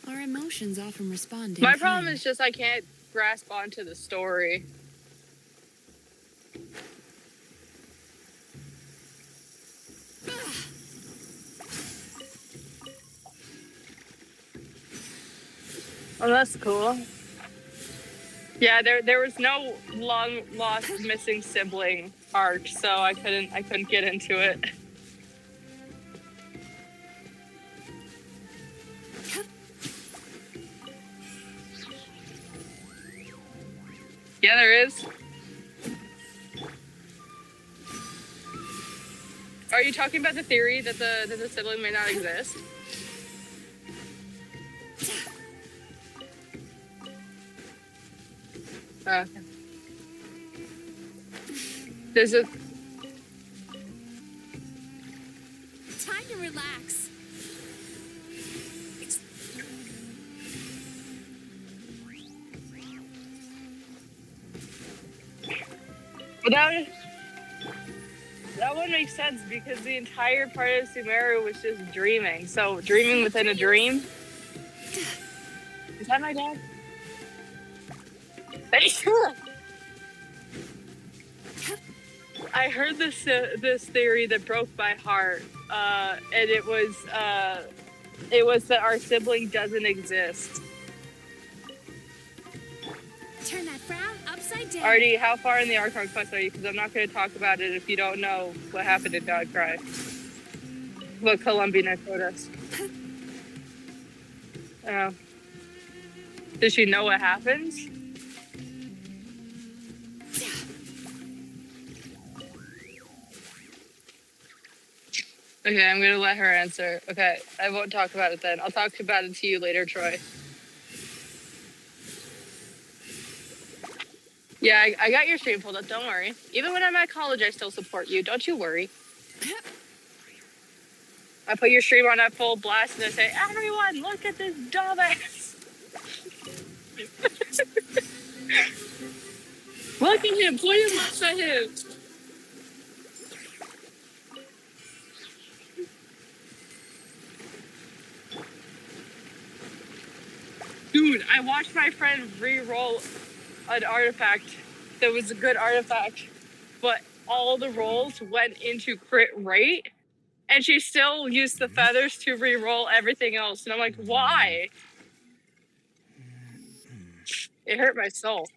our emotions often respond in My problem kind. is just I can't grasp onto the story. Oh, that's cool. Yeah, there was no long lost missing sibling arc, so I couldn't get into it. Yeah, there is. Are you talking about the theory that the sibling may not exist? Okay. There's a... Time to relax. But that would make sense because the entire part of Sumeru was just dreaming. So dreaming within a dream. Is that my dad? I heard this theory that broke my heart, and it was that our sibling doesn't exist. Turn that frown upside down. Artie, how far in the Archon quest are you? Because I'm not going to talk about it if you don't know what happened in Dog Cry. What Columbina told us. Oh. Does she know what happens? Okay, I'm gonna let her answer. Okay, I won't talk about it then. I'll talk about it to you later, Troy. Yeah, I got your stream pulled up. Don't worry. Even when I'm at college, I still support you. Don't you worry. I put your stream on at full blast and I say, everyone, look at this dumbass. Look at him. Point your mouse at him. Dude, I watched my friend re-roll an artifact that was a good artifact, but all the rolls went into crit rate, and she still used the feathers to re-roll everything else. And I'm like, why? It hurt my soul.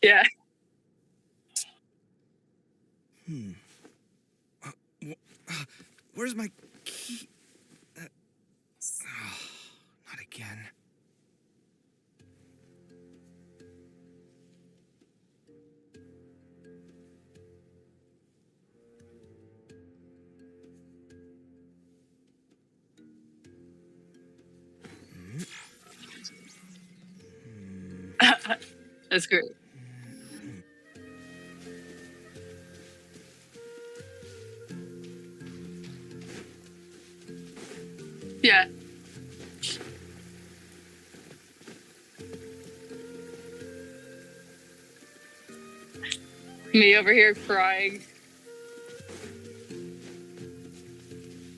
Yeah. Where's my key? Not again. That's great. Yeah. Me over here crying.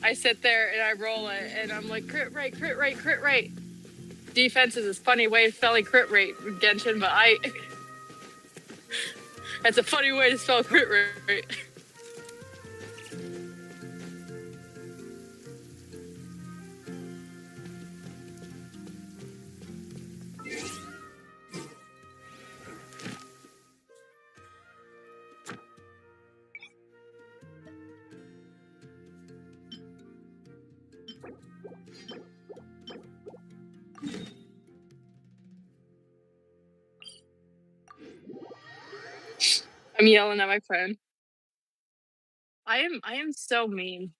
I sit there and I roll it and I'm like, crit rate, crit rate, crit rate. Defense is a funny way of spelling crit rate, Genshin, but that's a funny way to spell crit rate. I'm yelling at my friend. I am so mean.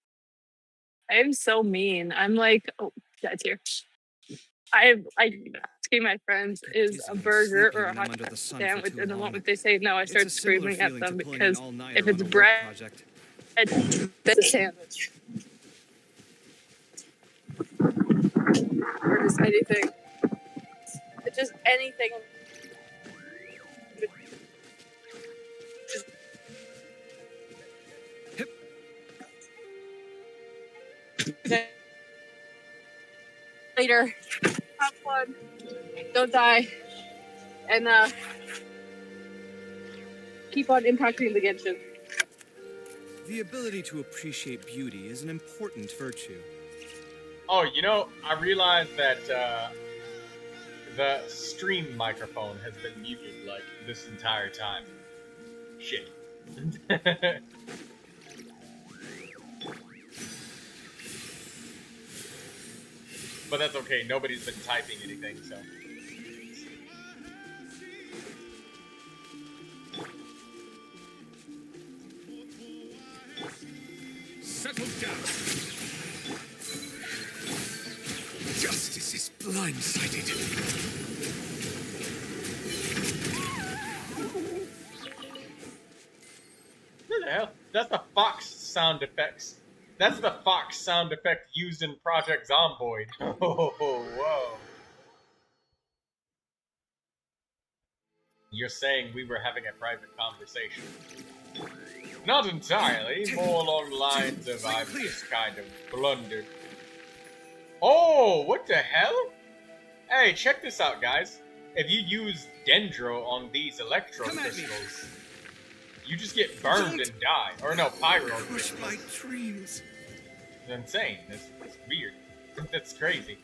I am so mean. I'm like, oh, that's here. I asking my friends is a burger or a hot dog sandwich, and the moment they say no, I start screaming at them because if it's bread, that's a sandwich. Or just anything. It's just anything. Later. Have fun. Don't die. And keep on impacting the Genshin. The ability to appreciate beauty is an important virtue. Oh, you know, I realized that the stream microphone has been muted, like, this entire time. Shit. But that's okay, nobody's been typing anything, so... Settle down. Justice is blindsided. What the hell? That's the fox sound effects. That's the fox sound effect used in Project Zomboid. Oh, whoa. You're saying we were having a private conversation. Not entirely, more along the lines of I've just kind of blundered. Oh, what the hell? Hey, check this out, guys. If you use Dendro on these electro crystals, you just get burned and die. Or no, pyro crystals. My dreams. It's insane. It's weird. That's crazy.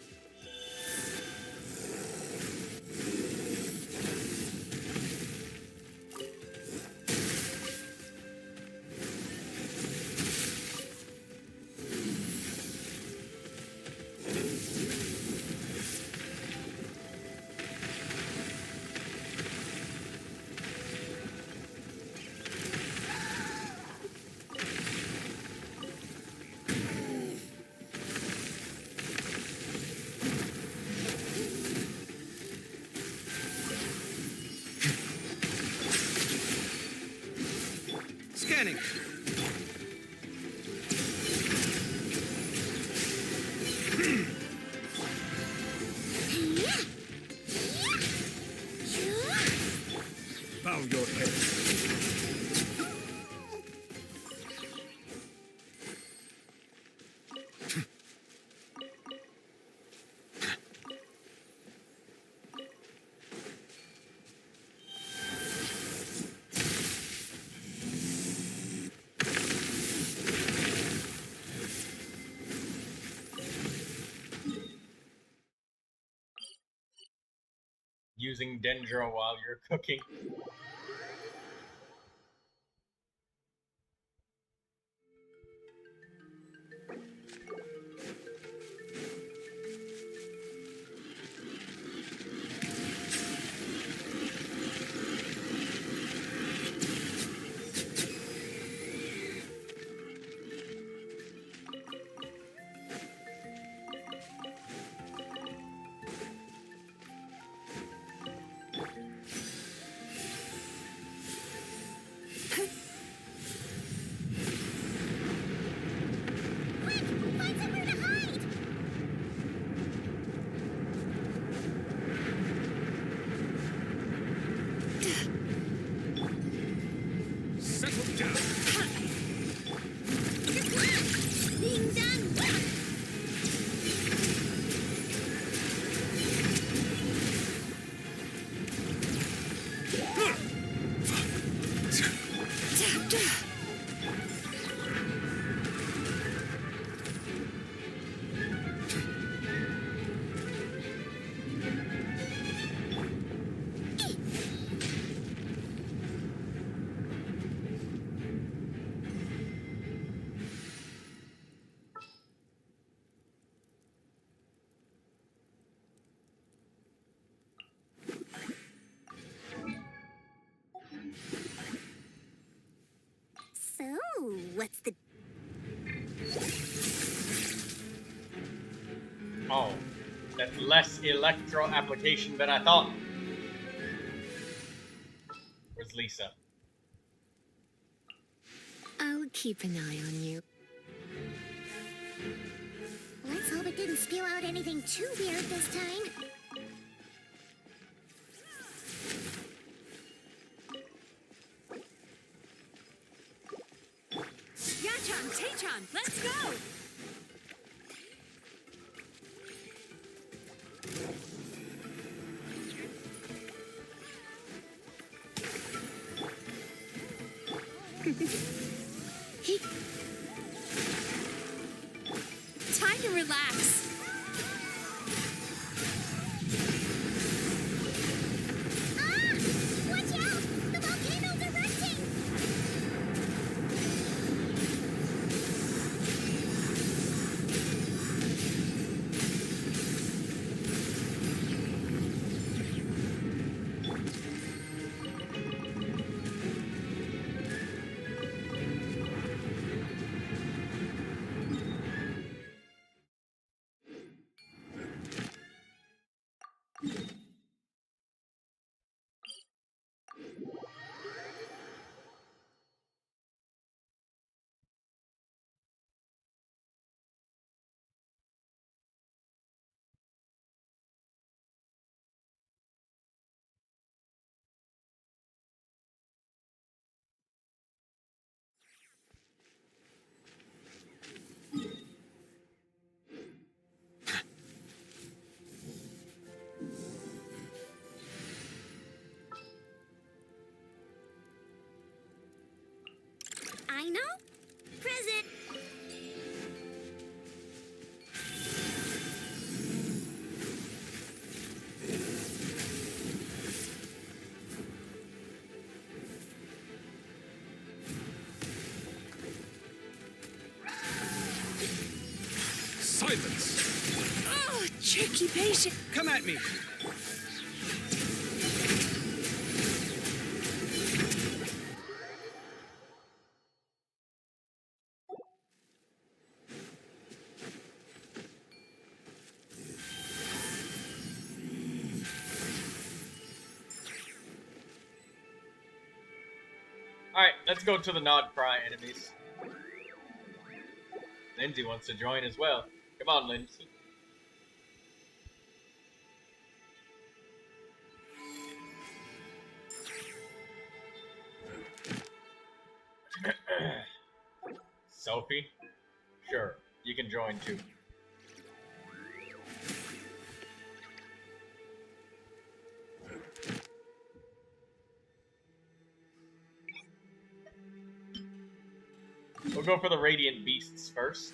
using Dendro while you're cooking. So, what's the... Oh, that's less electro application than I thought. Where's Lisa? I'll keep an eye on you. Let's hope it didn't spew out anything too weird this time. Yachan, Taechan, let's go! Time to relax. Watch out! The volcano's erupting! I know. Present. Silence! Oh, tricky patient. Come at me! Alright, let's go to the Nod Cry enemies. Lindsay wants to join as well. Come on, Lindsay. Sophie? Sure, you can join too. We'll go for the Radiant Beasts first.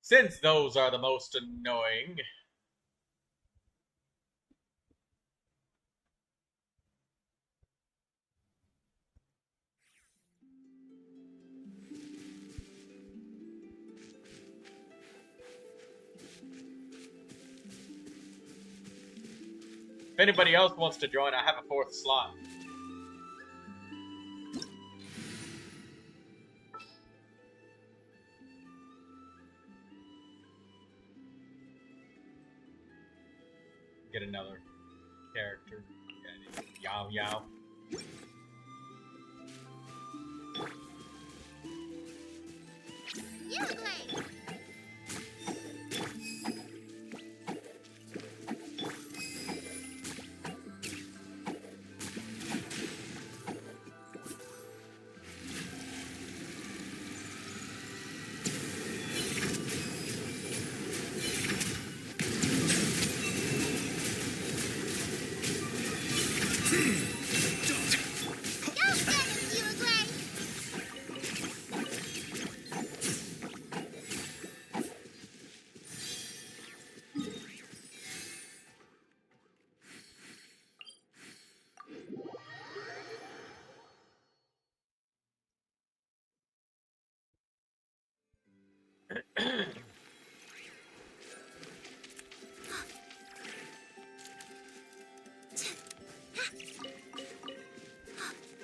Since those are the most annoying. If anybody else wants to join, I have a 4th slot. Get another character. Yow yow.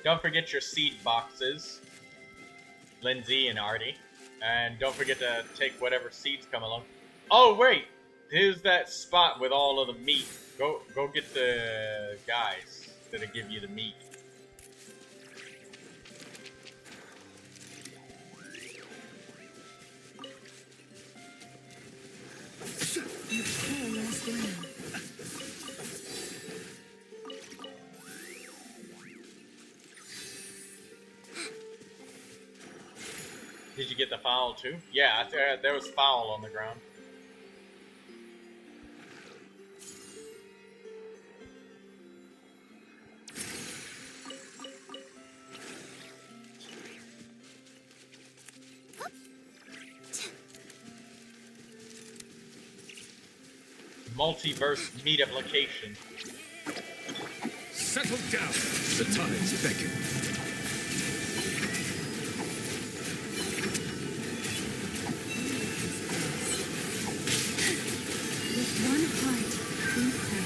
Don't forget your seed boxes, Lindsay and Artie. And don't forget to take whatever seeds come along. Oh, wait! Here's that spot with all of the meat. Go get the guys that'll give you the meat. Did you get the fowl too? Yeah, there was fowl on the ground. Multiverse meat application. Settle down. The tides beckon. With one heart, we pray.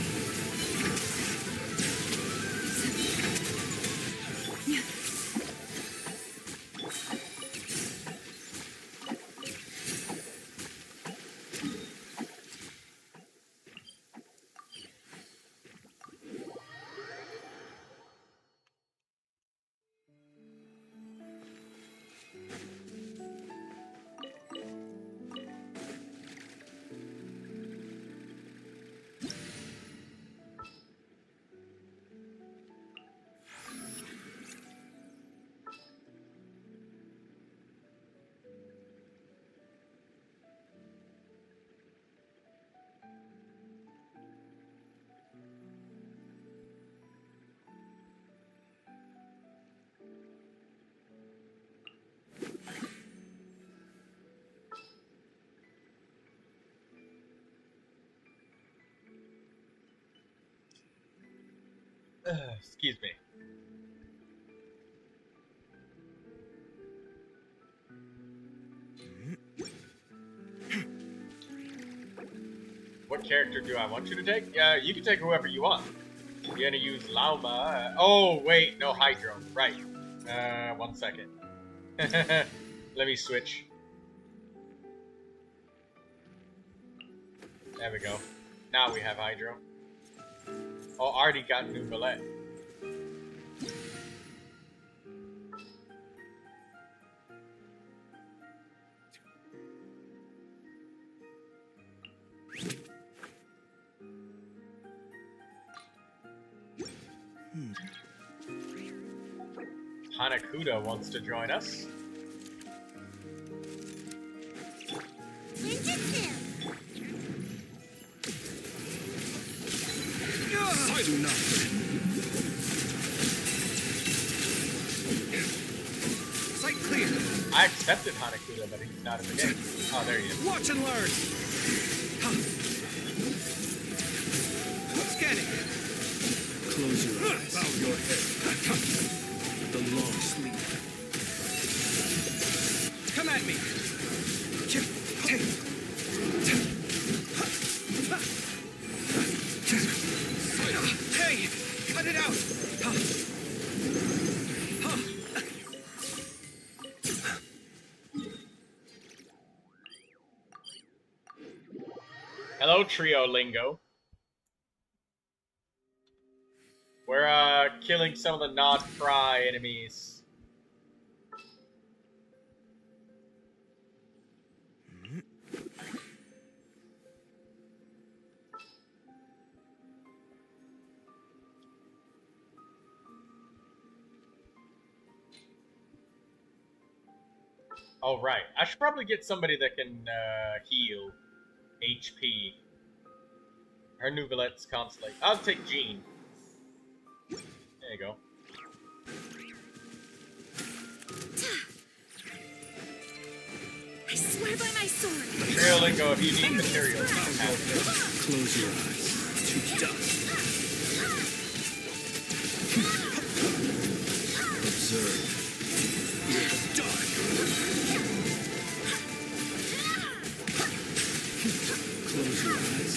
Excuse me. What character do I want you to take? Yeah, you can take whoever you want. You're gonna use Lauma. Oh, wait, no Hydro. Right. 1 second. Let me switch. There we go. Now we have Hydro. Oh, already got Neuvilette. Hanakuda wants to join us. I do not. Sight clear. I accepted Hanakuda, but he's not in the game. Oh, there he is. Watch and learn. Scanning. Close your eyes. Bow your head. The long sleep. Come at me. Hey, cut it out. Hello, Trio Lingo. We're killing some of the Nod Cry enemies. Oh, right. I should probably get somebody that can heal HP. Her Neuvilette's constantly. I'll take Jean. There you go. I swear by my sword. Trio Lingo, if you need materials, Close your eyes. To dust. Observe. Fear the dark. Close your eyes.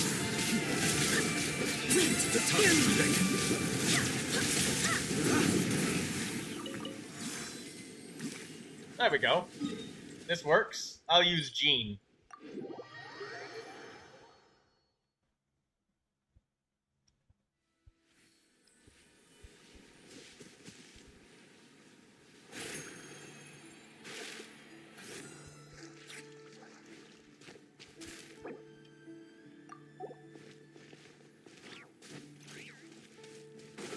Wind, The time. There we go. This works. I'll use Jean.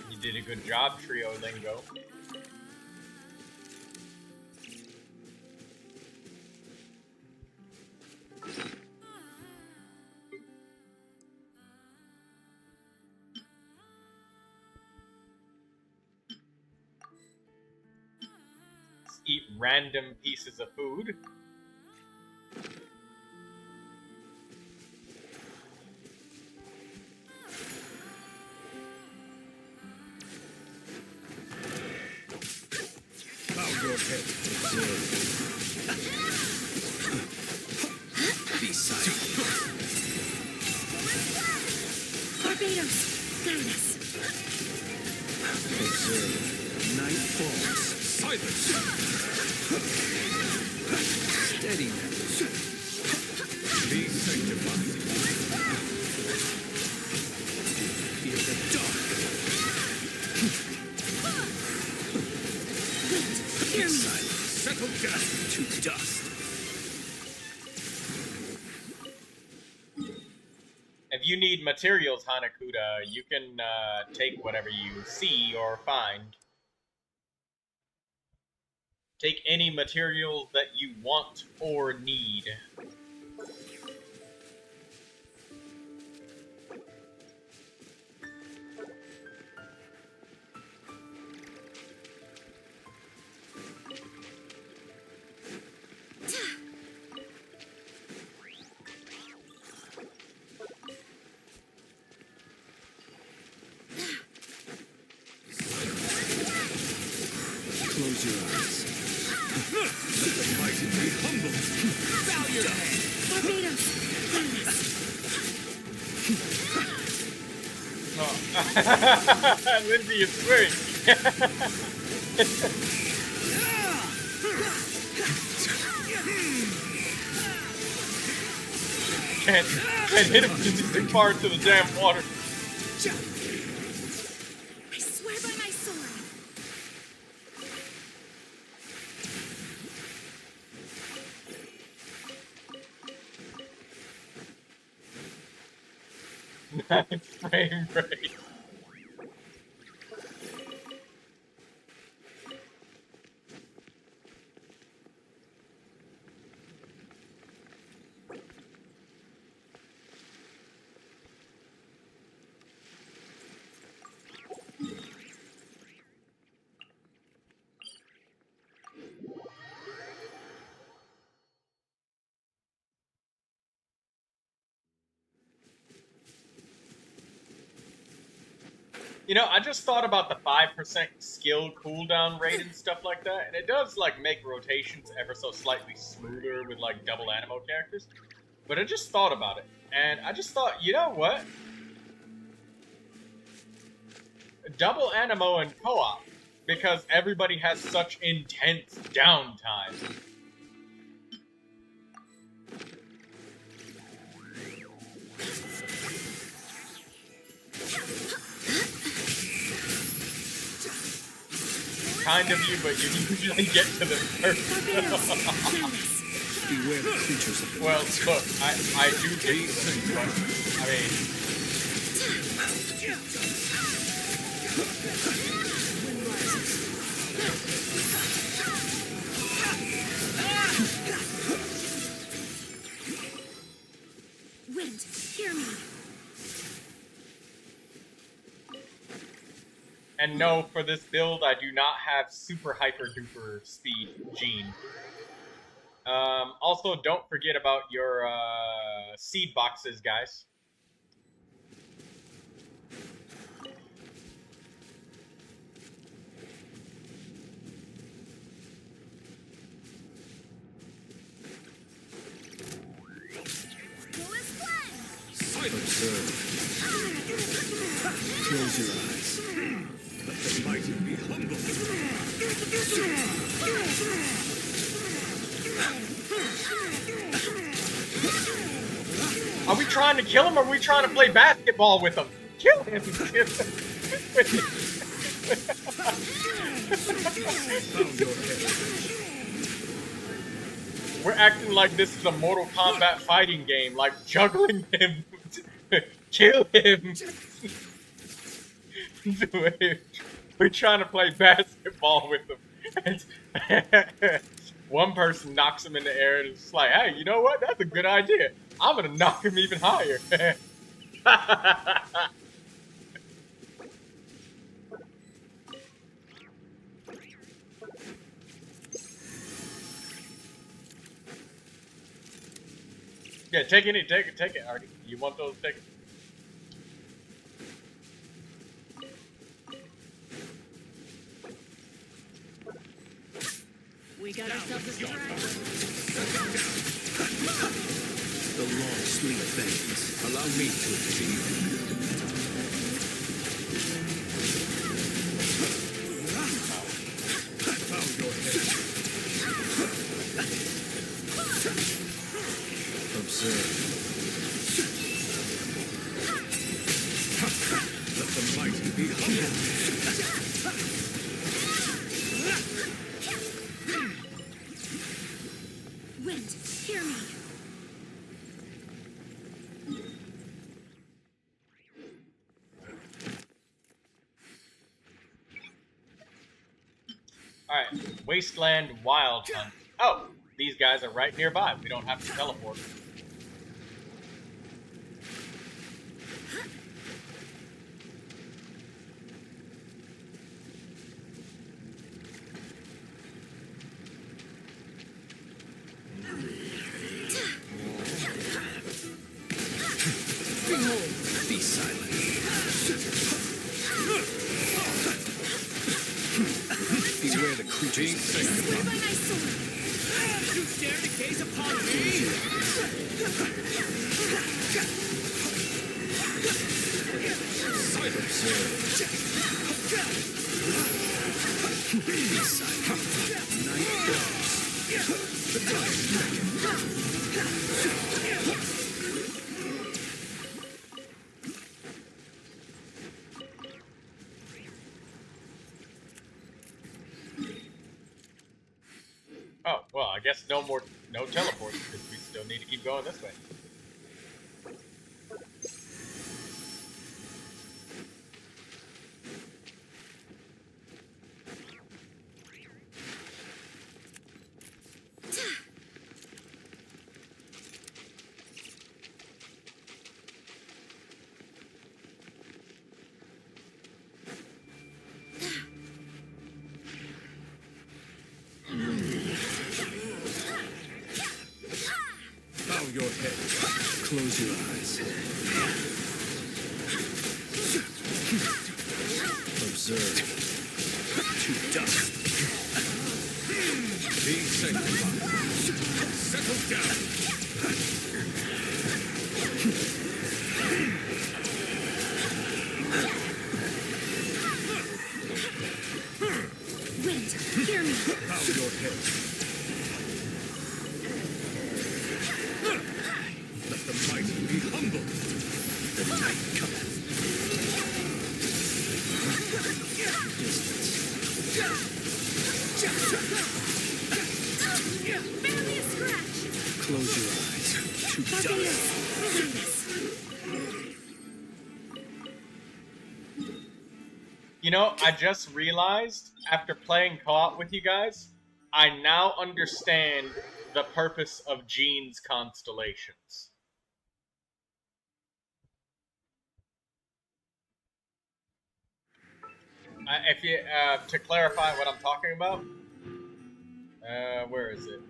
You did a good job, Trio Lingo. Eat random pieces of food. Bow your head. Be silent. Barbados, guide us. Observe. Night falls. Silence. Steady now. Be sanctified. Fear the dark. Hear me. Settle down. To dust. If you need materials, Hanakuda, you can take whatever you see or find. Take any material that you want or need. Close your eyes. Let the mighty be humble. Bow your head. Barbados, guide us. Oh. Lindsay is swearing. Can't hit him just too far into the damn water. I swear by my sword. Nice frame rate. You know, I just thought about the 5% skill cooldown rate and stuff like that, and it does, like, make rotations ever so slightly smoother with, like, double Animo characters. But I just thought about it, and I just thought, you know what? Double Animo and co-op, because everybody has such intense downtime. Kind of you, but you usually get to them first. Beware the creatures of the well, look, I do get to them, but I mean, Wind, hear me. and no, for this build, I do not have super hyper duper speed gene. Also, don't forget about your seed boxes, guys. Observe. Close your eyes. Let the mighty be humble. Are we trying to kill him, or are we trying to play basketball with him? Kill him! We're acting like this is a Mortal Kombat fighting game, like juggling him. Kill him! We're trying to play basketball with him. One person knocks him in the air and it's like, hey, you know what? That's a good idea. I'm gonna knock him even higher. Yeah, take it, Artie. You want those tickets? We got ourselves a surprise. The long swing of vengeance. Allow me to achieve. Bow your head. Observe. Let the mighty be humble. Wind, hear me. Alright, Wasteland Wild Hunt. Oh, these guys are right nearby. We don't have to teleport. Be silent. Beware the creatures. Where my nice sword? You dare to gaze upon me? Observe. Be silent. Night falls. The time beckons. Oh, well, I guess no teleports, because we still need to keep going this way. Bow your head. Close your eyes. to dust. Be sanctified. Settle down. Wind, hear me. Bow your head. Let the mighty be humble. The night cometh. Barely a scratch. Close your eyes. To dust. You know, I just realized, after playing co-op with you guys, I now understand the purpose of Gene's constellations. If you, to clarify what I'm talking about, where is it?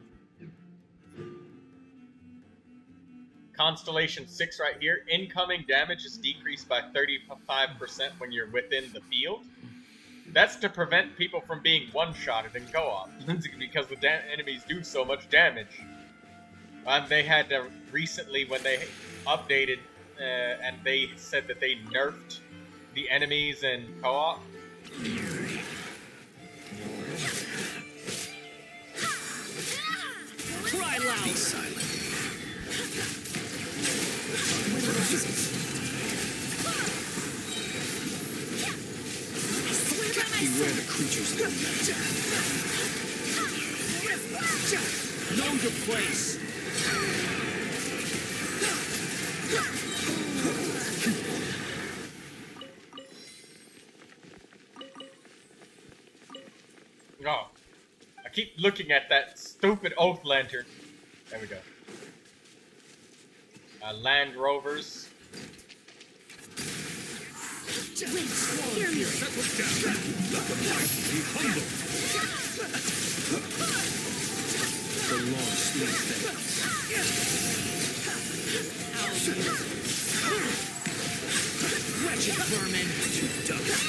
Constellation 6 right here. Incoming damage is decreased by 35% when you're within the field. That's to prevent people from being one-shotted in co-op, because the enemies do so much damage. They had to recently, when they updated, and they said that they nerfed the enemies in co-op. Cry loud. Be silent. Beware the creatures that Know your place. Oh, I keep looking at that stupid oath lantern. There we go. Land Rovers. Wind, hear me. settle down. Let the mighty be humble. The long sleep fades. Wretched vermin. To dust.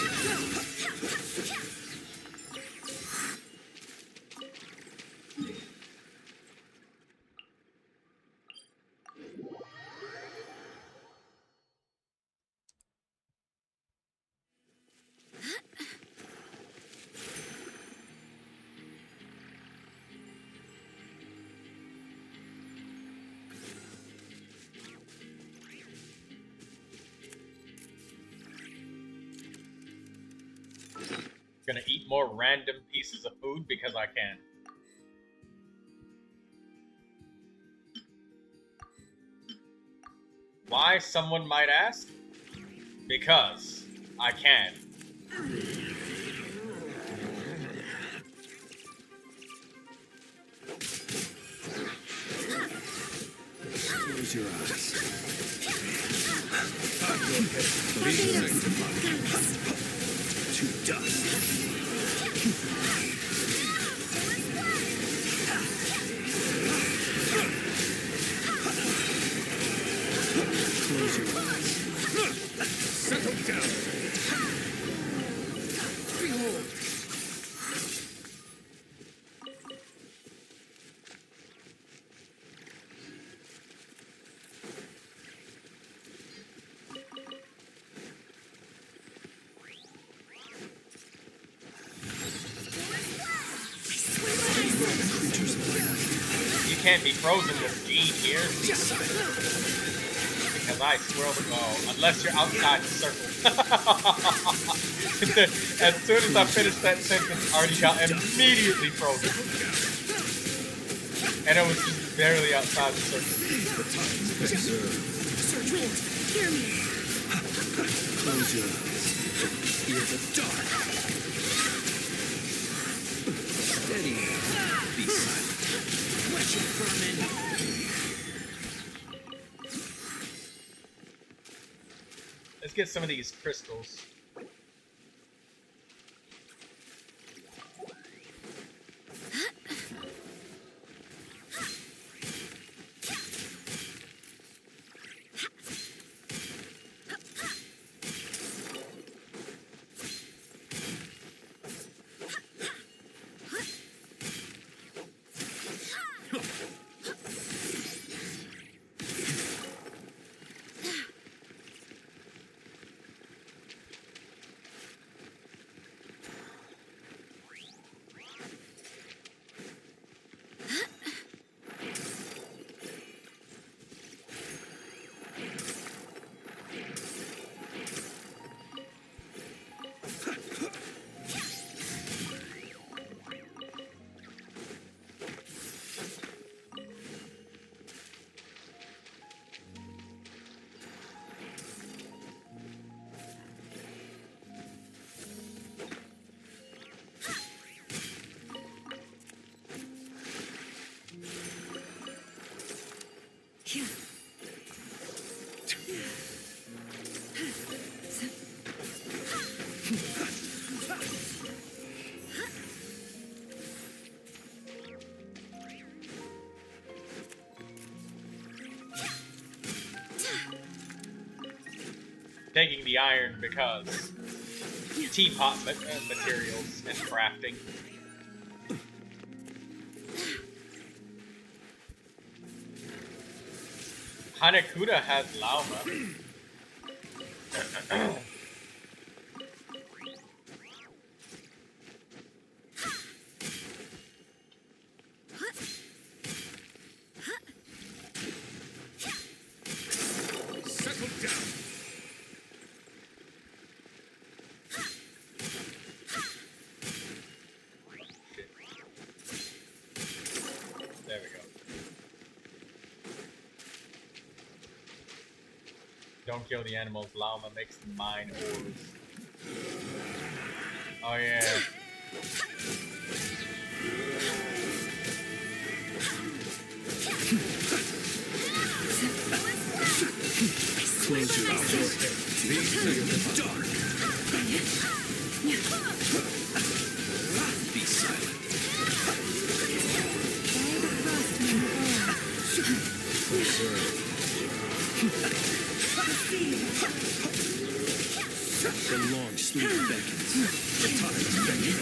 Gonna eat more random pieces of food because I can. Why, someone might ask? Because I can. Close your eyes. Bow your head. Be sanctified. To dust. Close your eyes. Settle down. Behold. You can't be frozen with Gene here. Because I swirl the ball. Unless you're outside the circle. As soon as I finished that sentence, Artie got immediately frozen. And it was just barely outside the circle. Wind, hear me. Close your eyes. Fear the dark. Steady. Be silent. Wretched vermin. Let's get some of these crystals. taking the iron because teapot materials and crafting. Hanekuda has Lauma. Settle down. There we go. Don't kill the animals. Llama makes them mine ores. Oh yeah. Close your eyes. These things are dark. Be silent. The long sleep beckons. The time is beckoning.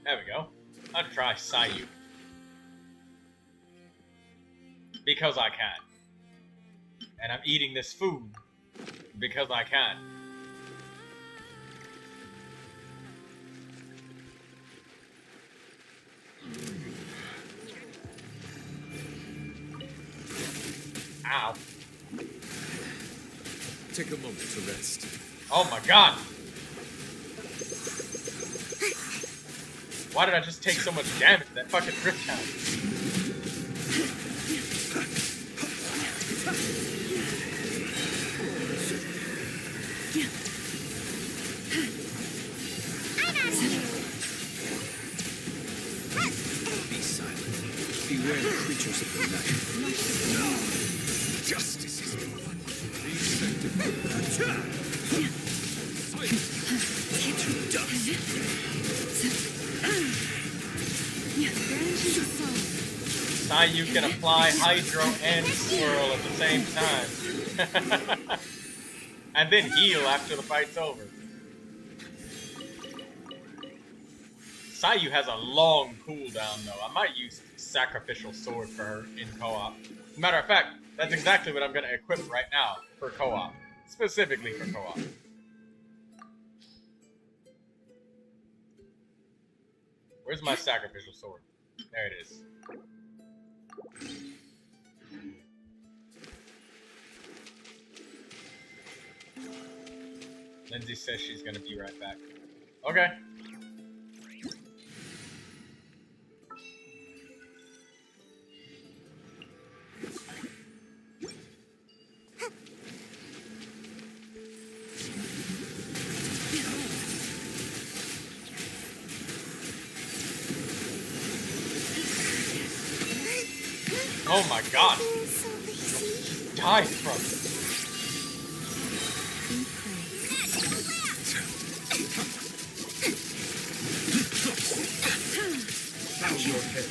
There we go. I'll try Sayu. Because I can. And I'm eating this food because I can. Ow. Take a moment to rest. Oh my god! Why did I just take so much damage? That fucking Riptide. Be silent. Beware the creatures of the night. Justice is the one. Be You can apply Hydro and Swirl at the same time. And then heal after the fight's over. Sayu has a long cooldown though. I might use Sacrificial Sword for her in co-op. Matter of fact, that's exactly what I'm going to equip right now for co-op. Specifically for co-op. Where's my Sacrificial Sword? There it is. Lindsay says she's gonna be right back. Okay. Oh my god! Die from it. Bow your head.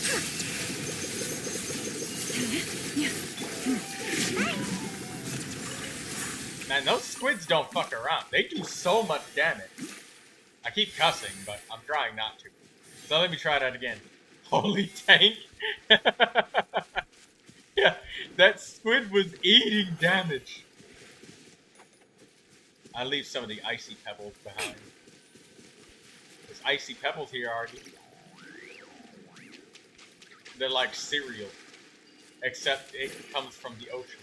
Man, those squids don't fuck around. They do so much damage. I keep cussing, but I'm trying not to. So let me try that again. Holy tank! Yeah, that squid was eating damage. I leave some of the icy pebbles behind. There's icy pebbles here, Artie. They're like cereal, except it comes from the ocean.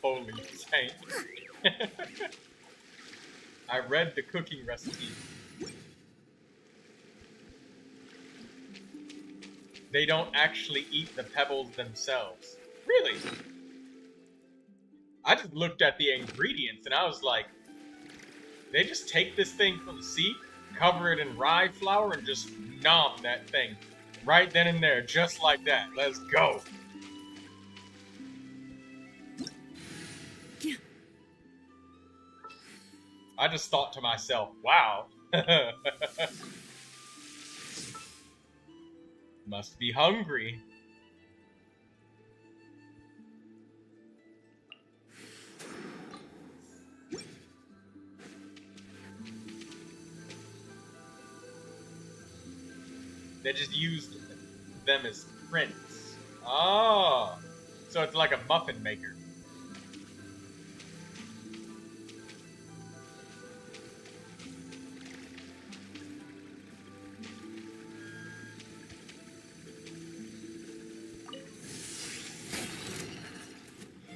Holy saint. I read the cooking recipe. They don't actually eat the pebbles themselves. Really? I just looked at the ingredients and I was like, they just take this thing from the sea, cover it in rye flour, and just nom that thing. Right then and there, just like that. Let's go. I just thought to myself, wow. Must be hungry. They just used them as prints. Oh, so it's like a muffin maker.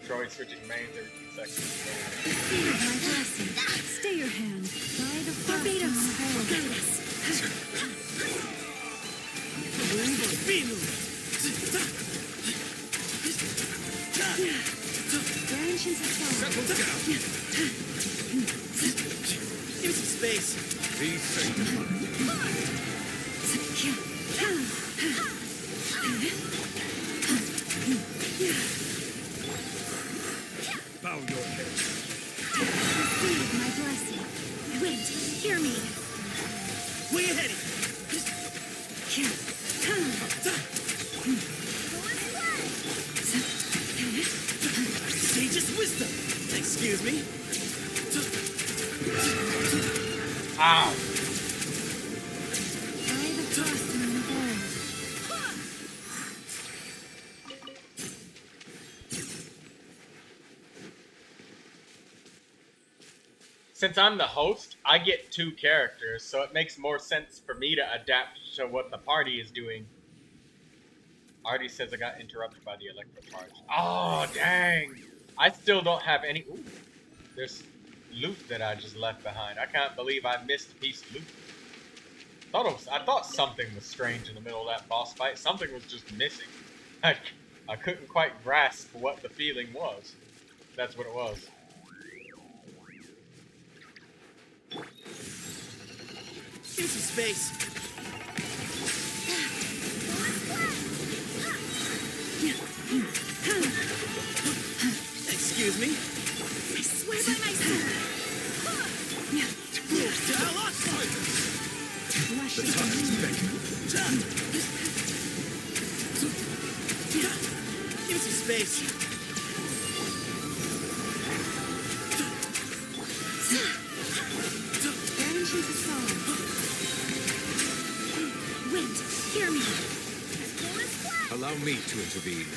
Troy switching mains every 2 seconds. Stay your hand. By the Barbados. Settle down. Give some space. Be sanctified. Bow your head. Receive my blessing. Wait, hear me. Where you heading? Sage's wisdom. Excuse me. Ow. By the frost moon of old. Since I'm the host, I get 2 characters, so it makes more sense for me to adapt to what the party is doing. Artie says I got interrupted by the electrocharge. Oh, dang! I still don't have any... Ooh, there's loot that I just left behind. I can't believe I missed a piece of loot. I thought something was strange in the middle of that boss fight. Something was just missing. I couldn't quite grasp what the feeling was. That's what it was. Give some space. Excuse me. I swear by my sword. The time is begging. Give some space. Branches of song. Wait, hear me. Allow me to intervene.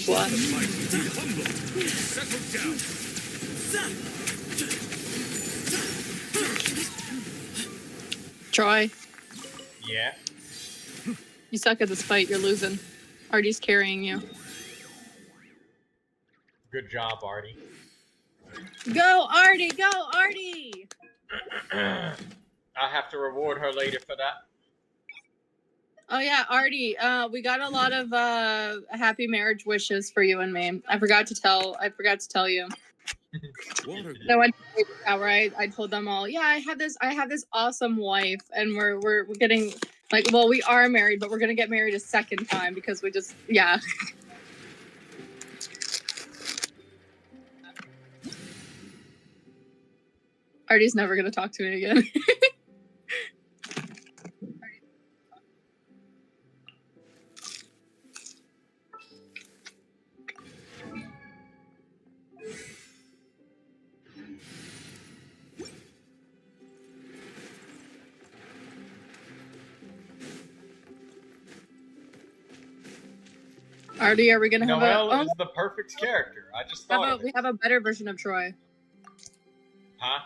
What? The mighty be humble. Settle down. Troy, Yeah. you suck at this fight. You're losing. Artie's carrying you. Good job, Artie. Go, Artie! Go, Artie! I'll have to reward her later for that. Oh yeah, Artie. We got a lot of happy marriage wishes for you and me. I forgot to tell you. I went to the hour. I told them all. Yeah, I have this awesome wife, and we're getting like, well, we are married, but we're gonna get married a second time because we just Artie's never gonna talk to me again. Artie, are we gonna have Noelle a? is the perfect character. I just How thought about of we it. have a better version of Troy? Huh?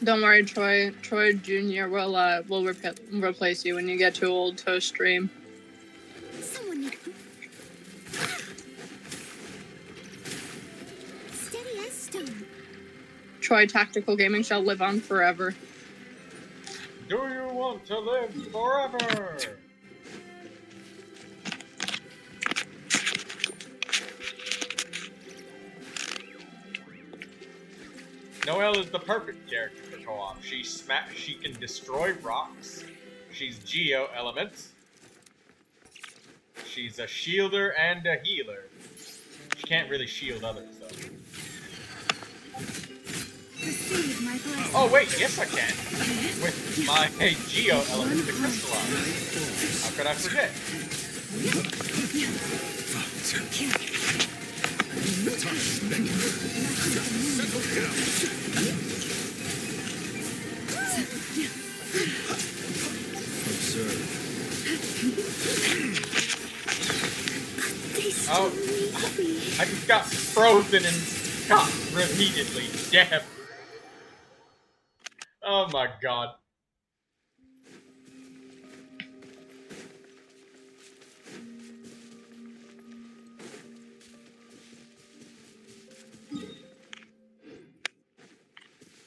Don't worry, Troy. Troy Jr. will replace you when you get too old to stream. Someone need... Steady as stone. Troy Tactical Gaming shall live on forever. Do you want to live forever? Noelle is the perfect character for co-op. She can destroy rocks. She's Geo Elements. She's a shielder and a healer. She can't really shield others though. Receive my blessing. Oh wait, yes I can. With my Geo Element to crystallize. How could I forget? Oh, I just got frozen and stuck repeatedly. Damn. Oh my god.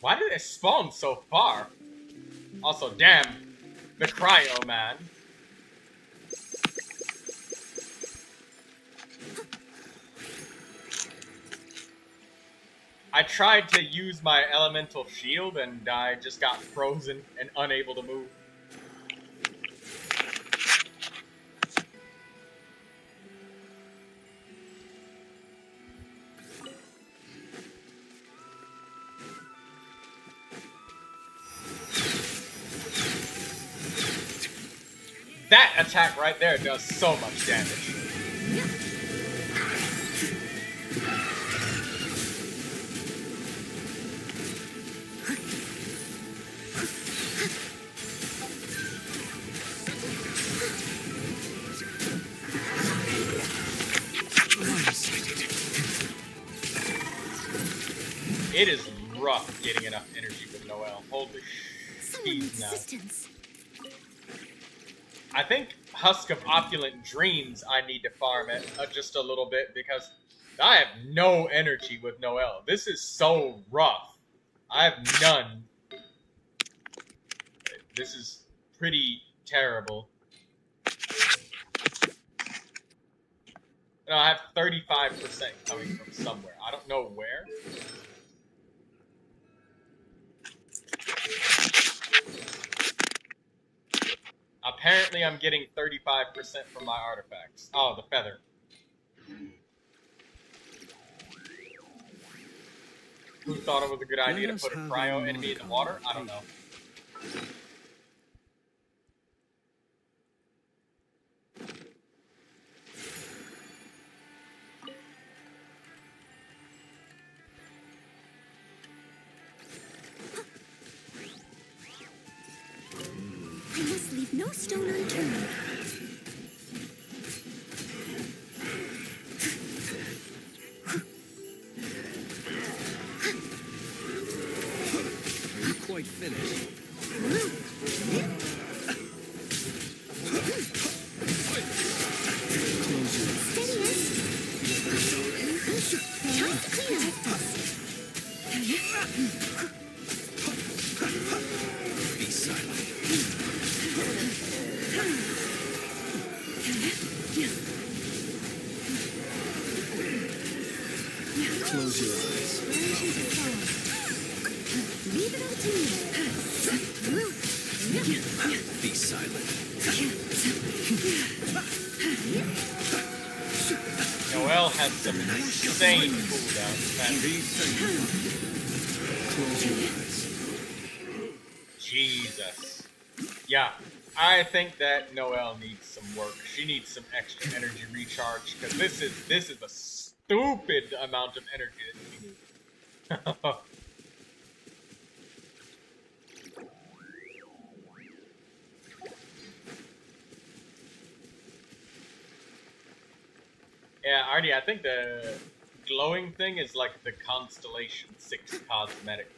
Why did it spawn so far? Also, damn, the cryo man. I tried to use my elemental shield and I just got frozen and unable to move. That attack right there does so much damage. It is rough getting enough energy with Noelle. Holy speed now. I think Husk of Opulent Dreams I need to farm it just a little bit because I have no energy with Noelle. This is so rough. I have none. This is pretty terrible. No, I have 35% coming from somewhere. I don't know where. Apparently, I'm getting 35% from my artifacts. Oh, the feather. Who thought it was a good idea to put a cryo enemy in the water? I don't know. I must leave no stone unturned. Are you quite finished? Be silent. Close your eyes. Leave it all to me. Be silent. Noelle has some insane cooldowns. Close your eyes. Jesus. Yeah, I think that Noelle needs some work. She needs some extra energy recharge because this is a stupid amount of energy that she needs. Artie, I think the glowing thing is like the Constellation 6 cosmetic.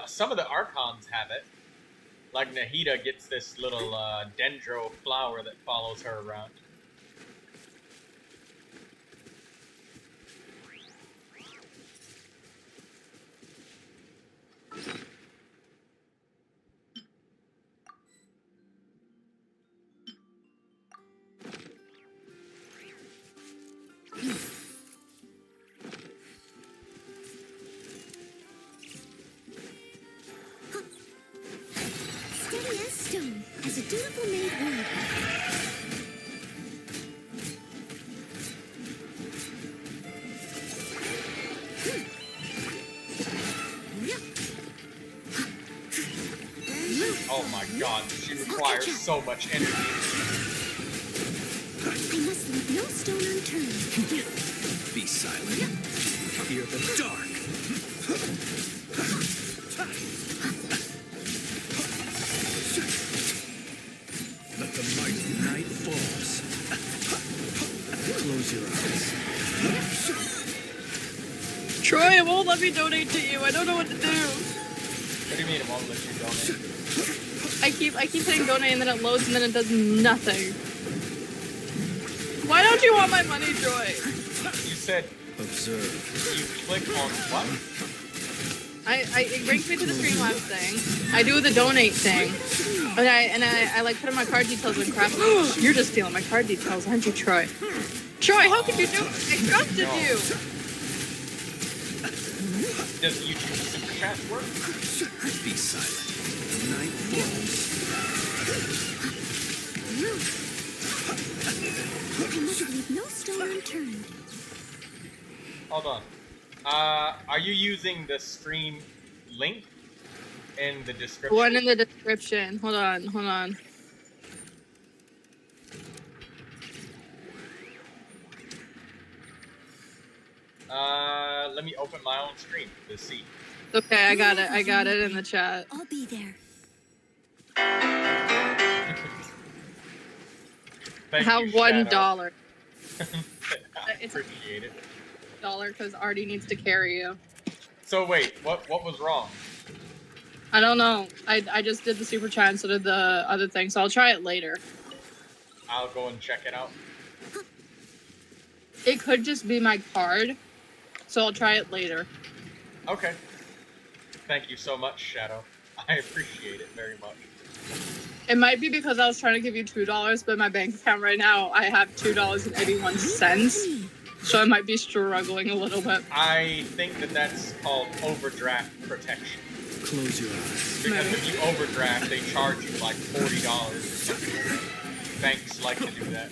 Some of the Archons have it. Like Nahida gets this little dendro flower that follows her around. Steady as stone, as a dutiful maid would. Oh my god, she requires so much energy. I must leave no stone unturned. Be silent. Fear the dark. Let the might of night falls. Close your eyes. Troy, it won't let me donate to you. I don't know what to do. What do you mean it won't let you donate? I keep hitting donate and then it loads and then it does nothing. Why don't you want my money, Troy? You said Observe. you click on what? It brings me to the Streamlabs thing. I do the donate thing. And I like put in my card details and crap. You're just stealing my card details, aren't you, Troy? Troy, how could you do it? I trusted you. Does YouTube Super Chat work? Be silent. Night falls. I must leave no stone unturned. Hold on. Are you using the stream link in the description? One in the description. Hold on. Let me open my own stream to see. Okay, I got it in the chat. I'll be there. I have $1. I appreciate it. $1 because Artie needs to carry you. So wait, what was wrong? I don't know. I just did the super chat instead of the other thing, so I'll try it later. I'll go and check it out. It could just be my card, so I'll try it later. Okay. Thank you so much, Shadow. I appreciate it very much. It might be because I was trying to give you $2, but my bank account right now, I have $2.81. So I might be struggling a little bit. I think that's called overdraft protection. Close your eyes. Because if you overdraft, they charge you like $40 or something like that. Banks like to do that.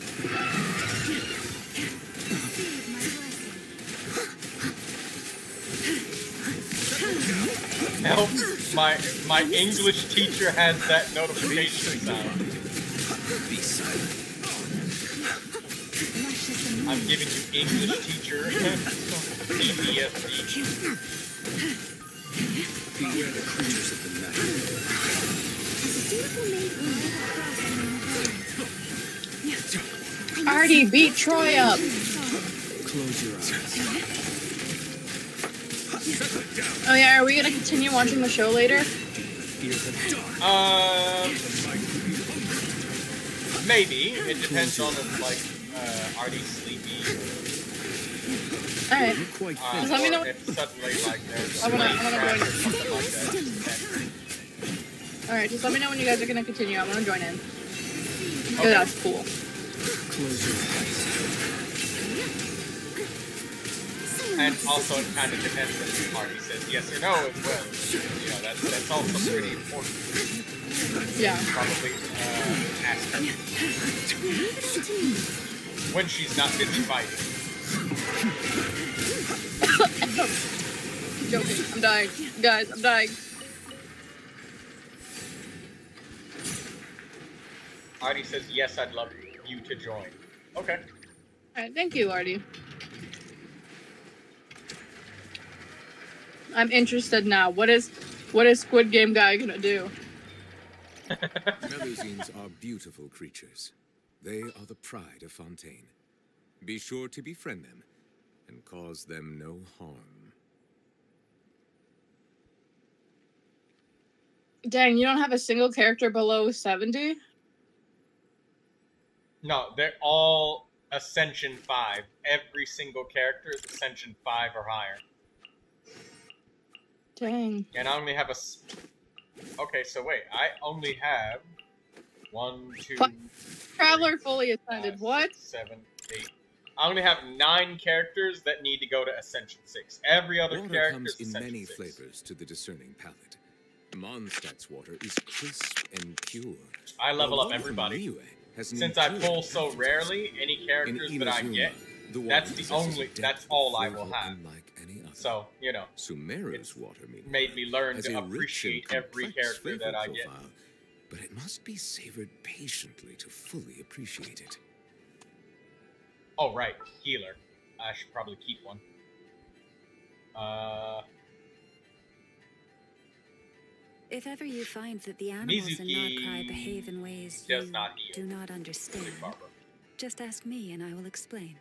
Help! My English teacher has that notification sound. Be silent. I'm giving you English teacher. PTSD. Beware the creatures of the night. Artie, beat Troy up. Close your eyes. Oh yeah, are we gonna continue watching the show later? Maybe. It depends on if Artie's sleepy. Alright. Just let me know. If suddenly there's I wanna plane join. crash or something like that. Alright, just let me know when you guys are gonna continue. I wanna join in. Okay. That's cool. Close your eyes. And also, it kind of depends if Artie says yes or no as well. You know, that's also pretty important. Yeah. Probably ask her when she's not busy fighting. I'm joking. I'm dying. Guys, I'm dying. Artie says, yes, I'd love you to join. Okay. Alright, thank you, Artie. I'm interested now. What is Squid Game guy gonna do? Melusines are beautiful creatures. They are the pride of Fontaine. Be sure to befriend them and cause them no harm. Dang, you don't have a single character below 70? No, they're all Ascension 5. Every single character is Ascension 5 or higher. Dang. And I only have a... Okay, so wait. I only have 1, 2... Traveler fully ascended. 5, What? 6, 7, 8. I only have 9 characters that need to go to Ascension 6. Every other Water character comes is in Ascension many 6. flavors to the discerning palate. Mondstadt's water is crisp and pure. I level up Water from everybody. Liyue has an Since I enduring pull so aftertaste. rarely, any characters In that I Inazuma, get, the water that's the possesses a only, depth that's of all I will flavor have. unlike any other. So, you know, Sumeru's water, meanwhile, made me learn has to a rich and appreciate every complex character flavor that I get. profile, but it must be savored patiently to fully appreciate it. Oh, right. Healer. I should probably keep one. If ever you find that the animals in Nodcry behave in ways does you not heal. do not understand, just ask me and I will explain.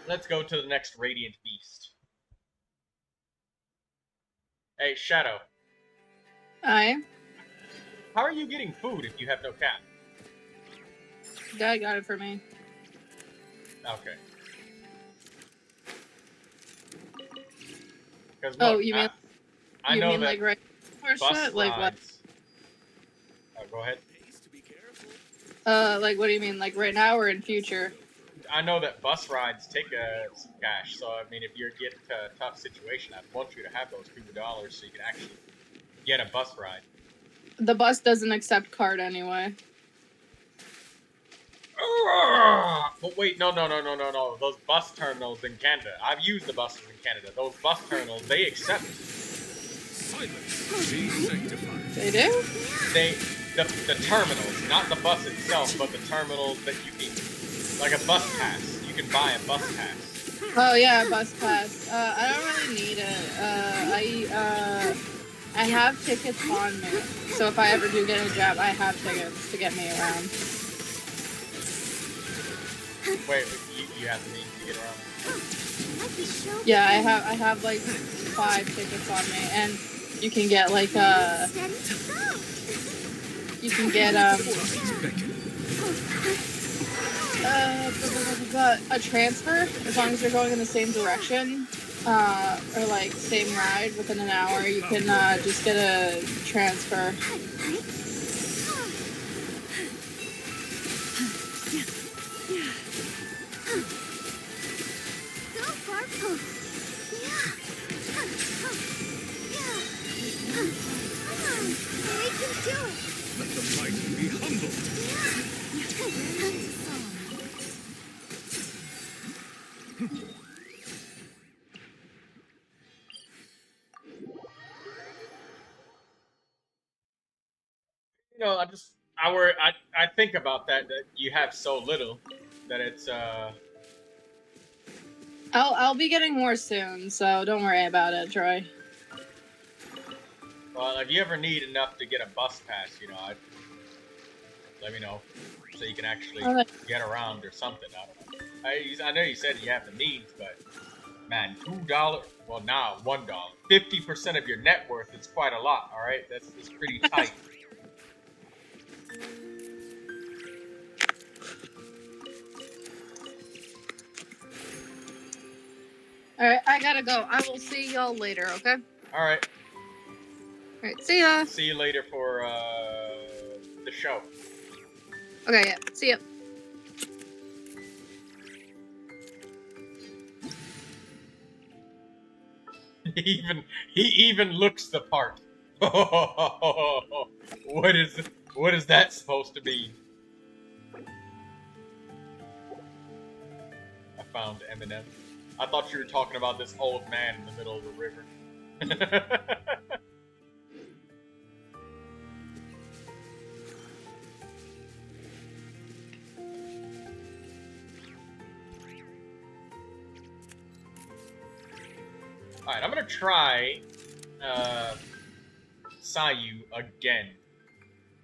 Let's go to the next Radiant Beast. Hey, Shadow. Aye. How are you getting food if you have no cat? Dad got it for me. Okay. Because Oh, you mean I you know mean that like right or bus shit? Like what? rides. Oh, go ahead. Like what do you mean? Like right now or in future? I know that bus rides take some cash, so I mean, if you're getting to a tough situation, I'd want you to have those $2 so you can actually get a bus ride. The bus doesn't accept card anyway. But wait, no. Those bus terminals in Canada. I've used the buses in Canada. Those bus terminals, they accept. Silence. Be sanctified. They do? The terminals, not the bus itself, but the terminals that you can, like a bus pass. You can buy a bus pass. Oh yeah, bus pass. I don't really need it. I have tickets on me, so if I ever do get a job, I have tickets to get me around. Wait, you have the means to get around? Yeah, I have like 5 tickets on me, and you can get like you can get a transfer as long as you're going in the same direction, or like same ride within an hour. You can just get a transfer. Let the mighty be humbled. You know, I think about that you have so little that it's I'll be getting more soon, so don't worry about it, Troy. Well, if you ever need enough to get a bus pass, you know, let me know so you can actually get around or something. I don't know. I know you said you have the means, but man, $2. Well, now $1. 50% of your net worth is quite a lot. All right, that's pretty tight. Alright, I gotta go. I will see y'all later, okay? Alright. Alright, see ya! See you later for, the show. Okay, yeah, see ya. He even looks the part. What is that supposed to be? I found Eminem. I thought you were talking about this old man in the middle of the river. Alright, I'm gonna try, Sayu again.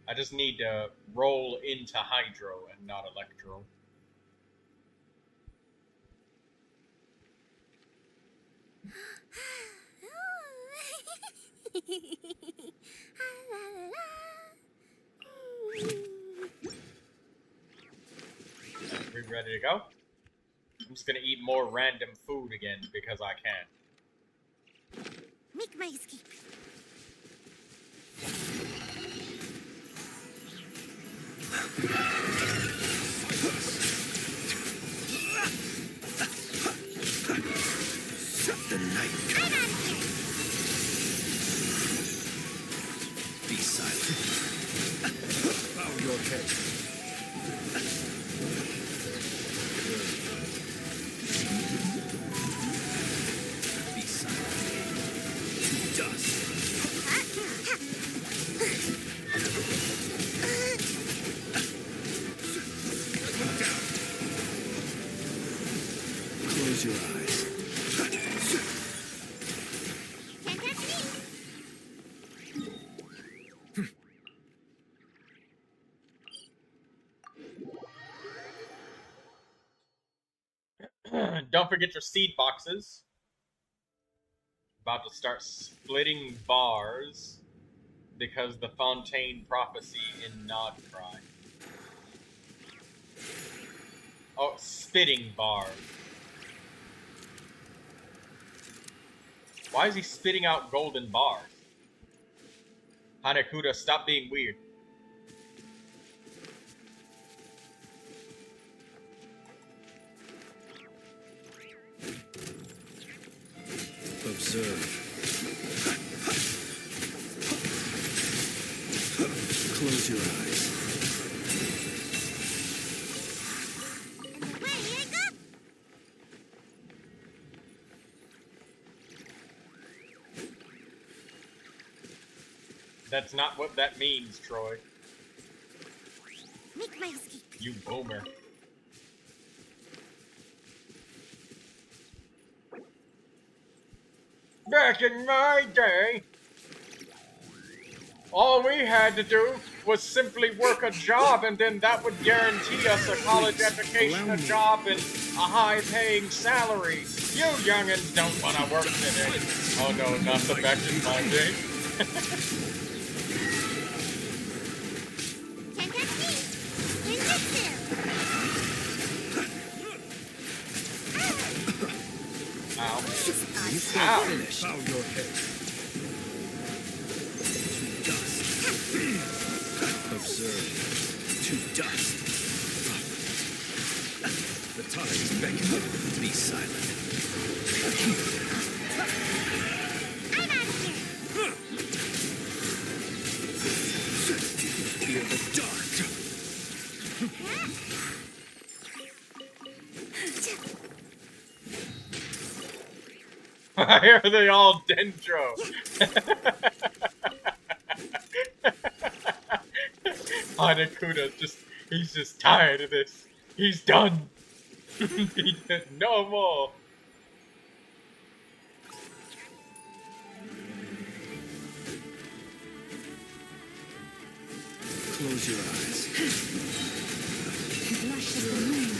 I just need to roll into Hydro and not Electro. We ready to go? I'm just gonna eat more random food again because I can. Make my escape. Set the night. I'm out of here. Be silent. Bow your head. Be silent. To dust. Down. Close your eyes. Can't catch me. Don't forget your seed boxes. About to start splitting bars because the Fontaine prophecy in Nod Cry. Oh, spitting bars. Why is he spitting out golden bars? Hanekuda, stop being weird. Observe. Close your eyes. And away I go. That's not what that means, Troy. Make my escape. You boomer. Back in my day, all we had to do was simply work a job, and then that would guarantee us a college education, a job, and a high-paying salary. You youngins don't want to work today. Oh no, not the back in my day. Can't catch me. Ninjutsu. Ow. You can't Ow. finish. Bow your head. To dust. Observe. To dust. The tide is beckoning. Be silent. I'm out of here. Fear the dark. Why are they all Dendro? Hanekuda he's just tired of this. He's done. He did no more. Close your eyes. Blush of the moon.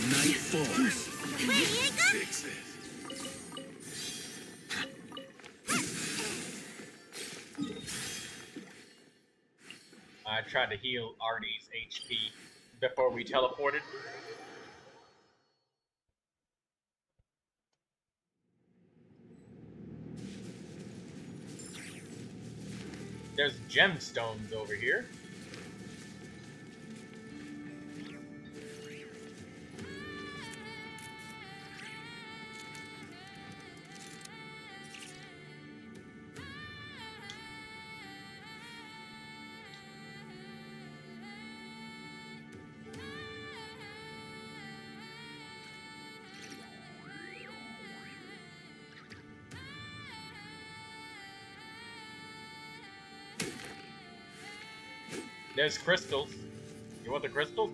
Night falls. Away I go. Fix it. I tried to heal Artie's HP before we teleported. There's gemstones over here. There's crystals. You want the crystals?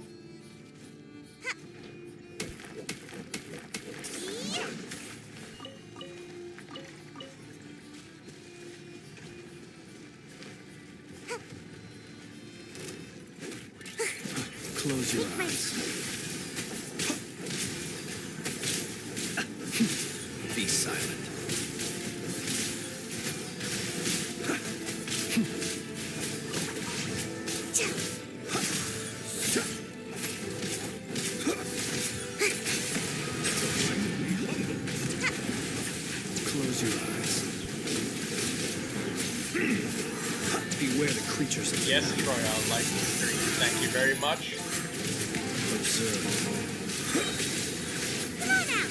Close your eyes. Be silent. Close your eyes. Beware the creatures. Yes, Troy, I'll like the stream. Thank you very much. Observe. Come on now.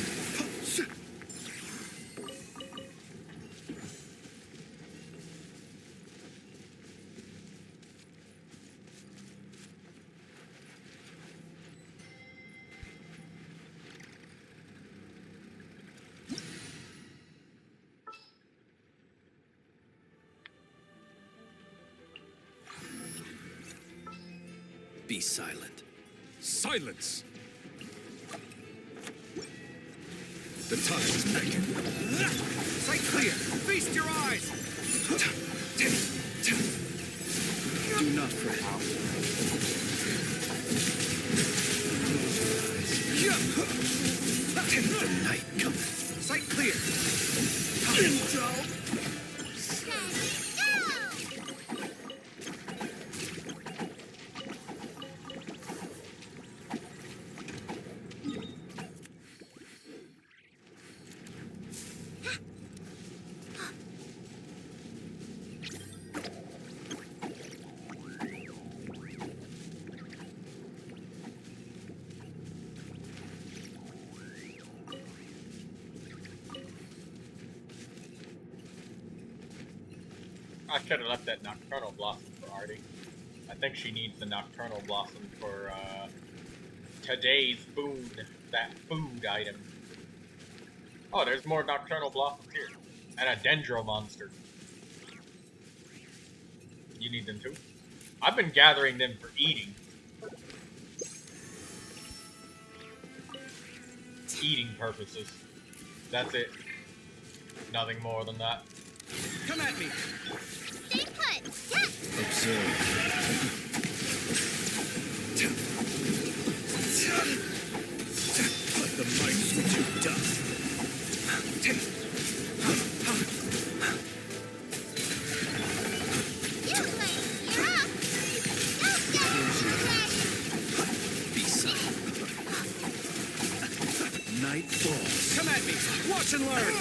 Be silent. Silence! The time is beckon. Sight clear! Feast your eyes! Do not fret. The night cometh. Sight clear! I could have left that Nocturnal Blossom for Artie. I think she needs the Nocturnal Blossom for today's food, that food item. Oh, there's more Nocturnal Blossoms here. And a Dendro monster. You need them too? I've been gathering them for eating. Eating purposes. That's it. Nothing more than that. Come at me! Stay put. Yes. Observe. Let the might switch you dust. You play. You're up. Be silent. Night falls. Come at me! Watch and learn!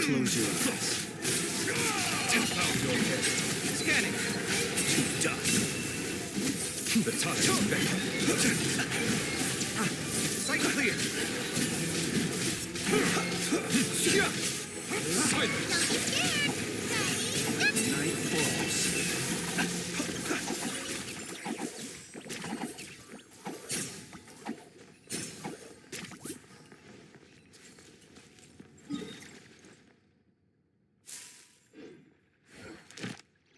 Close your eyes. Scanning! To dust. The time is beckon. Sight clear! Silence! Night falls.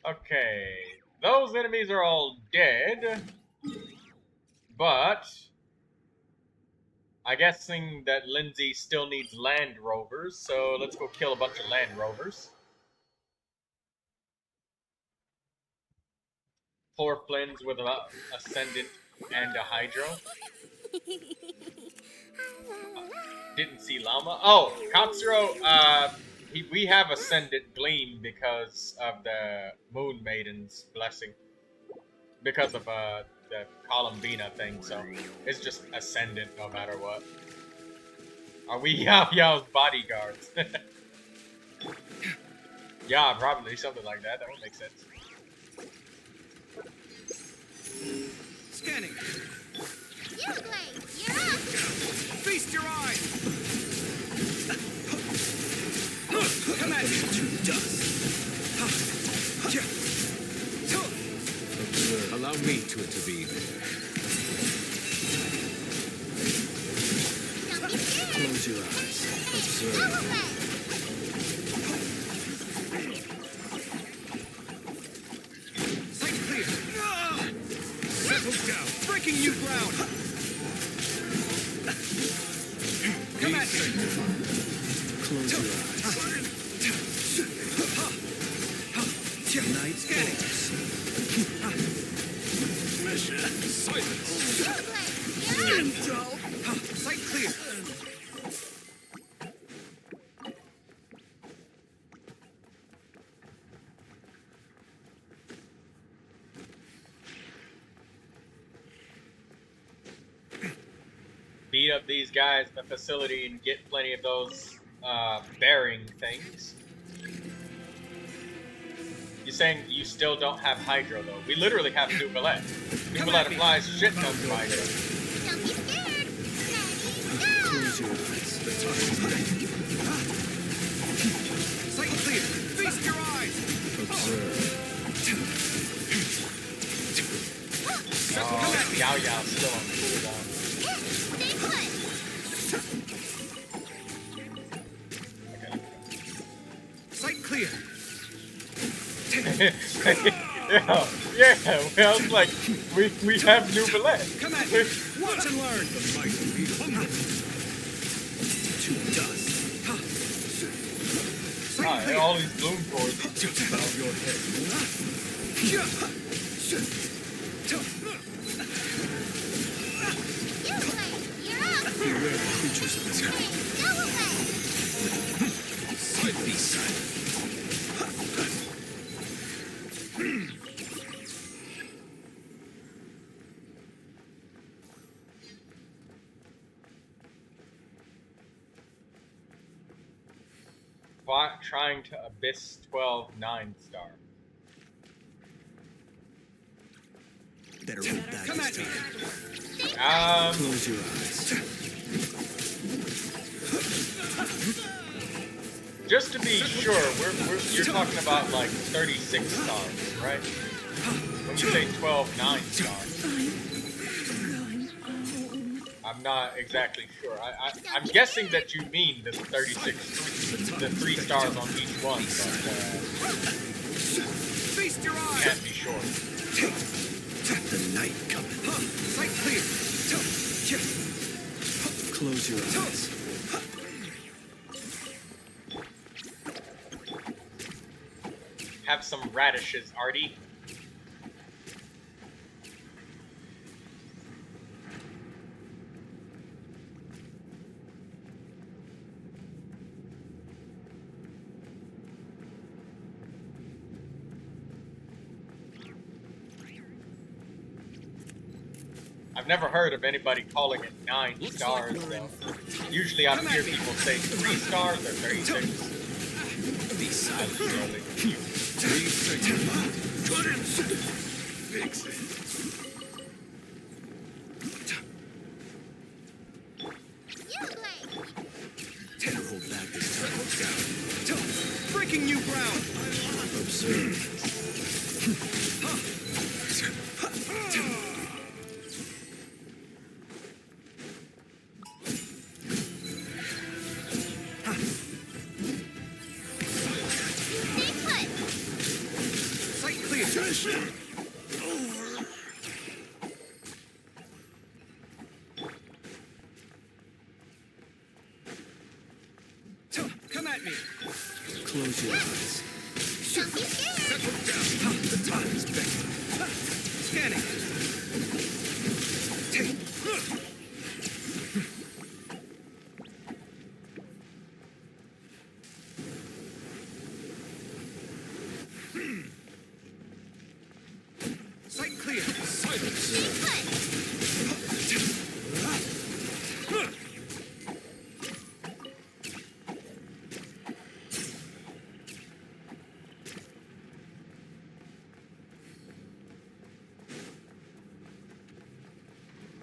Okay, those enemies are all dead, but I'm guessing that Lindsay still needs Land Rovers, so let's go kill a bunch of Land Rovers. 4 Flins with a Ascendant and a Hydro. Didn't see Llama. Oh, Katsuro, we have Ascendant Gleam because of the Moon Maiden's blessing. Because of the Columbina thing, so it's just Ascendant no matter what. Are we Yao's bodyguards? Yeah, probably something like that. That would make sense. Scanning! You play. You're up. Feast your eyes! Come at me! To dust! Allow me to intervene. Don't be scared. Close your eyes. Go Observe. away. Sight clear! Settle down! Breaking new ground! Come at me! Close your eyes. Night scanning! Sight clear. Beat up these guys in the facility and get plenty of those bearing things. You're saying you still don't have Hydro, though. We literally have Neuvilette. Neuvilette applies shit tons of Hydro. Don't be scared. Close your eyes. The time is mine. Sight clear. Feast your eyes. Observe. Oh, Yao Yao's still on cooldown. Stay put. Sight clear. yeah, I was like, we have Neuvilette. Come at me. Watch and learn. The might be humble. To dust. Ah, all these bloom cores. Just bow your head. You're up. Beware the creatures of the night. Go away. Side be silent. Trying to Abyss 12 9-star. Better hold back this time. Close your eyes. Just to be sure, you're talking about like 36 stars, right? When you say 12 9-star. I'm not exactly sure. I'm guessing that you mean the 36, the 3 stars on each one, but Feast your eyes. can't be sure. The night coming. Sight clear. Close your eyes. Have some radishes, Artie. I've never heard of anybody calling it 9 stars, though. Usually I hear people say 3 stars or 36. Fix it. Better hold back this time. Breaking new ground. Observe. Sight clear. Come at me. Close your eyes. Settle down. The time is beckoning. Scanning. Take. Sight clear. Silence.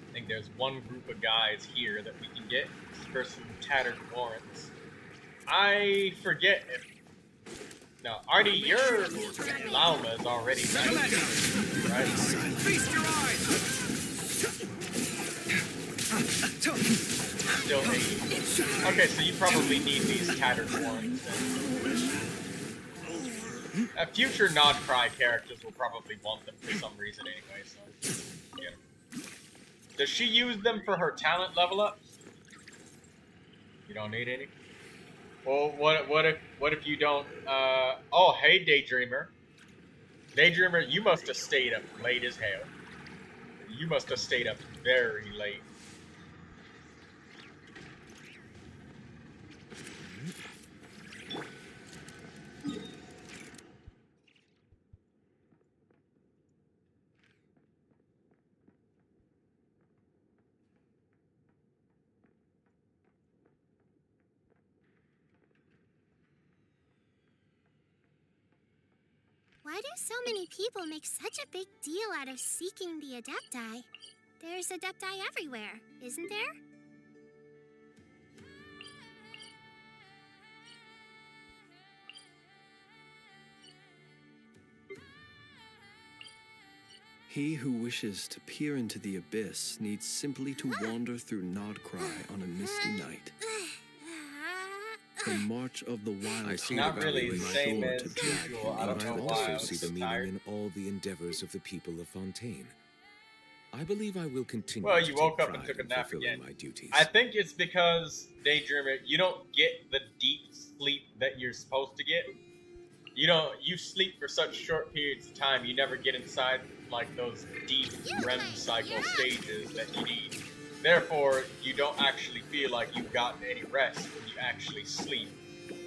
I think there's one group of guys here that we can get for some tattered warrants. I forget if... No, Artie, your llama is already 90, right? Feast your eyes. Still 80. Okay, so you probably need these tattered warrants then. Future Nod Cry characters will probably want them for some reason anyway, so get them. Does she use them for her talent level ups? You don't need any? Well, what if you don't? Oh, hey, Daydreamer. Daydreamer, you must have stayed up late as hell. You must have stayed up very late. Why do so many people make such a big deal out of seeking the Adepti? There's Adepti everywhere, isn't there? He who wishes to peer into the abyss needs simply to wander through Nodcry on a misty night. The march of the wild. I see Not the really value in the my same sword as to drag usual. him, I don't and know I why I also was see so the tired. meaning in all the endeavors of the people of Fontaine. I believe I will continue. Well, to you take woke up and pride took a in nap fulfilling again. my duties. I think it's because, Daydreamer, you don't get the deep sleep that you're supposed to get. You sleep for such short periods of time, you never get inside, like, those deep REM cycle stages that you need. Therefore, you don't actually feel like you've gotten any rest when you actually sleep.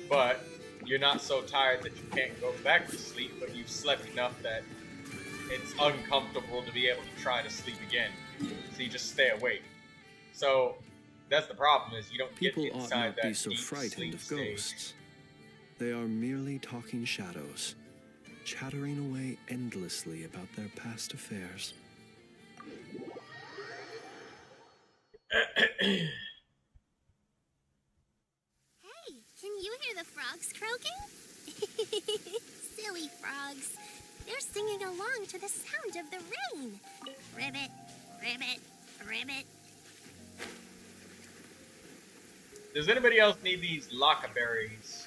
But you're not so tired that you can't go back to sleep, but you've slept enough that it's uncomfortable to be able to try to sleep again. So you just stay awake. So that's the problem, is you don't People get ought inside not that be so deep frightened sleep of stage. ghosts. They are merely talking shadows, chattering away endlessly about their past affairs. Hey, can you hear the frogs croaking? Silly frogs. They're singing along to the sound of the rain. Ribbit, ribbit, ribbit. Does anybody else need these lockaberries?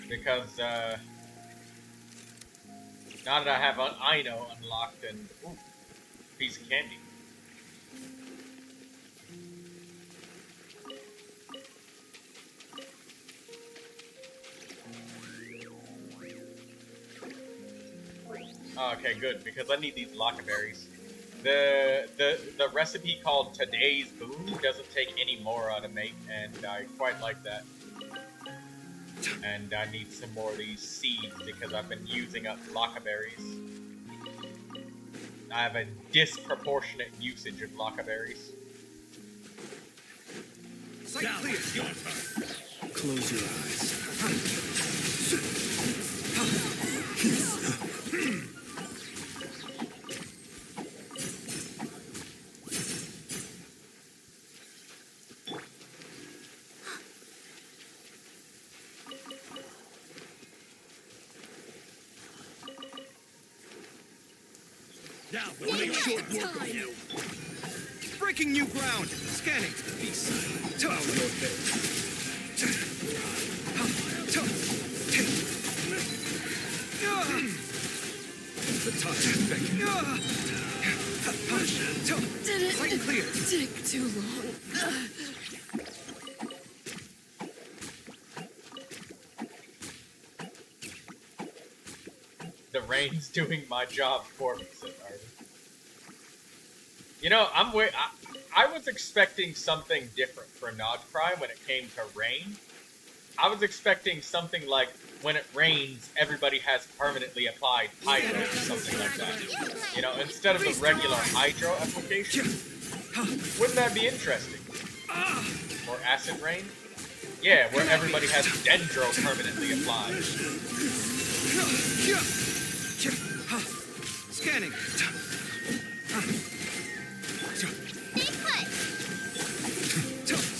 Because, now that I have Ino unlocked and, ooh, piece of candy. Oh, okay, good, because I need these lockaberries. The recipe called Today's Boon doesn't take any more to make, and I quite like that. And I need some more of these seeds because I've been using up lockaberries. I have a disproportionate usage of lockaberries. Now it's your turn. Close your eyes. Now we'll make short work of you. Breaking new ground. Scanning. Be silent. Bow your head. The touch is begging. Did it Clear. take too long? The rain's doing my job for me, said Arden. You know, I was expecting something different for Nodcry when it came to rain. I was expecting something like, when it rains, everybody has permanently applied hydro or something like that. You know, instead of the regular hydro application. Wouldn't that be interesting? Or acid rain? Yeah, where everybody has dendro permanently applied. Scanning.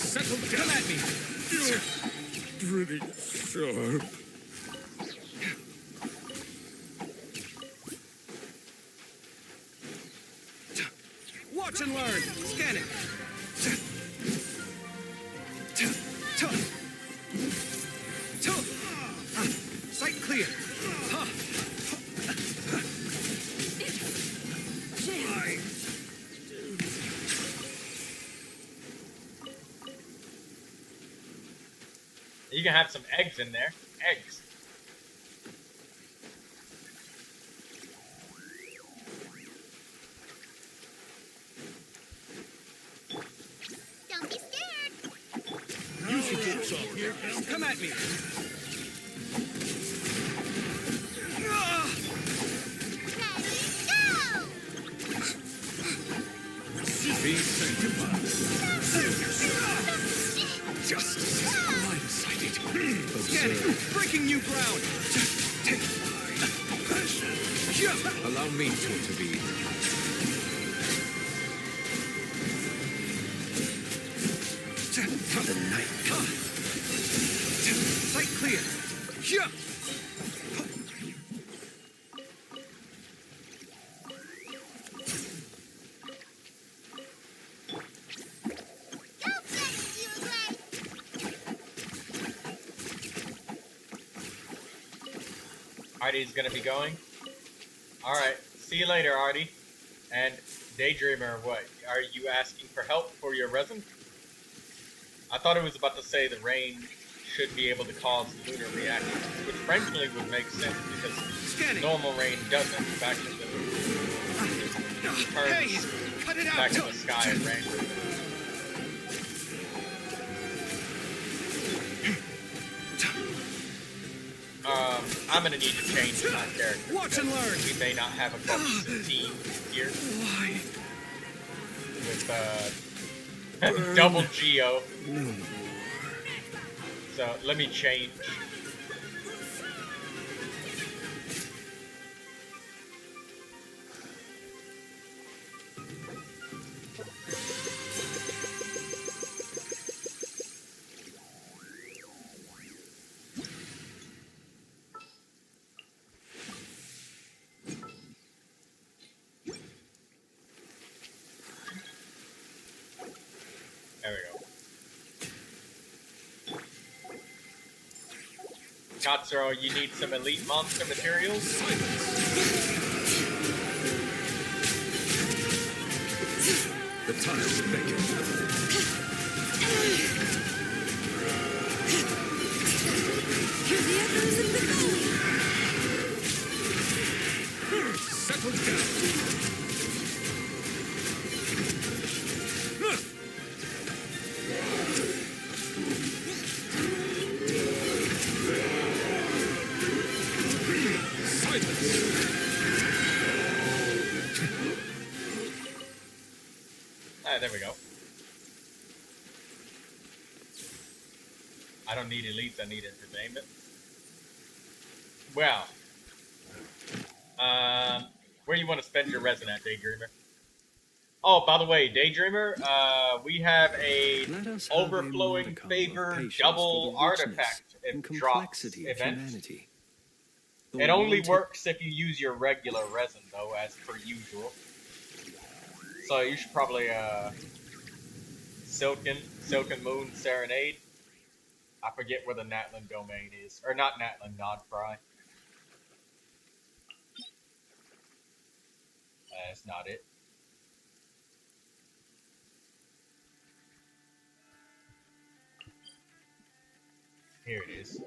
Settle down. Come at me. Pretty sharp. Watch and learn. Scanning. Sight clear. You can have some eggs in there. Eggs. So here, come at me. Be sanctified. Justice is blindsided. Scanning, breaking new ground. Allow me to intervene. The night comes. Sight clear. Artie's gonna be going. Alright, see you later, Artie. And Daydreamer, what? Are you asking for help for your resin? I thought it was about to say the rain should be able to cause lunar reactions, which frankly would make sense because normal rain doesn't. In fact, it turns back in the sky and rain. I'm gonna need to change my character. Watch and learn. We may not have a cohesive team here. Why? With double Geo. So let me change. There we go. Katsuro, you need some elite monster materials? The tiles beckon. Settle down. There we go. I don't need elites, I need entertainment. Well, where you want to spend your resin at, Daydreamer? Oh, by the way, Daydreamer, we have a overflowing favor double artifact drops event. It only works if you use your regular resin, though, as per usual. So you should probably, Silken Moon Serenade. I forget where the Natlan domain is. Or not Natlan, Nodfry. That's not it. Here it is.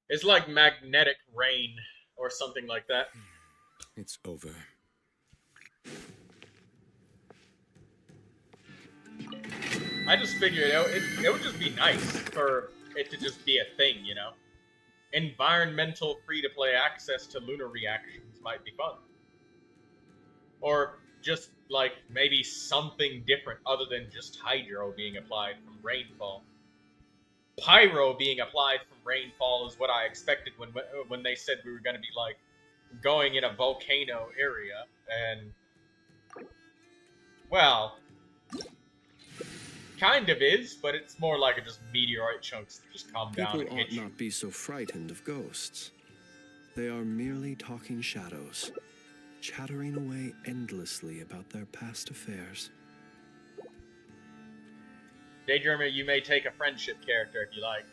It's like magnetic rain or something like that. It's over. I just figured it would just be nice for it to just be a thing, you know? Environmental free-to-play access to lunar reactions might be fun. Or just, like, maybe something different other than just hydro being applied from rainfall. Pyro being applied from rainfall is what I expected when they said we were going to be, like, going in a volcano area, and... well... kind of is, but it's more like just meteorite chunks that just come down and People hit ought you. not be so frightened of ghosts. They are merely talking shadows, chattering away endlessly about their past affairs. Daydreamer, you may take a friendship character if you like.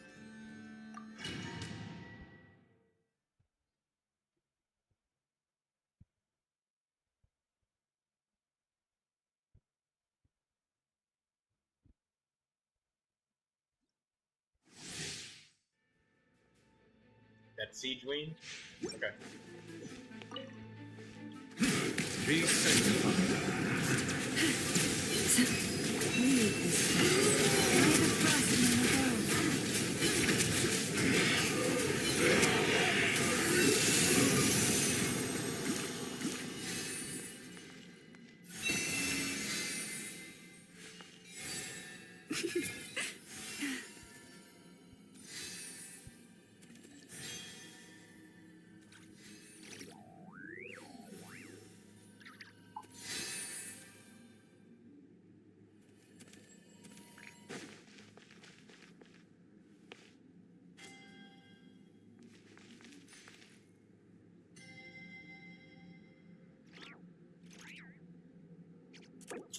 That Siege Ween? Okay. Be sanctified.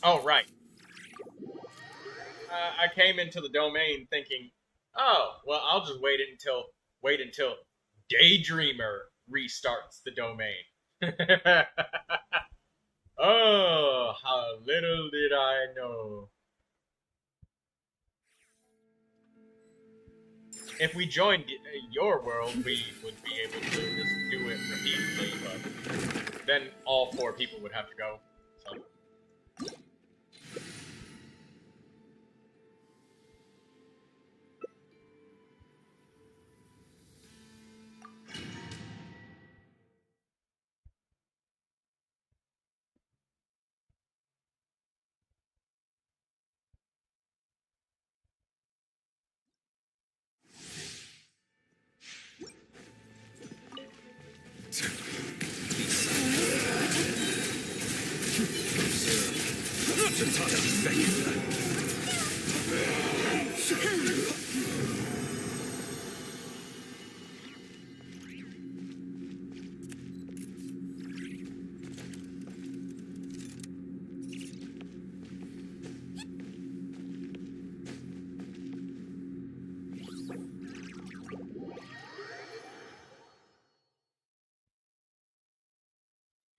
Oh, right. I came into the domain thinking, oh, well, I'll just wait until Daydreamer restarts the domain. Oh, how little did I know. If we joined your world, we would be able to just do it repeatedly, but then all 4 people would have to go. So.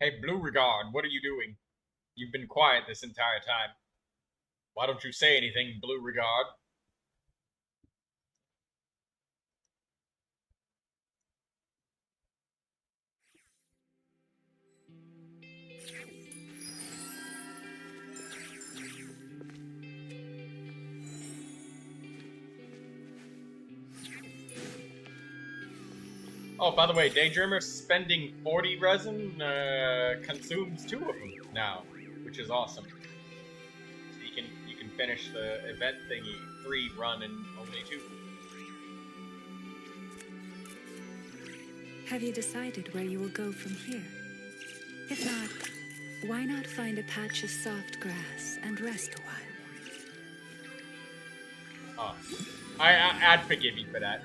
Hey, Blue Regard, what are you doing? You've been quiet this entire time. Why don't you say anything, Blue Regard? Oh, by the way, Daydreamer spending 40 resin consumes 2 of them now, which is awesome. So you can finish the event thingy 3 run in only 2. Have you decided where you will go from here? If not, why not find a patch of soft grass and rest a while? Oh, I'd forgive you for that.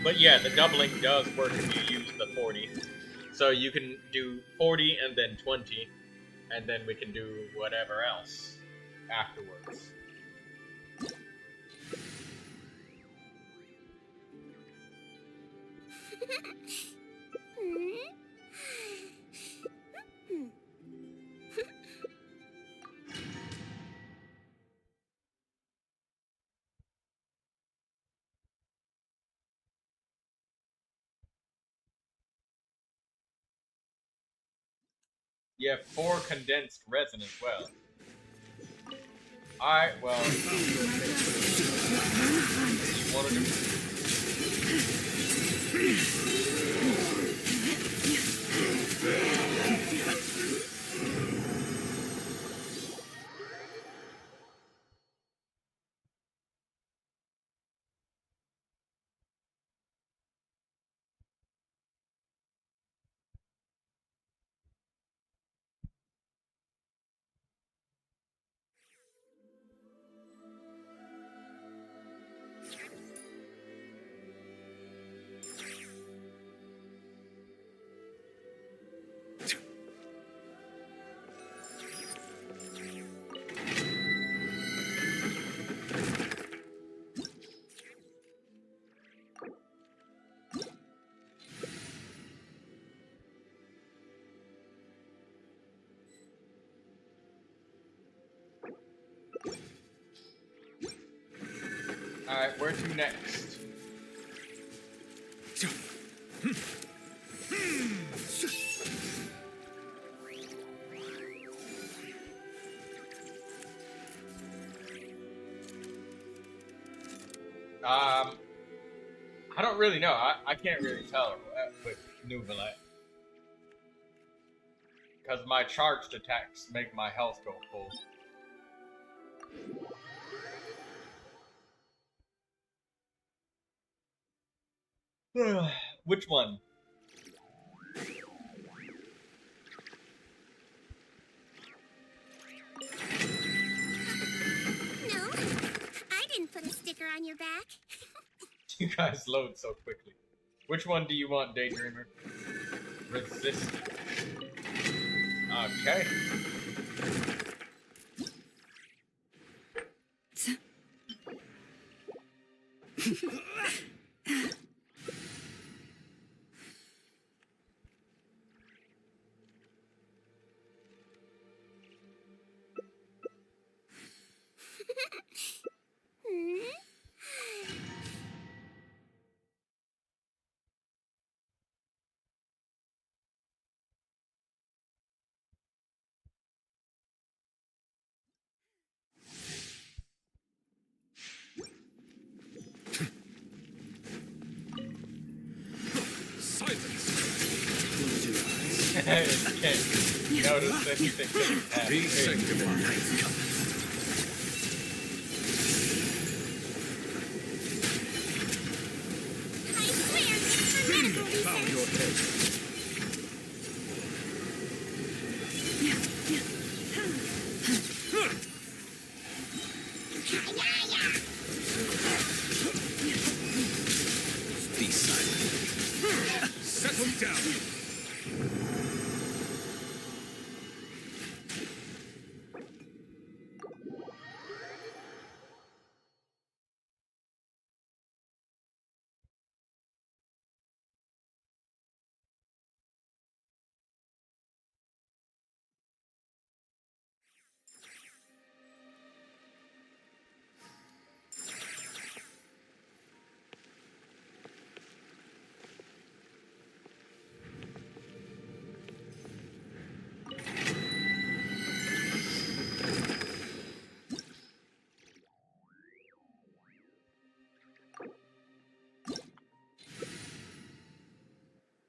But yeah, the doubling does work if you use the 40. So you can do 40 and then 20, and then we can do whatever else afterwards. You have 4 condensed resin as well. Alright, well, you wanted to... Alright, where to next? I don't really know. I can't really tell with Neuvilette. Because my charged attacks make my health go full. Which one? No, I didn't put a sticker on your back. You guys load so quickly. Which one do you want, Daydreamer? Resist. Okay. Can't notice anything that Bow your head. Be silent. Settle down.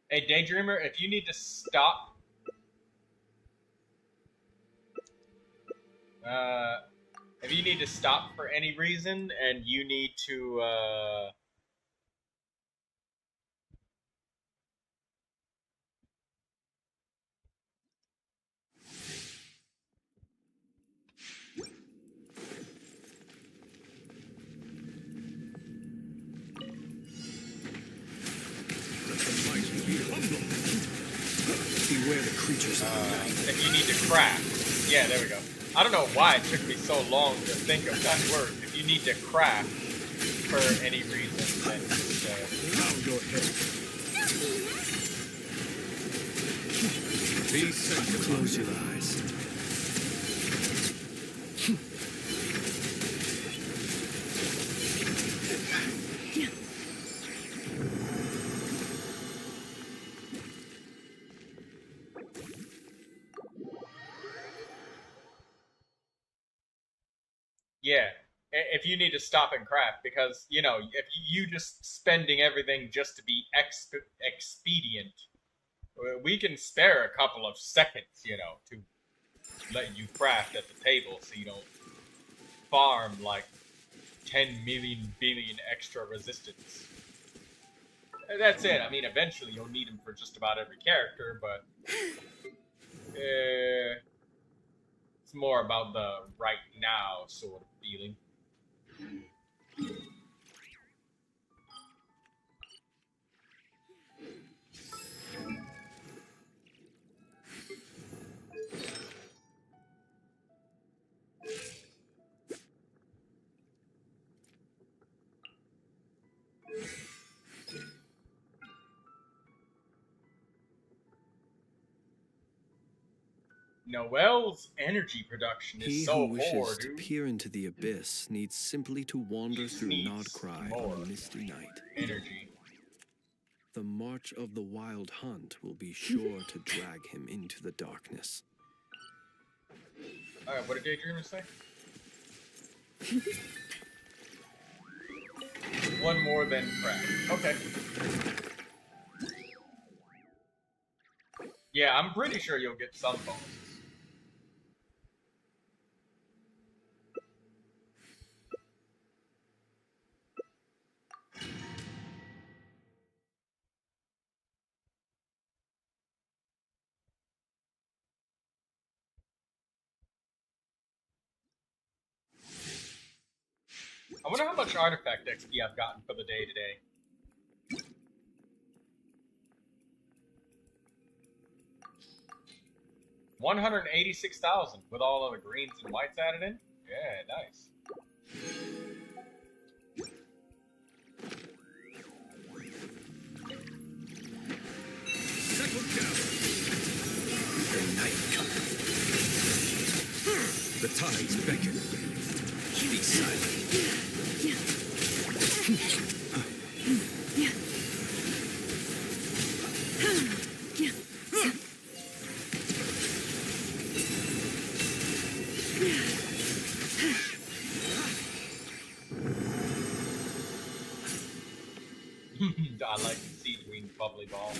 Hey, Daydreamer, if you need to stop... if you need to stop for any reason, and you need to, Beware the creatures of the night. if you need to craft. Yeah, there we go. I don't know why it took me so long to think of that word. If you need to craft for any reason, then just, Bow your head. Be sensible. Close your eyes. yeah. If you need to stop and craft, because, you know, if you just spending everything just to be expedient, we can spare a couple of seconds, you know, to let you craft at the table so you don't farm like 10 million billion extra resistance. That's it. I mean, eventually you'll need them for just about every character, but it's more about the right now sort of feeling. Noelle's energy production is He so who wishes poor, to dude. peer into the abyss needs simply to wander through needs Nodcry more on a misty night. energy. The march of the wild hunt will be sure to drag him into the darkness. Alright, what did Daydreamer say? One more than craft. Okay. Yeah, I'm pretty sure you'll get some bonuses. I wonder how much artifact XP I've gotten for the day today. $186,000 with all of the greens and whites added in. Yeah, nice. Second down. The night cometh. The tides beckon. Be silent. I like the seedwing bubbly ball.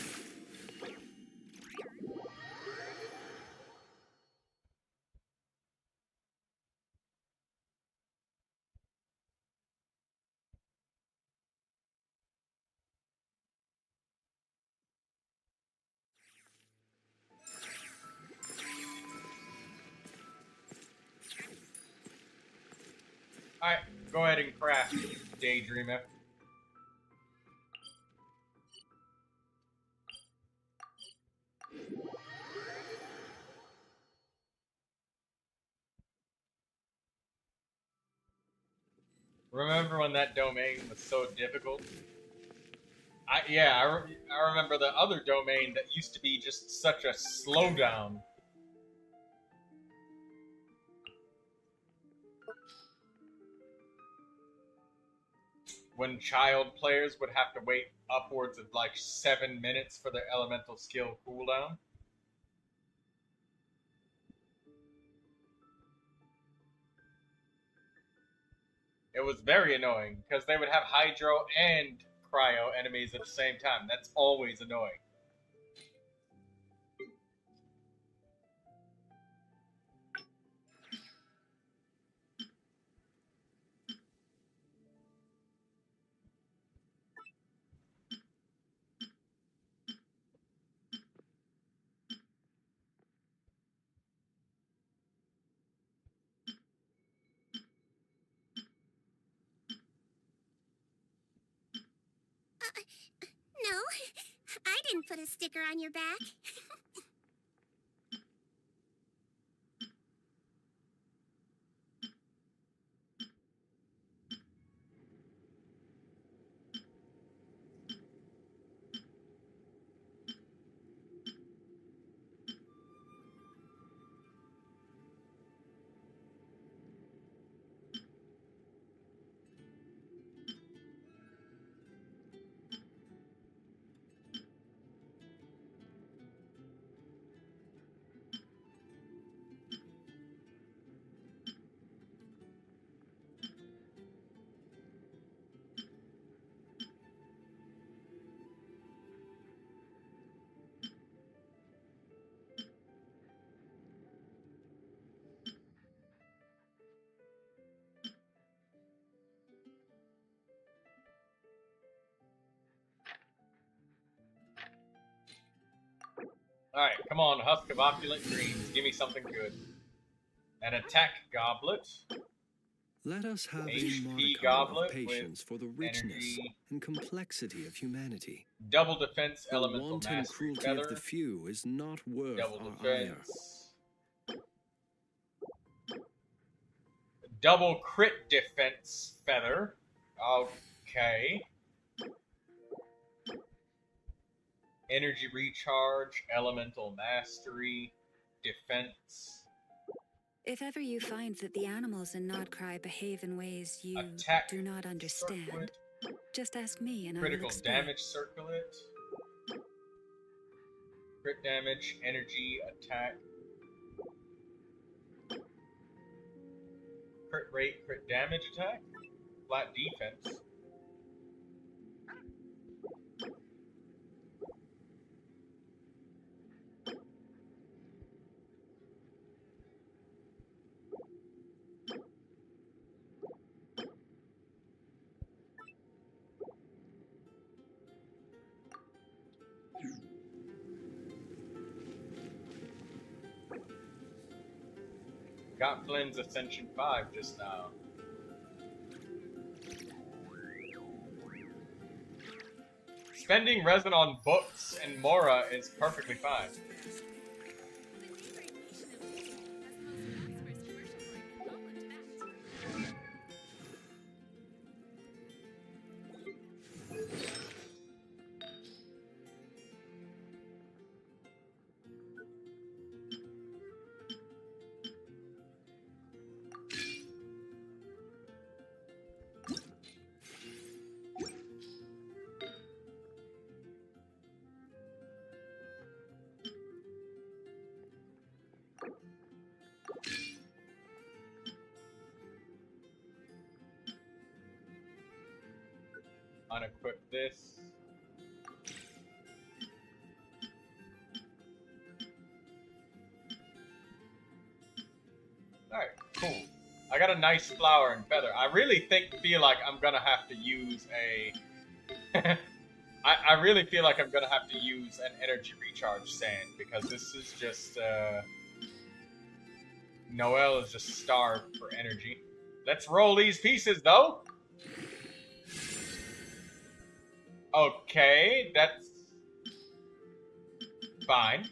Alright, go ahead and craft, Daydreamer. Remember when that domain was so difficult? I remember the other domain that used to be just such a slowdown. When child players would have to wait upwards of like 7 minutes for their elemental skill cooldown. It was very annoying, because they would have Hydro and Cryo enemies at the same time. That's always annoying. No, I didn't put a sticker on your back. Alright, come on, Husk of Opulent Greens. Give me something good. An attack goblet. Let us have a HP modicum goblet of patience for the richness energy. and complexity of humanity. Double defense The elemental wanton mastery cruelty feather. of the few is not worth Double our ire. defense. Double crit defense feather. Okay. Energy recharge, elemental mastery, defense. If ever you find that the animals in Nodcry behave in ways you Attack do not understand, circlet. just ask me and I will Critical explain. damage circlet. Crit damage, energy, attack. Crit rate, crit damage attack. Flat defense. Got Flynn's Ascension 5 just now. Spending resin on books and Mora is perfectly fine. Unequip this. Alright, cool. I got a nice flower and feather. I really feel like I'm gonna have to use a... I really feel like I'm gonna have to use an energy recharge sand, because this is just, Noelle is just starved for energy. Let's roll these pieces, though! Okay, that's fine.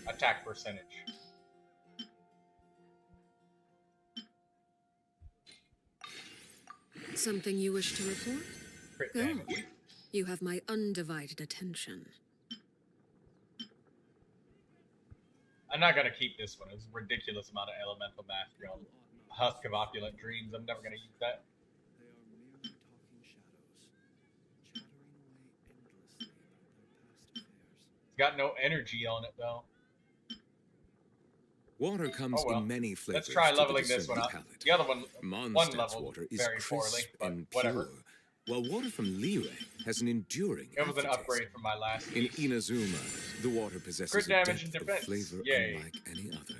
Attack percentage. Something you wish to report? Crit Go. damage. You have my undivided attention. I'm not gonna keep this one. It's a ridiculous amount of elemental mastery on Husk of Opulent Dreams. I'm never gonna use that. It's got no energy on it though. Water comes in many flavors. Let's try to the leveling this one discerning up. palate. The other one Mondstadt's leveled water is very poorly, crisp but and whatever. pure, while water from Liyue has an enduring It was an aftertaste. upgrade from my last In piece. Inazuma, the water possesses Crit a damage depth and of defense. flavor Yay. unlike any other.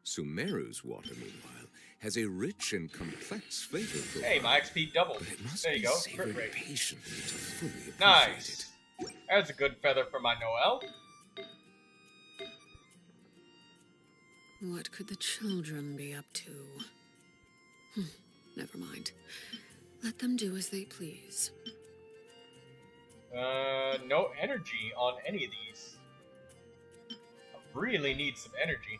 Sumeru's water, meanwhile, has a rich and complex flavor profile. Hey, my XP doubled. But it must There you be go. savored Crit rate. patiently to fully appreciate Nice. it. There's a good feather for my Noelle. What could the children be up to? Never mind. Let them do as they please. No energy on any of these. I really need some energy.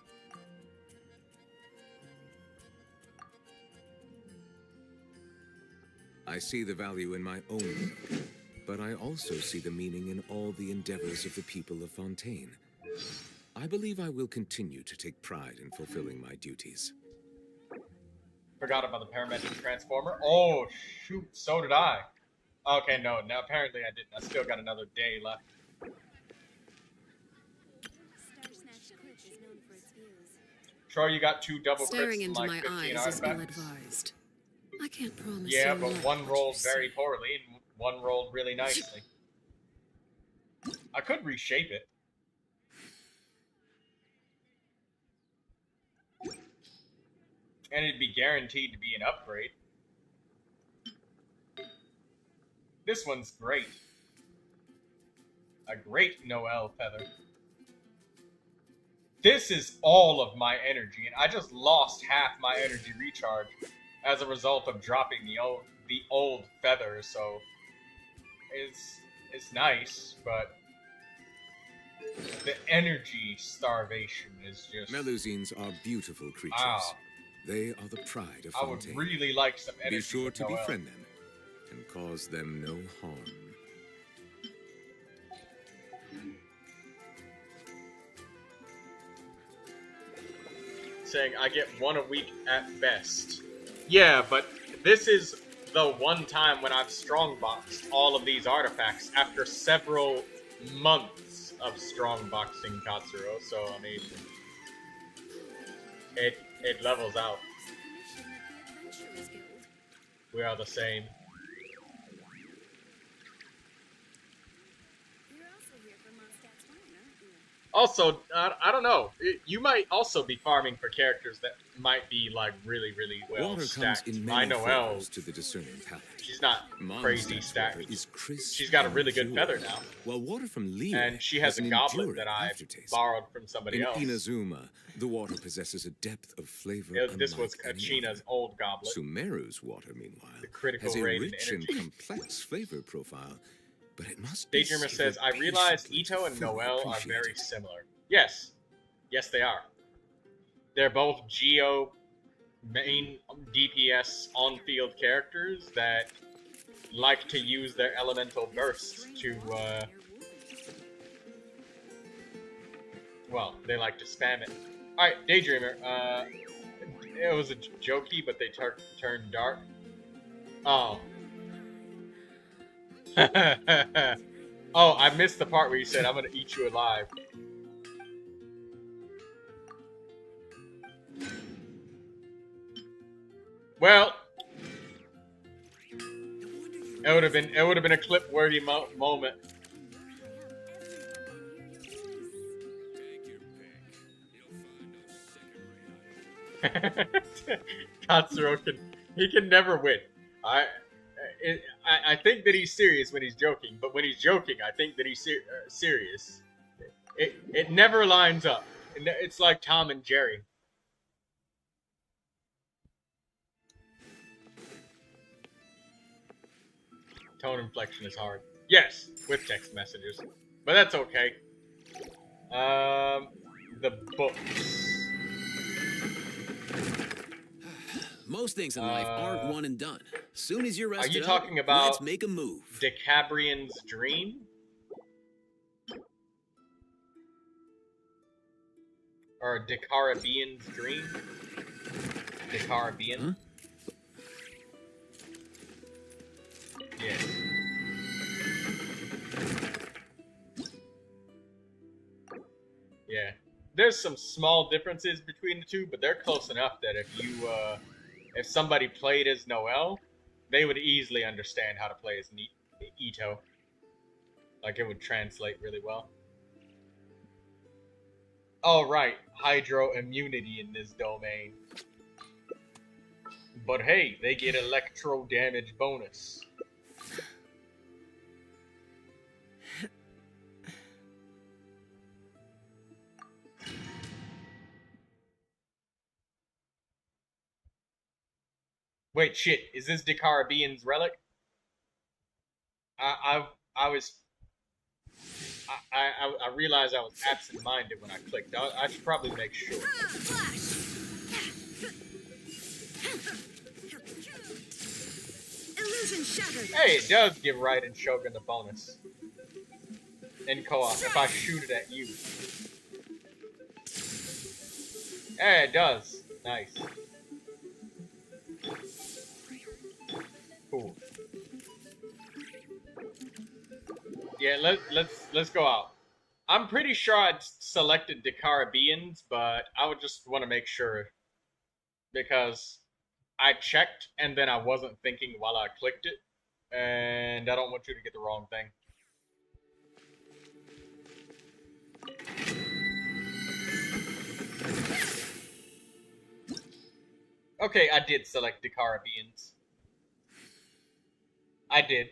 I see the value in my own work, but I also see the meaning in all the endeavors of the people of Fontaine. I believe I will continue to take pride in fulfilling my duties. Forgot about the parametric transformer. Oh, shoot, so did I. Okay, no, apparently I didn't. I still got another day left. Troy, you got 2 double Staring crits and into like my 15 eyes is artifacts. ill-advised. I can't promise Yeah, you but much, one rolled you very see. poorly and one rolled really nicely. I could reshape it. And it'd be guaranteed to be an upgrade. This one's great. A great Noelle feather. This is all of my energy, and I just lost half my energy recharge as a result of dropping the old feather, so it's nice, but the energy starvation is just... Melusines are beautiful creatures. Wow. They are the pride of I would Fontaine. really like some energy. Be sure with to Noelle. befriend them and cause them no harm. Saying I get 1 a week at best. Yeah, but this is the one time when I've strongboxed all of these artifacts after several months of strongboxing Katsuro, so I mean, it levels out. We are the same. You're also here for Mondstadt's wine, aren't you? Also, I don't know. You might also be farming for characters that might be like really, really well Water stacked. comes in My many Noelle, flavors to the discerning palate. she's not crazy Mondstadt's stacked. water is crisp She's got a and really good pure, feather now. while water from Lear And she has a an goblet enduring that I aftertaste. borrowed from somebody In else. Inazuma, the water possesses a depth of flavor This was unlike any Kachina's other. old goblet. Sumeru's water, meanwhile, The critical has a rate and rich and energy. complex flavor profile, but it must be Daydreamer savored says, I realize patiently to Ito and fully Noelle are appreciate very it. similar. Yes. Yes, they are. They're both Geo main DPS on-field characters that like to use their elemental burst to, well, they like to spam it. Alright, Daydreamer, it was a jokey, but they turned dark. Oh. Oh, I missed the part where you said, I'm gonna eat you alive. Well, it would have been a clip-worthy moment. Katsuro can never win. I think that he's serious when he's joking, but when he's joking, I think that he's serious. It never lines up. It's like Tom and Jerry. Tone inflection is hard. Yes, with text messages. But that's okay. The books. Most things in life aren't one and done. Soon as you're rested Are you up, talking about let's make a move. Decabrian's Dream? Or Decarabian's Dream? Decarabian? Huh? Yeah. Yeah. There's some small differences between the two, but they're close enough that if somebody played as Noelle, they would easily understand how to play as Ito. Like, it would translate really well. Oh, right. Hydro immunity in this domain. But hey, they get electro damage bonus. Wait, shit. Is this Decarabian's relic? I realized I was absent-minded when I clicked. I should probably make sure. Illusion shattered. Hey, it does give Raiden Shogun a bonus. In co-op, if I shoot it at you. Hey, it does. Nice. Cool. Yeah, let's go out. I'm pretty sure I'd selected Decarabians, but I would just want to make sure because I checked and then I wasn't thinking while I clicked it, and I don't want you to get the wrong thing. Okay, I did select Decarabians. I did.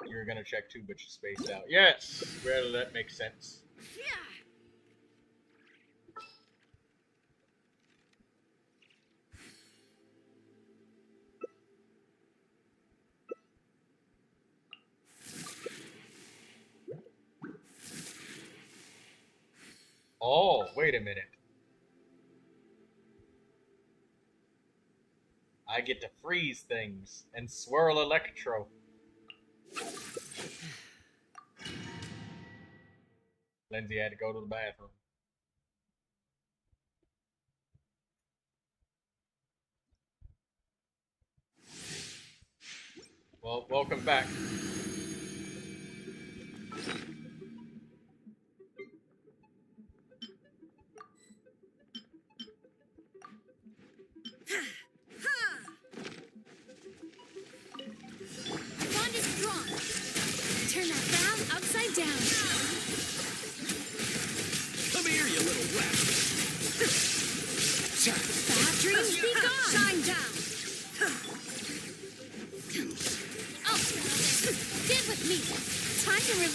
You were gonna check too, but you spaced out. Yes! Well, that makes sense. Oh, wait a minute. I get to freeze things and swirl electro. Lindsay had to go to the bathroom. Well, welcome back. Wand is drawn. Turn that bound upside down.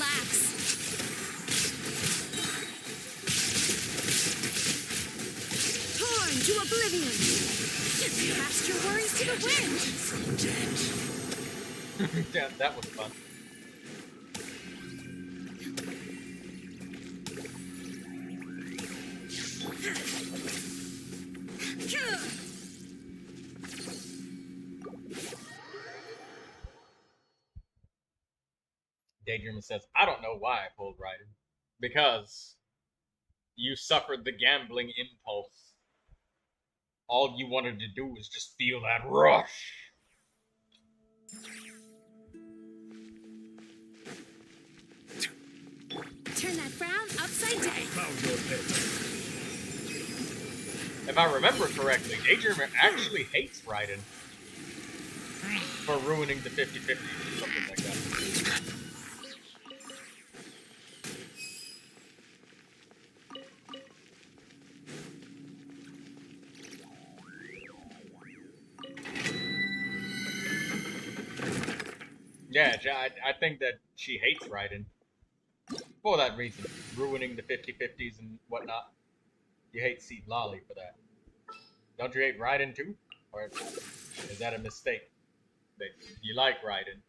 relax. Torn to oblivion. Cast your worries to the wind. Damn, that was fun. Daydreamer says, I don't know why I pulled Raiden. Because you suffered the gambling impulse. All you wanted to do was just feel that rush. Turn that frown upside down. If I remember correctly, Daydreamer actually hates Raiden for ruining the 50-50 or something like that. Yeah, I think that she hates Raiden for that reason, ruining the 50-50s and whatnot. You hate Seed Lolly for that. Don't you hate Raiden too? Or is that a mistake? That you like Raiden?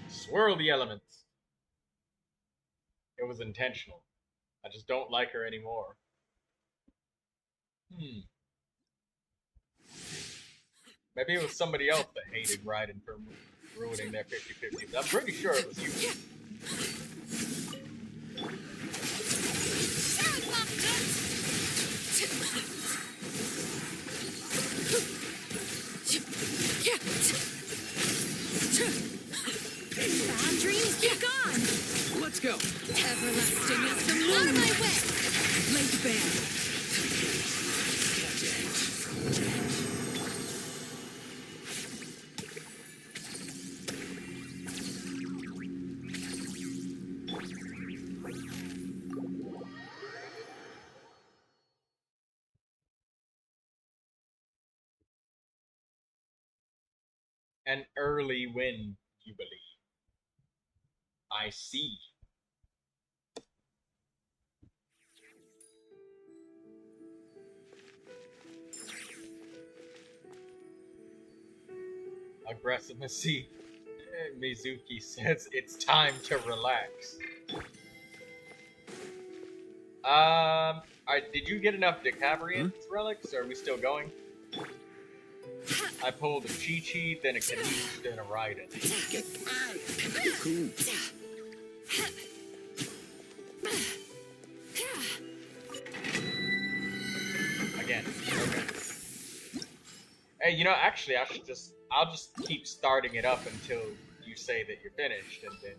Swirl the elements. It was intentional. I just don't like her anymore. Maybe it was somebody else that hated Raiden for ruining their 50-50s. I'm pretty sure it was you. Bad dreams be gone. Let's go. Everlasting as the moon. Out of my way. Late band. An early win, you believe. I see. Aggressiveness. Mizuki says it's time to relax. Did you get enough Decabrian relics, or are we still going? I pulled a Chi-Chi, then a Kanish, then a Raiden. Cool. Again. Okay. Hey, you know, actually, I'll just keep starting it up until you say that you're finished, and then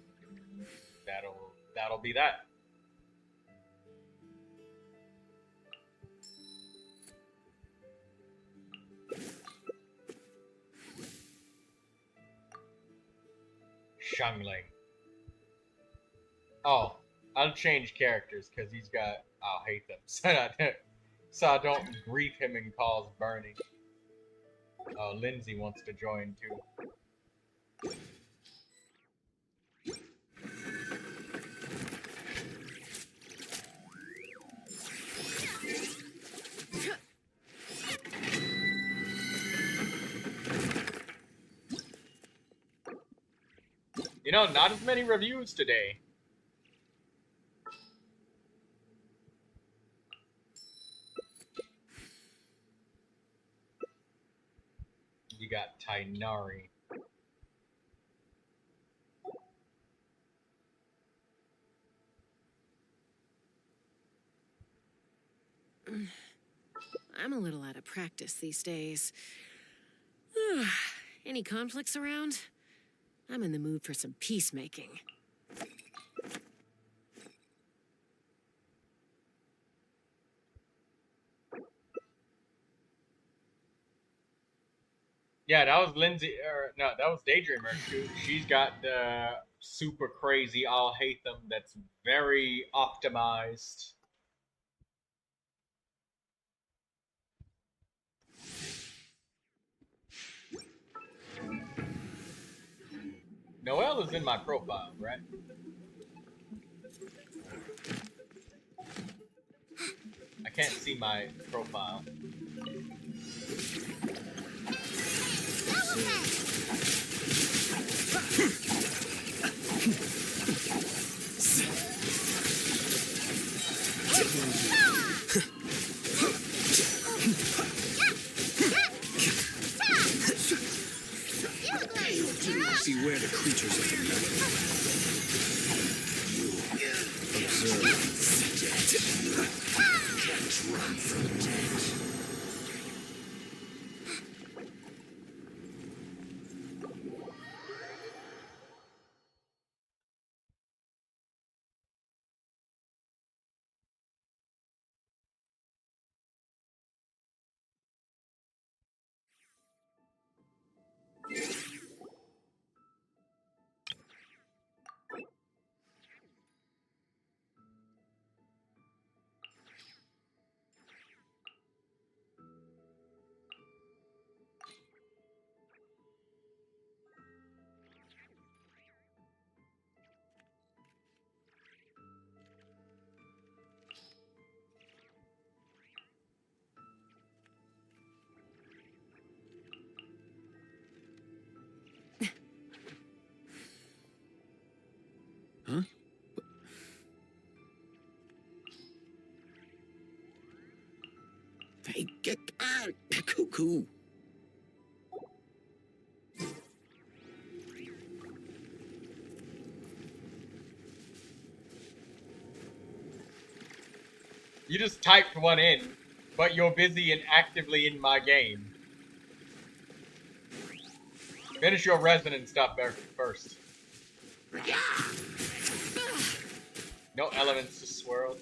that'll be that. Xiangling. Oh, I'll change characters because he's got. I'll hate them, so I don't grief him and cause burning. Lindsay wants to join too. You know, not as many reviews today. You got Tainari. I'm a little out of practice these days. Any conflicts around? I'm in the mood for some peacemaking. Yeah, that was Lindsay. Or no, that was Daydreamer. She's got the super crazy I'll hate them. That's very optimized. Noelle is in my profile, right? I can't see my profile. Beware the creatures of the metal. Can't run from death. Huh? Hey, get out! Cuckoo! You just typed one in, but you're busy and actively in my game. Finish your resonant stuff first. No elements to swirl.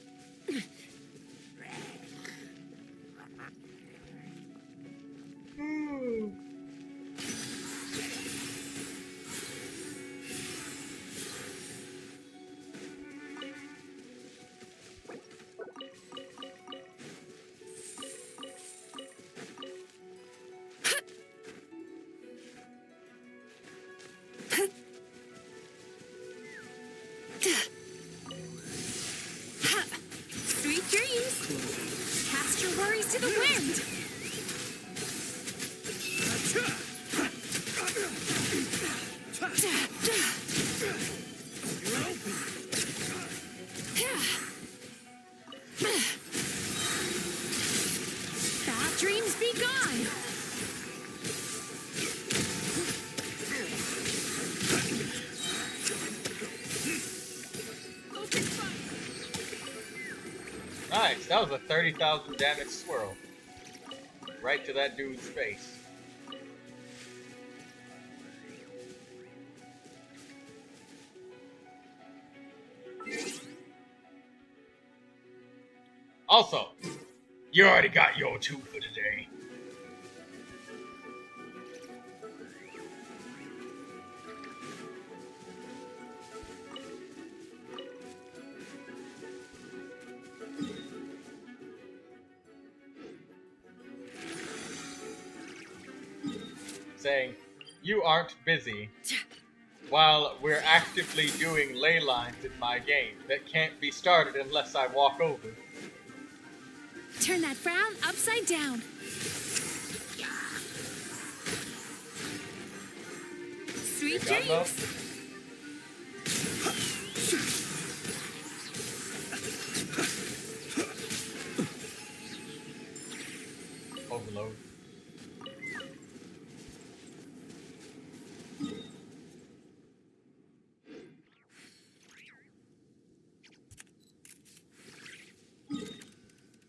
Sweet dreams. Cast your worries to the wind. Bad dreams be gone. Nice, that was a 30,000 damage swirl. Right to that dude's face. Also, you already got your 2 for today. Saying, you aren't busy, while we're actively doing ley lines in my game that can't be started unless I walk over. Turn that frown upside down. Sweet dreams. Overload.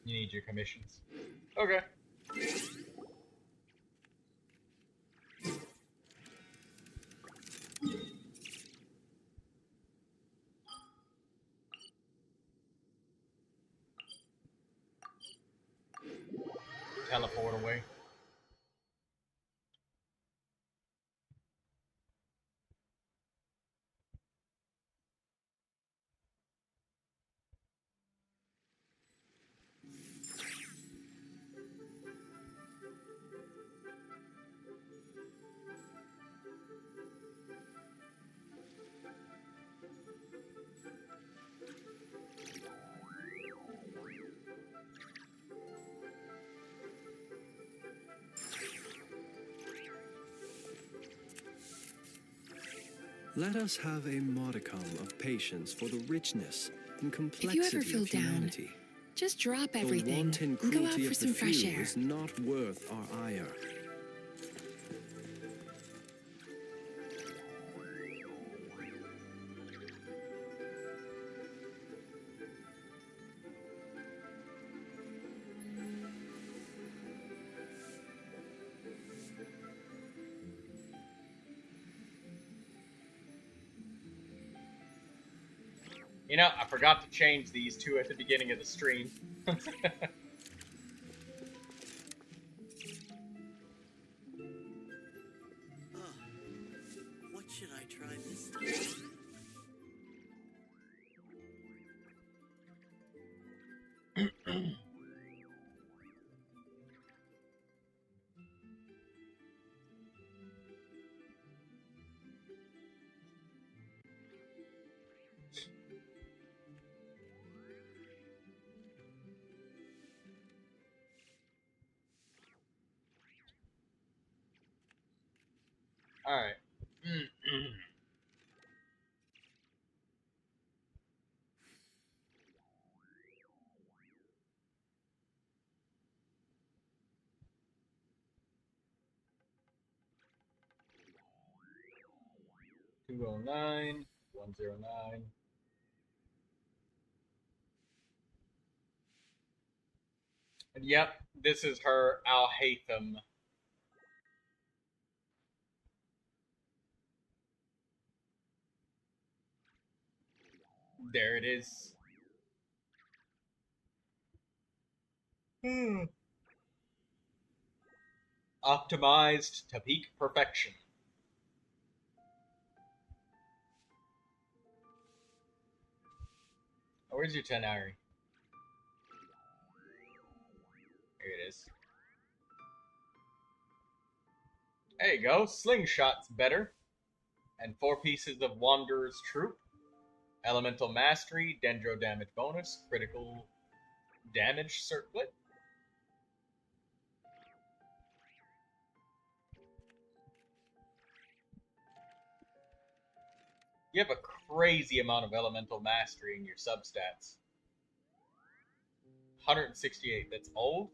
You need your commissions. Okay. Teleport away. Let us have a modicum of patience for the richness and If complexity you ever feel of down, humanity. just drop The everything wanton and go out cruelty for of the some fresh few air. is not worth our ire. You know, I forgot to change these two at the beginning of the stream. What should I try this time? Alright. 209, 109. And yep, this is her Al-Haytham. There it is. Optimized to peak perfection. Oh, where's your Tenari? Here it is. There you go. Slingshot's better. And 4 pieces of Wanderer's Troop. Elemental Mastery, Dendro damage bonus, critical damage circlet. You have a crazy amount of Elemental Mastery in your substats. 168, that's old.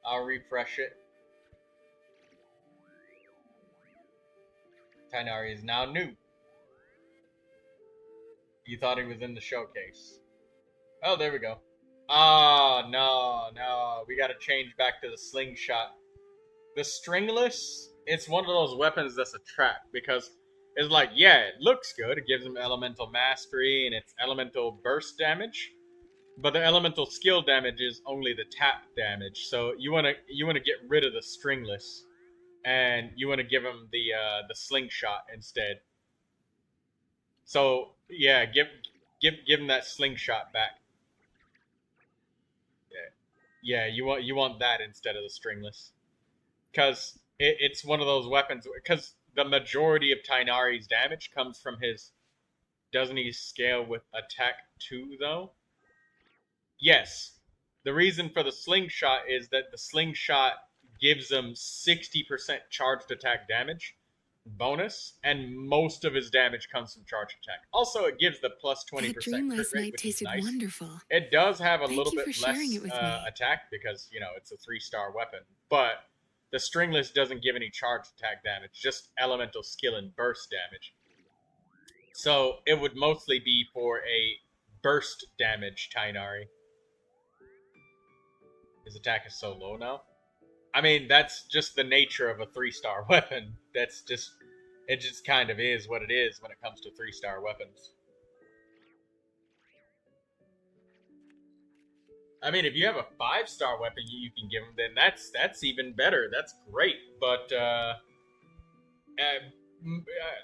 I'll refresh it. Tighnari is now new. You thought he was in the showcase. Oh, there we go. Ah, oh, no. We gotta change back to the slingshot. The stringless, it's one of those weapons that's a trap, because it's like, yeah, it looks good. It gives him elemental mastery and it's elemental burst damage. But the elemental skill damage is only the tap damage. So you wanna get rid of the stringless. And you want to give him the slingshot instead. So yeah, give him that slingshot back. Yeah, you want that instead of the stringless, because it's one of those weapons. Because the majority of Tighnari's damage comes from his. Doesn't he scale with attack 2 though? Yes. The reason for the slingshot is that the slingshot gives him 60% charged attack damage bonus, and most of his damage comes from charged attack. Also, it gives the plus 20% That dream crit last rate, night which is tasted nice. wonderful. It does have a Thank little you bit for sharing less it with me. attack because, you know, it's a 3-star weapon. But the stringless doesn't give any charged attack damage, just elemental skill and burst damage. So it would mostly be for a burst damage Tighnari. His attack is so low now. I mean, that's just the nature of a 3-star weapon. That's just, it just kind of is what it is when it comes to 3-star weapons. I mean, if you have a 5-star weapon you can give him, then that's even better. That's great. But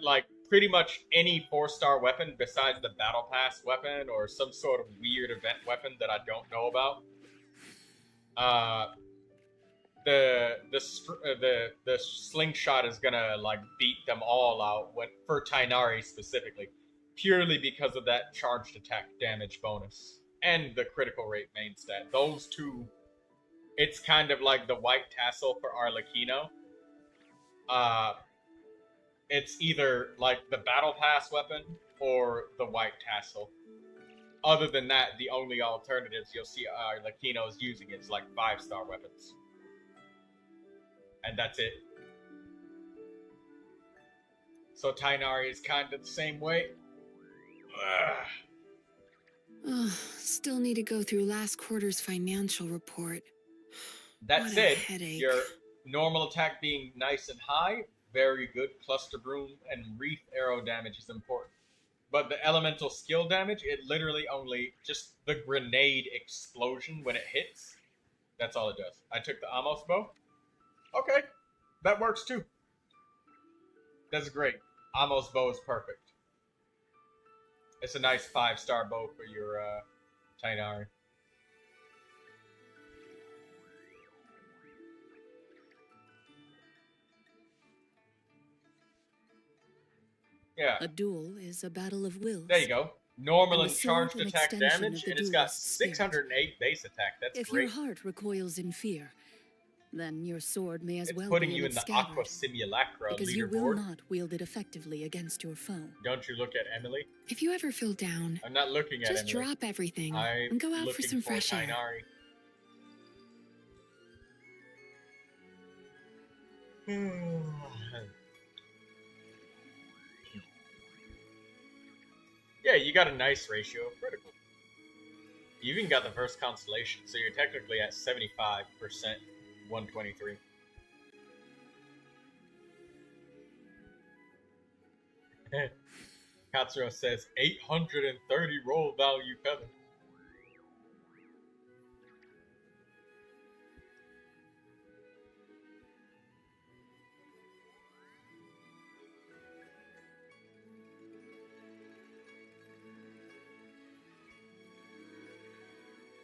like pretty much any 4-star weapon besides the Battle Pass weapon or some sort of weird event weapon that I don't know about, the slingshot is gonna like beat them all out for Tighnari specifically, purely because of that charged attack damage bonus and the critical rate main stat. Those two, it's kind of like the white tassel for Arlecchino. it's either like the battle pass weapon or the white tassel. Other than that, the only alternatives you'll see are Lakinos using is like 5-star weapons. And that's it. So Tainari is kind of the same way. Ugh, still need to go through last quarter's financial report. That What a said, headache. your normal attack being nice and high, very good. Cluster Broom and Wreath arrow damage is important. But the elemental skill damage, it literally only, just the grenade explosion when it hits, that's all it does. I took the Amos bow. Okay, that works too. That's great. Amos bow is perfect. It's a nice 5-star bow for your Tainari. Yeah. A duel is a battle of wills. There you go. Normal And and the sword charged an attack extension damage, of the and it's got duelist's spirit. 608 base attack. That's If great. your heart recoils in fear, then your sword may as It's well putting be you in its the scabbard, Aqua Simulacra because you will leaderboard. not wield it effectively against your foe. Don't you look at Emily? If you ever feel down, I'm not looking at just Emily. drop everything I'm and go out for looking some fresh air. Tainari. Yeah, you got a nice ratio of critical. You even got the first constellation, so you're technically at 75%, 123. Katsuro says 830 roll value feather.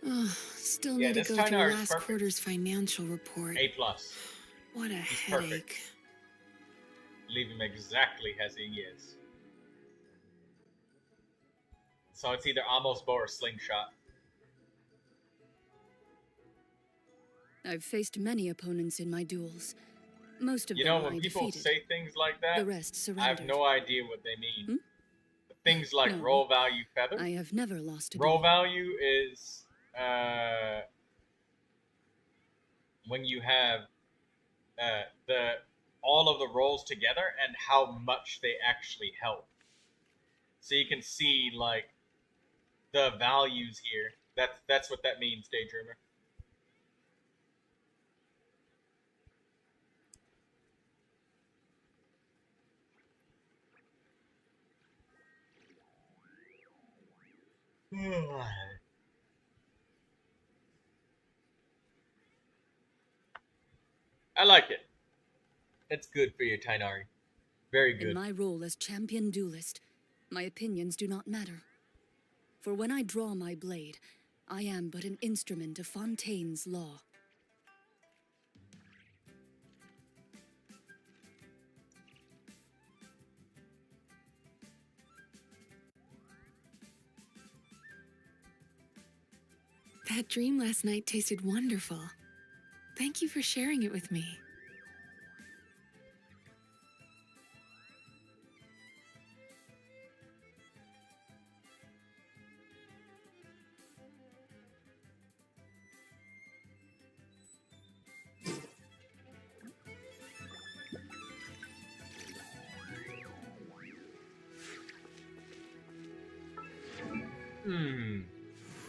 Ugh, still Yeah, need to this go through Tainari is last perfect. quarter's financial report. A+. What a He's headache. perfect. Leave him exactly as he is. So it's either Amos bow or slingshot. I've faced many opponents in my duels. Most of You them know, when I people defeated. say things like that, The rest I have surrendered. no idea what they mean. Things like No. roll value feather. I have never lost a Roll duel. value is when you have all of the rolls together and how much they actually help. So you can see like the values here. That's what that means, Daydreamer. I like it. It's good for your Tainari. Very In good. my role as champion duelist, my opinions do not matter. For when I draw my blade, I am but an instrument of Fontaine's law. That dream last night tasted wonderful. Thank you for sharing it with me.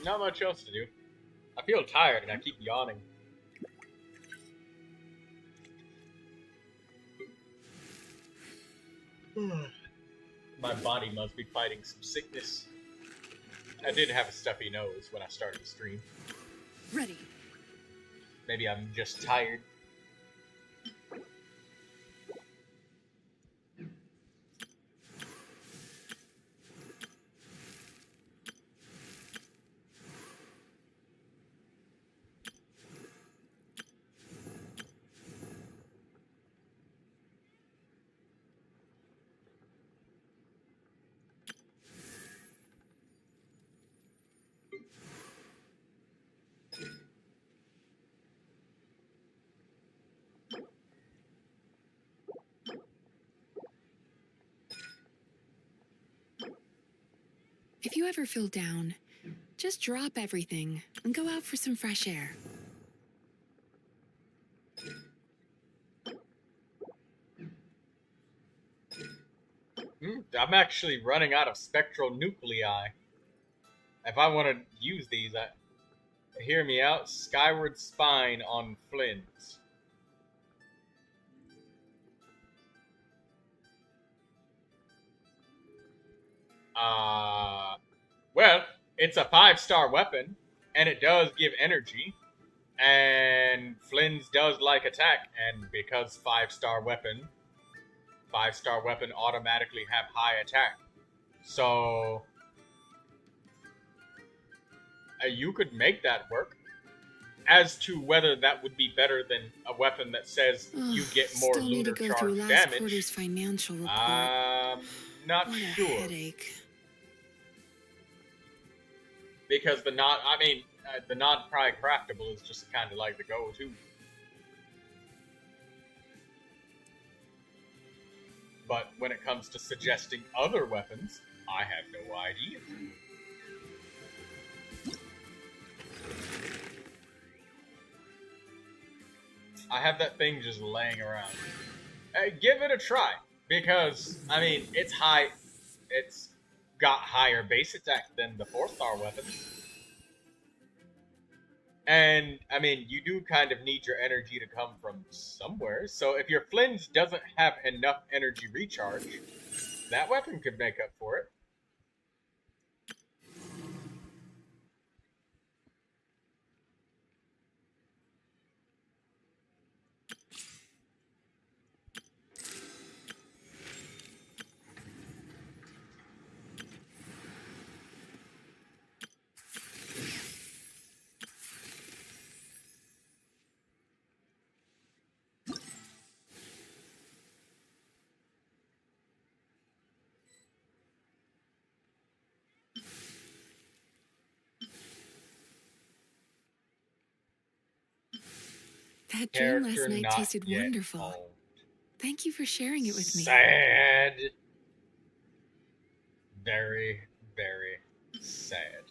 Not much else to do. I feel tired and I keep yawning. My body must be fighting some sickness. I did have a stuffy nose when I started the stream. Ready. Maybe I'm just tired. you ever feel down, just drop everything and go out for some fresh air. I'm actually running out of spectral nuclei. If I want to use these, hear me out. Skyward Spine on Flynn's. Well, it's a 5-star weapon, and it does give energy, and Flynn's does like attack, and because 5-star weapon automatically have high attack. So you could make that work. As to whether that would be better than a weapon that says you get more Still need to lunar go through charge last damage, quarter's financial report. not what sure. A headache. Because the non-pry craftable is just kind of like the go-to. But when it comes to suggesting other weapons, I have no idea. I have that thing just laying around. Give it a try, because, I mean, it's got higher base attack than the 4-star weapon. And, I mean, you do kind of need your energy to come from somewhere, so if your Flynn's doesn't have enough energy recharge, that weapon could make up for it. That dream last Character night not tasted yet wonderful. owned. Thank you for sharing it with me. Sad. Very, very sad.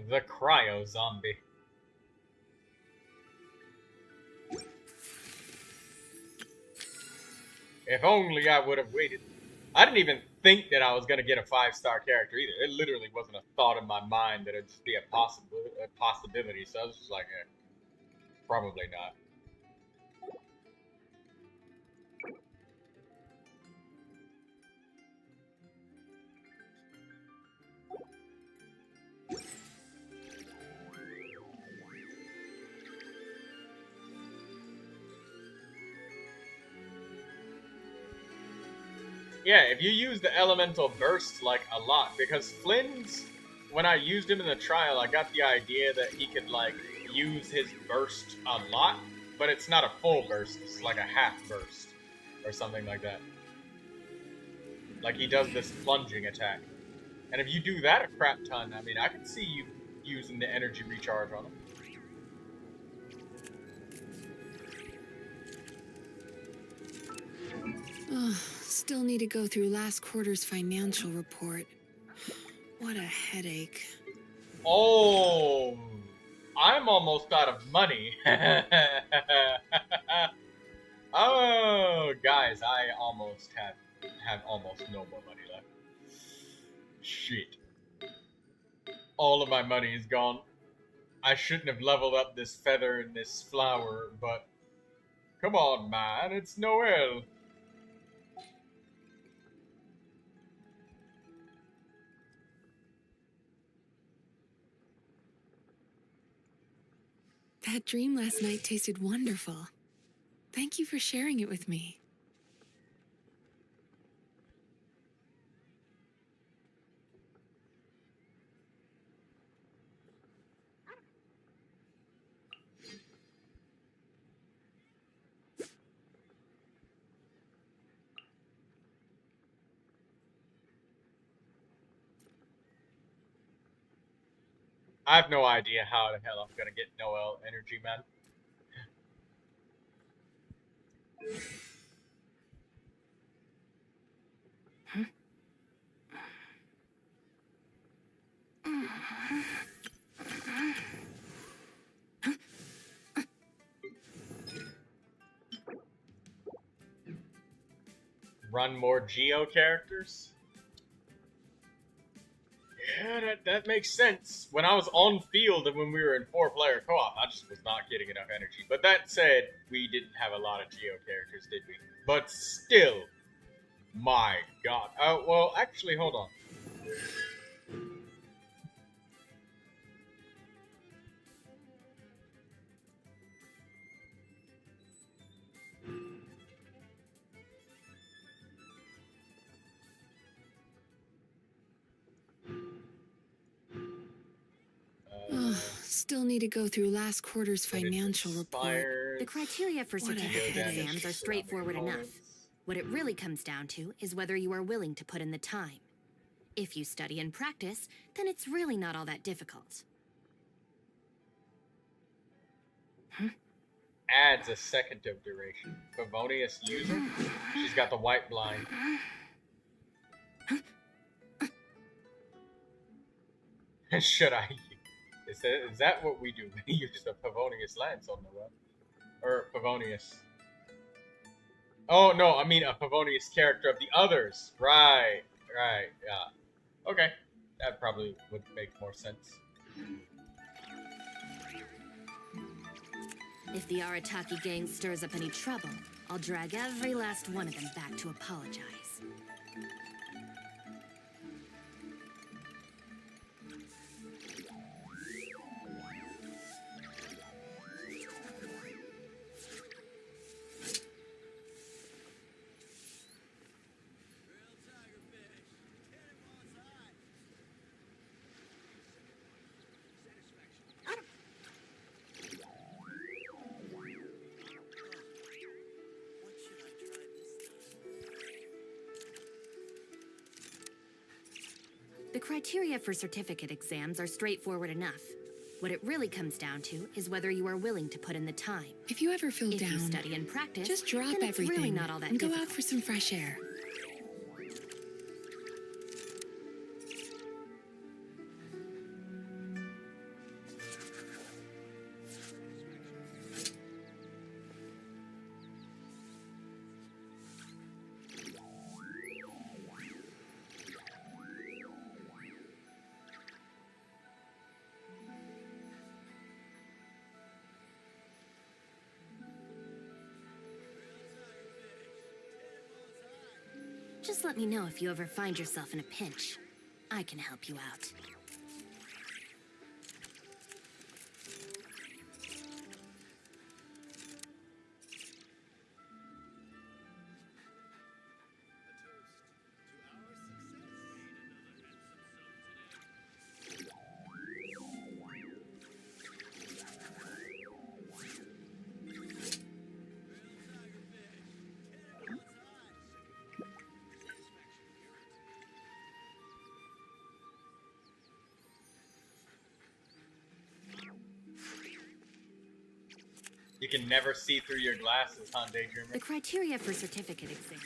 The cryo zombie. If only I would have waited. I didn't even think that I was going to get a 5-star character either. It literally wasn't a thought in my mind that it'd just be a possibility. So I was just like, probably not. Yeah, if you use the elemental burst like a lot, because Flynn's, when I used him in the trial, I got the idea that he could like use his burst a lot, but it's not a full burst, it's like a half burst or something like that. Like he does this plunging attack. And if you do that a crap ton, I mean, I could see you using the energy recharge on him. Still need to go through last quarter's financial report. What a headache. Oh, I'm almost out of money. Oh, guys, I almost have almost no more money left. Shit. All of my money is gone. I shouldn't have leveled up this feather and this flower, but come on, man, it's Noel. That dream last night tasted wonderful. Thank you for sharing it with me. I have no idea how the hell I'm gonna get Noel energy, man. Run more Geo characters? Yeah, that makes sense. When I was on field and when we were in 4-player co-op, I just was not getting enough energy. But that said, we didn't have a lot of Geo characters, did we? But still, my god. Well, actually, hold on. Still need to go through last quarter's financial report. The criteria for What a certificate headache. exams are straightforward enough. What it really comes down to is whether you are willing to put in the time. If you study and practice, then it's really not all that difficult. Adds a second of duration. Favonius user? She's got the white blind. Should I? Is that what we do? We use the Favonius Lance on the run? Or Favonius. Oh, no, I mean a Favonius character of the others. Right, yeah. Okay, that probably would make more sense. If the Arataki gang stirs up any trouble, I'll drag every last one of them back to apologize. The criteria for certificate exams are straightforward enough. What it really comes down to is whether you are willing to put in the time. If you ever feel If down, you study and practice, just drop then it's everything really not all that and go difficult. out for some fresh air. Just let me know if you ever find yourself in a pinch. I can help you out. You can never see through your glasses, huh, Daydreamer? The criteria for certificate exams.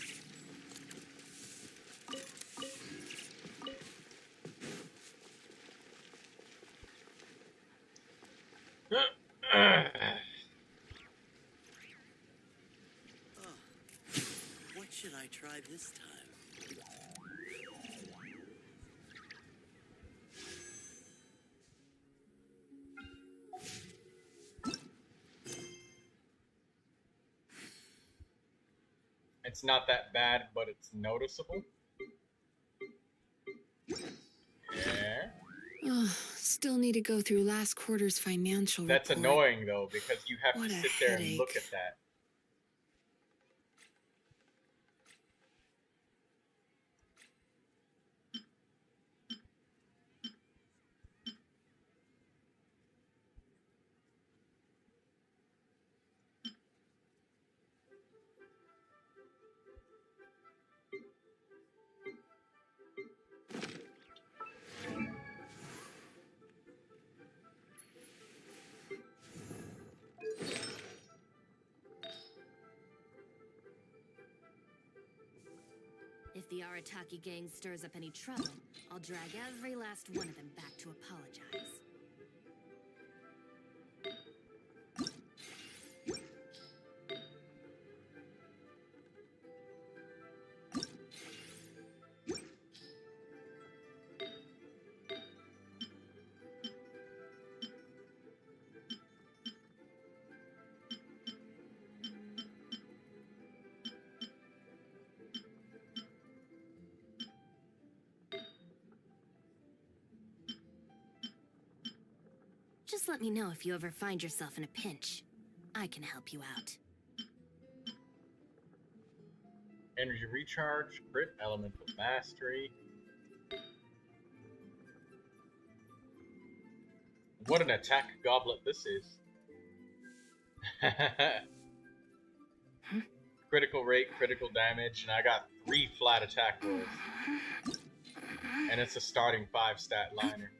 What should I try this time? It's not that bad, but it's noticeable. Yeah. Still need to go through last quarter's financial That's report. annoying, though, because you have What to a sit there and headache. look at that. the Arataki gang stirs up any trouble, I'll drag every last one of them back to apologize. Just let me know if you ever find yourself in a pinch. I can help you out. Energy recharge, crit, elemental mastery. What an attack goblet this is. Critical rate, critical damage, and I got 3 flat attack rolls. And it's a starting 5 stat liner.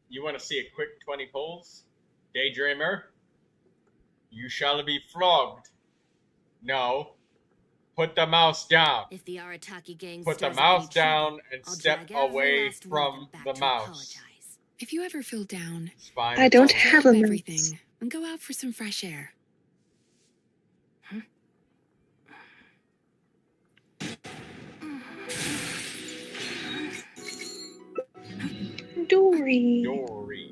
You want to see a quick 20 pulls? Daydreamer, you shall be flogged. No. Put the mouse down. If the Arataki gang Put the stirs up mouse any down trouble, and I'll step drag every away last one of them from back the to mouse. apologize. If you ever feel down, It's fine. I don't It's have drop a mouse. everything and go out for some fresh air. Dory. Dory.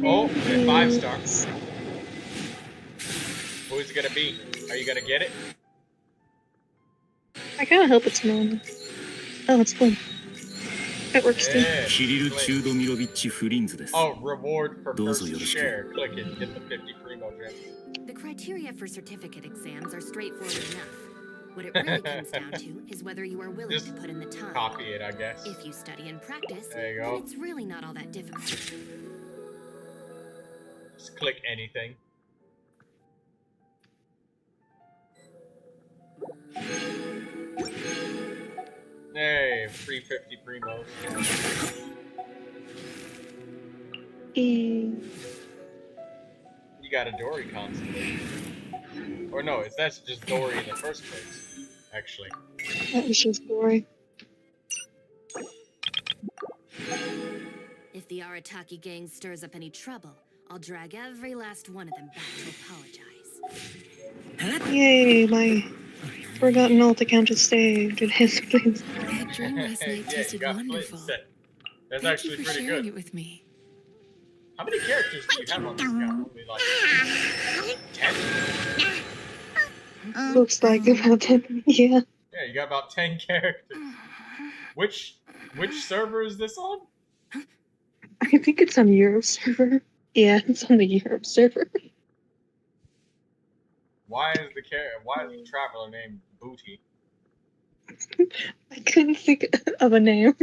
Oh, and 5 star. Who's it gonna be? Are you gonna get it? I kinda hope it's none. Oh, it's Flynn. It works too. Yeah, キリル・チュー click. ドミロビッチ・フリンズです。 Oh, reward for どうぞ first よろしく。 share. Click it. Get the 50 PRIMOGEMS. The criteria for certificate exams are straightforward enough. What it really comes down to is whether you are willing Just to put in the time. copy it, I guess. If you study and practice, There you then go. it's really not all that difficult. Just click anything. Hey, 350 primos. You got a Dory constantly. Or no, that's just Dory in the first place, actually. That was just Dory. If the Arataki gang stirs up any trouble, I'll drag every last one of them back to apologize. Yay, my forgotten alt account is saved. It has been. That dream last night Yeah, you tasted got wonderful. Flint set. That's Thank actually you for pretty sharing good. it with me. How many characters do you have on this account? Only like 10? Looks like about 10. Yeah. Yeah, you got about 10 characters. Which server is this on? I think it's on Europe server. Yeah, it's on the Europe server. Why is the traveler named Booty? I couldn't think of a name.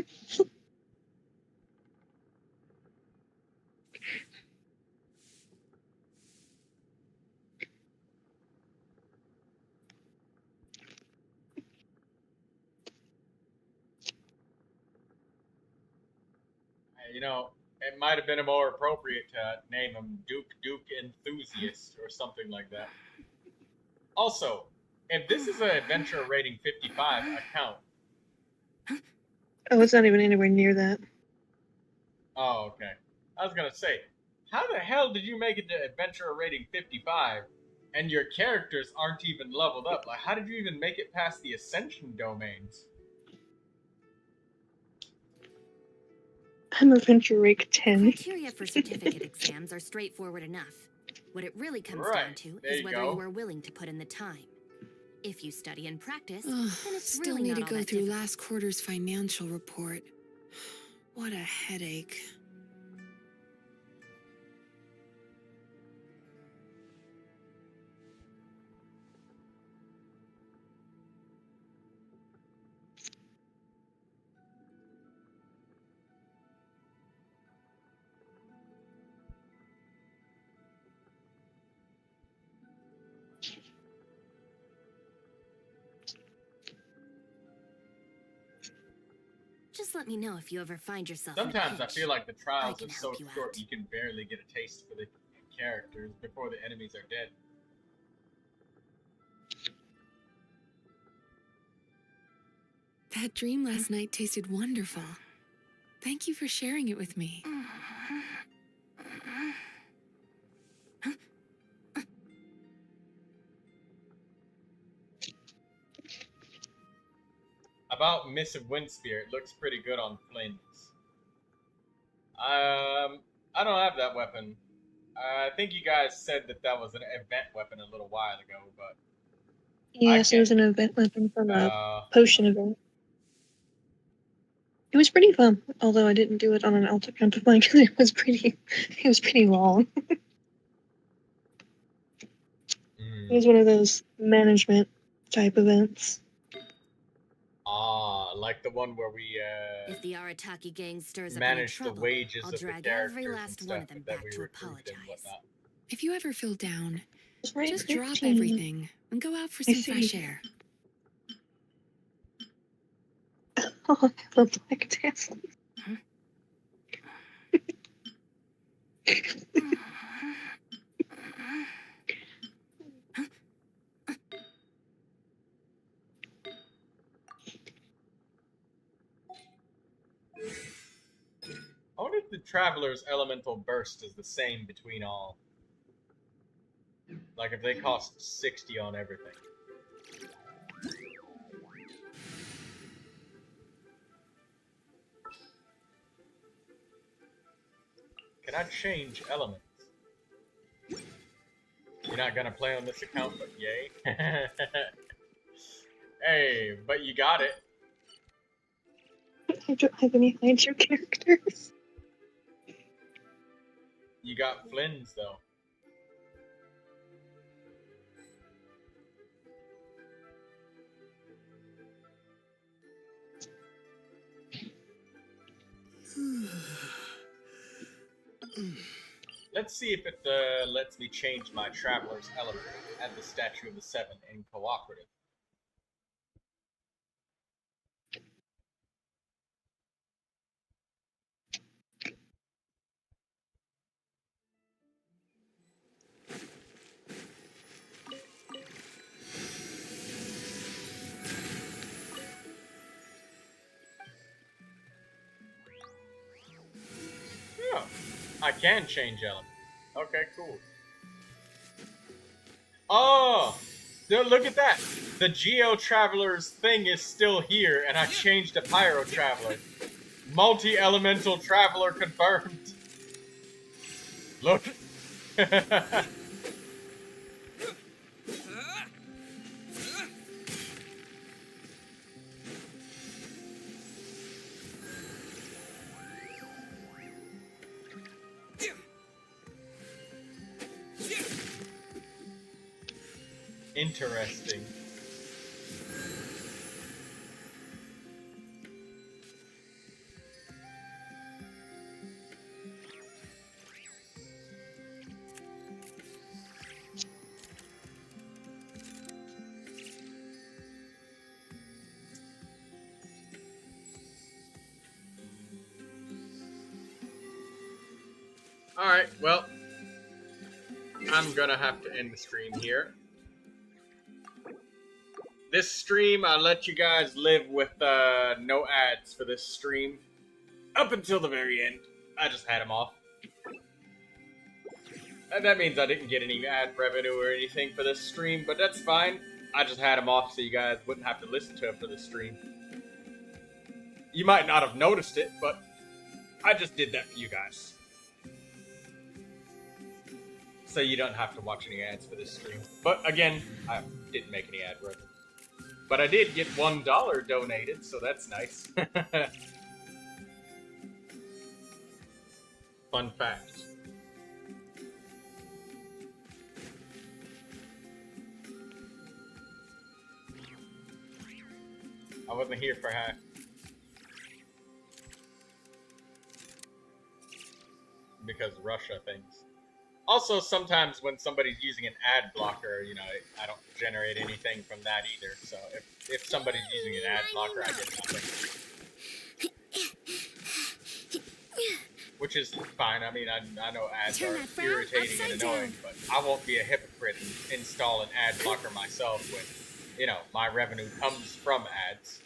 You know, it might have been more appropriate to name him Duke Enthusiast or something like that. Also, if this is an adventure rating 55 account. Oh, it's not even anywhere near that. Oh, okay. I was gonna say, how the hell did you make it to adventure rating 55 and your characters aren't even leveled up? Like, how did you even make it past the Ascension domains? I'm Adventure Rake 10. Criteria for certificate exams are straightforward enough. What it really comes down to there is you whether go. you are willing to put in the time. If you study and practice, Ugh, then it's still really need not to all go that through difficult. last quarter's financial report. What a headache. Just let me know if you ever find yourself in a Sometimes I pinch. feel like the trials can are so help you short out. you can barely get a taste for the characters before the enemies are dead. That dream last night tasted wonderful. Thank you for sharing it with me. About Miss Windspirit, looks pretty good on Flynn's. I don't have that weapon. I think you guys said that that was an event weapon a little while ago, but Yes, it was an event weapon from a potion event. It was pretty fun, although I didn't do it on an alt account of mine because it was pretty long. It was one of those management type events. like the one where we If the Arataki gang stirs up any manage the trouble, wages I'll of the drag characters every and last stuff one of them that back we to recruited and apologize. whatnot. If you ever feel down, Right, just drop 15. everything and go out for I some see. fresh air. Oh, the black tassels. I wonder if the Traveler's Elemental Burst is the same between all. Like if they cost 60 on everything. Can I change elements? You're not gonna play on this account, but yay. Hey, but you got it. I don't have any Hydro characters. You got Flynn's though. Let's see if it lets me change my Traveler's Element at the Statue of the Seven in Cooperative. Yeah, I can change element. Okay, cool. Oh, look at that. The Geo Traveler's thing is still here, and I changed to Pyro Traveler. Multi-elemental Traveler confirmed. Look. Interesting. Alright, well, I'm gonna have to end the stream here. This stream, I let you guys live with no ads for this stream. Up until the very end. I just had them off. And that means I didn't get any ad revenue or anything for this stream, but that's fine. I just had them off so you guys wouldn't have to listen to it for the stream. You might not have noticed it, but I just did that for you guys. So you don't have to watch any ads for this stream. But again, I didn't make any ad revenue. But I did get $1 donated, so that's nice. Fun fact. I wasn't here for half. Because Russia things. Also, sometimes when somebody's using an ad blocker, you know, I don't generate anything from that either. So if somebody's using an ad blocker, I get nothing. which is fine. I mean, I know ads Turn are that frown irritating and upside annoying, down. but I won't be a hypocrite and install an ad blocker myself when, you know, my revenue comes from ads.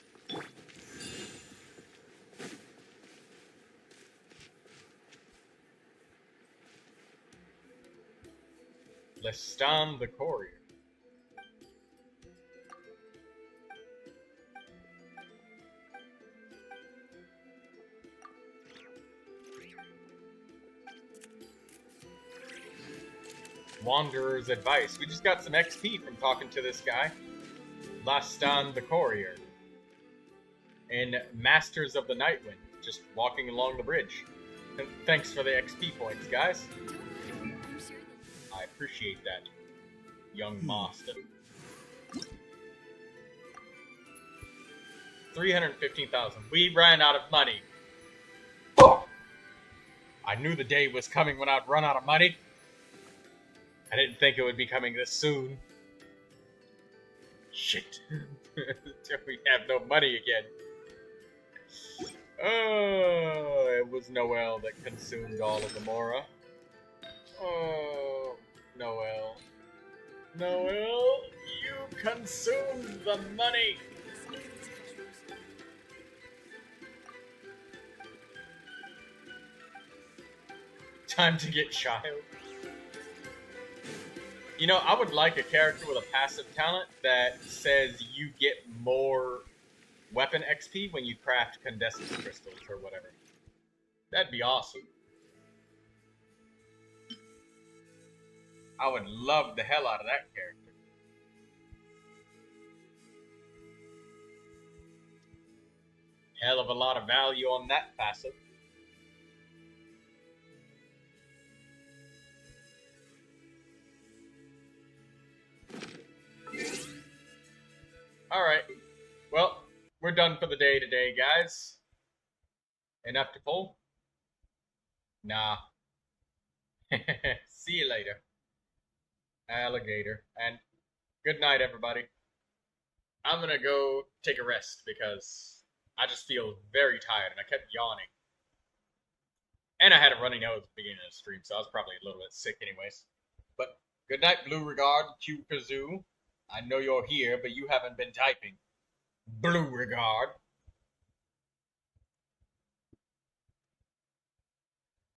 Lestan the Courier. Wanderer's Advice. We just got some XP from talking to this guy. Lestan the Courier. And Masters of the Nightwind. Just walking along the bridge. Thanks for the XP points, guys. I appreciate that, young master. 315,000. We ran out of money. I knew the day was coming when I'd run out of money. I didn't think it would be coming this soon. Shit. We have no money again. Oh, it was Noel that consumed all of the Mora. Oh, Noel. Noel, you consumed the money! Time to get child. You know, I would like a character with a passive talent that says you get more weapon XP when you craft condensed crystals or whatever. That'd be awesome. I would love the hell out of that character. Hell of a lot of value on that passive. Alright. Well, we're done for the day today, guys. Enough to pull? Nah. See you later. Alligator. And good night, everybody. I'm gonna go take a rest because I just feel very tired and I kept yawning. And I had a runny nose at the beginning of the stream, so I was probably a little bit sick anyways. But good night, Blue Regard, Q Kazoo. I know you're here, but you haven't been typing. Blue Regard.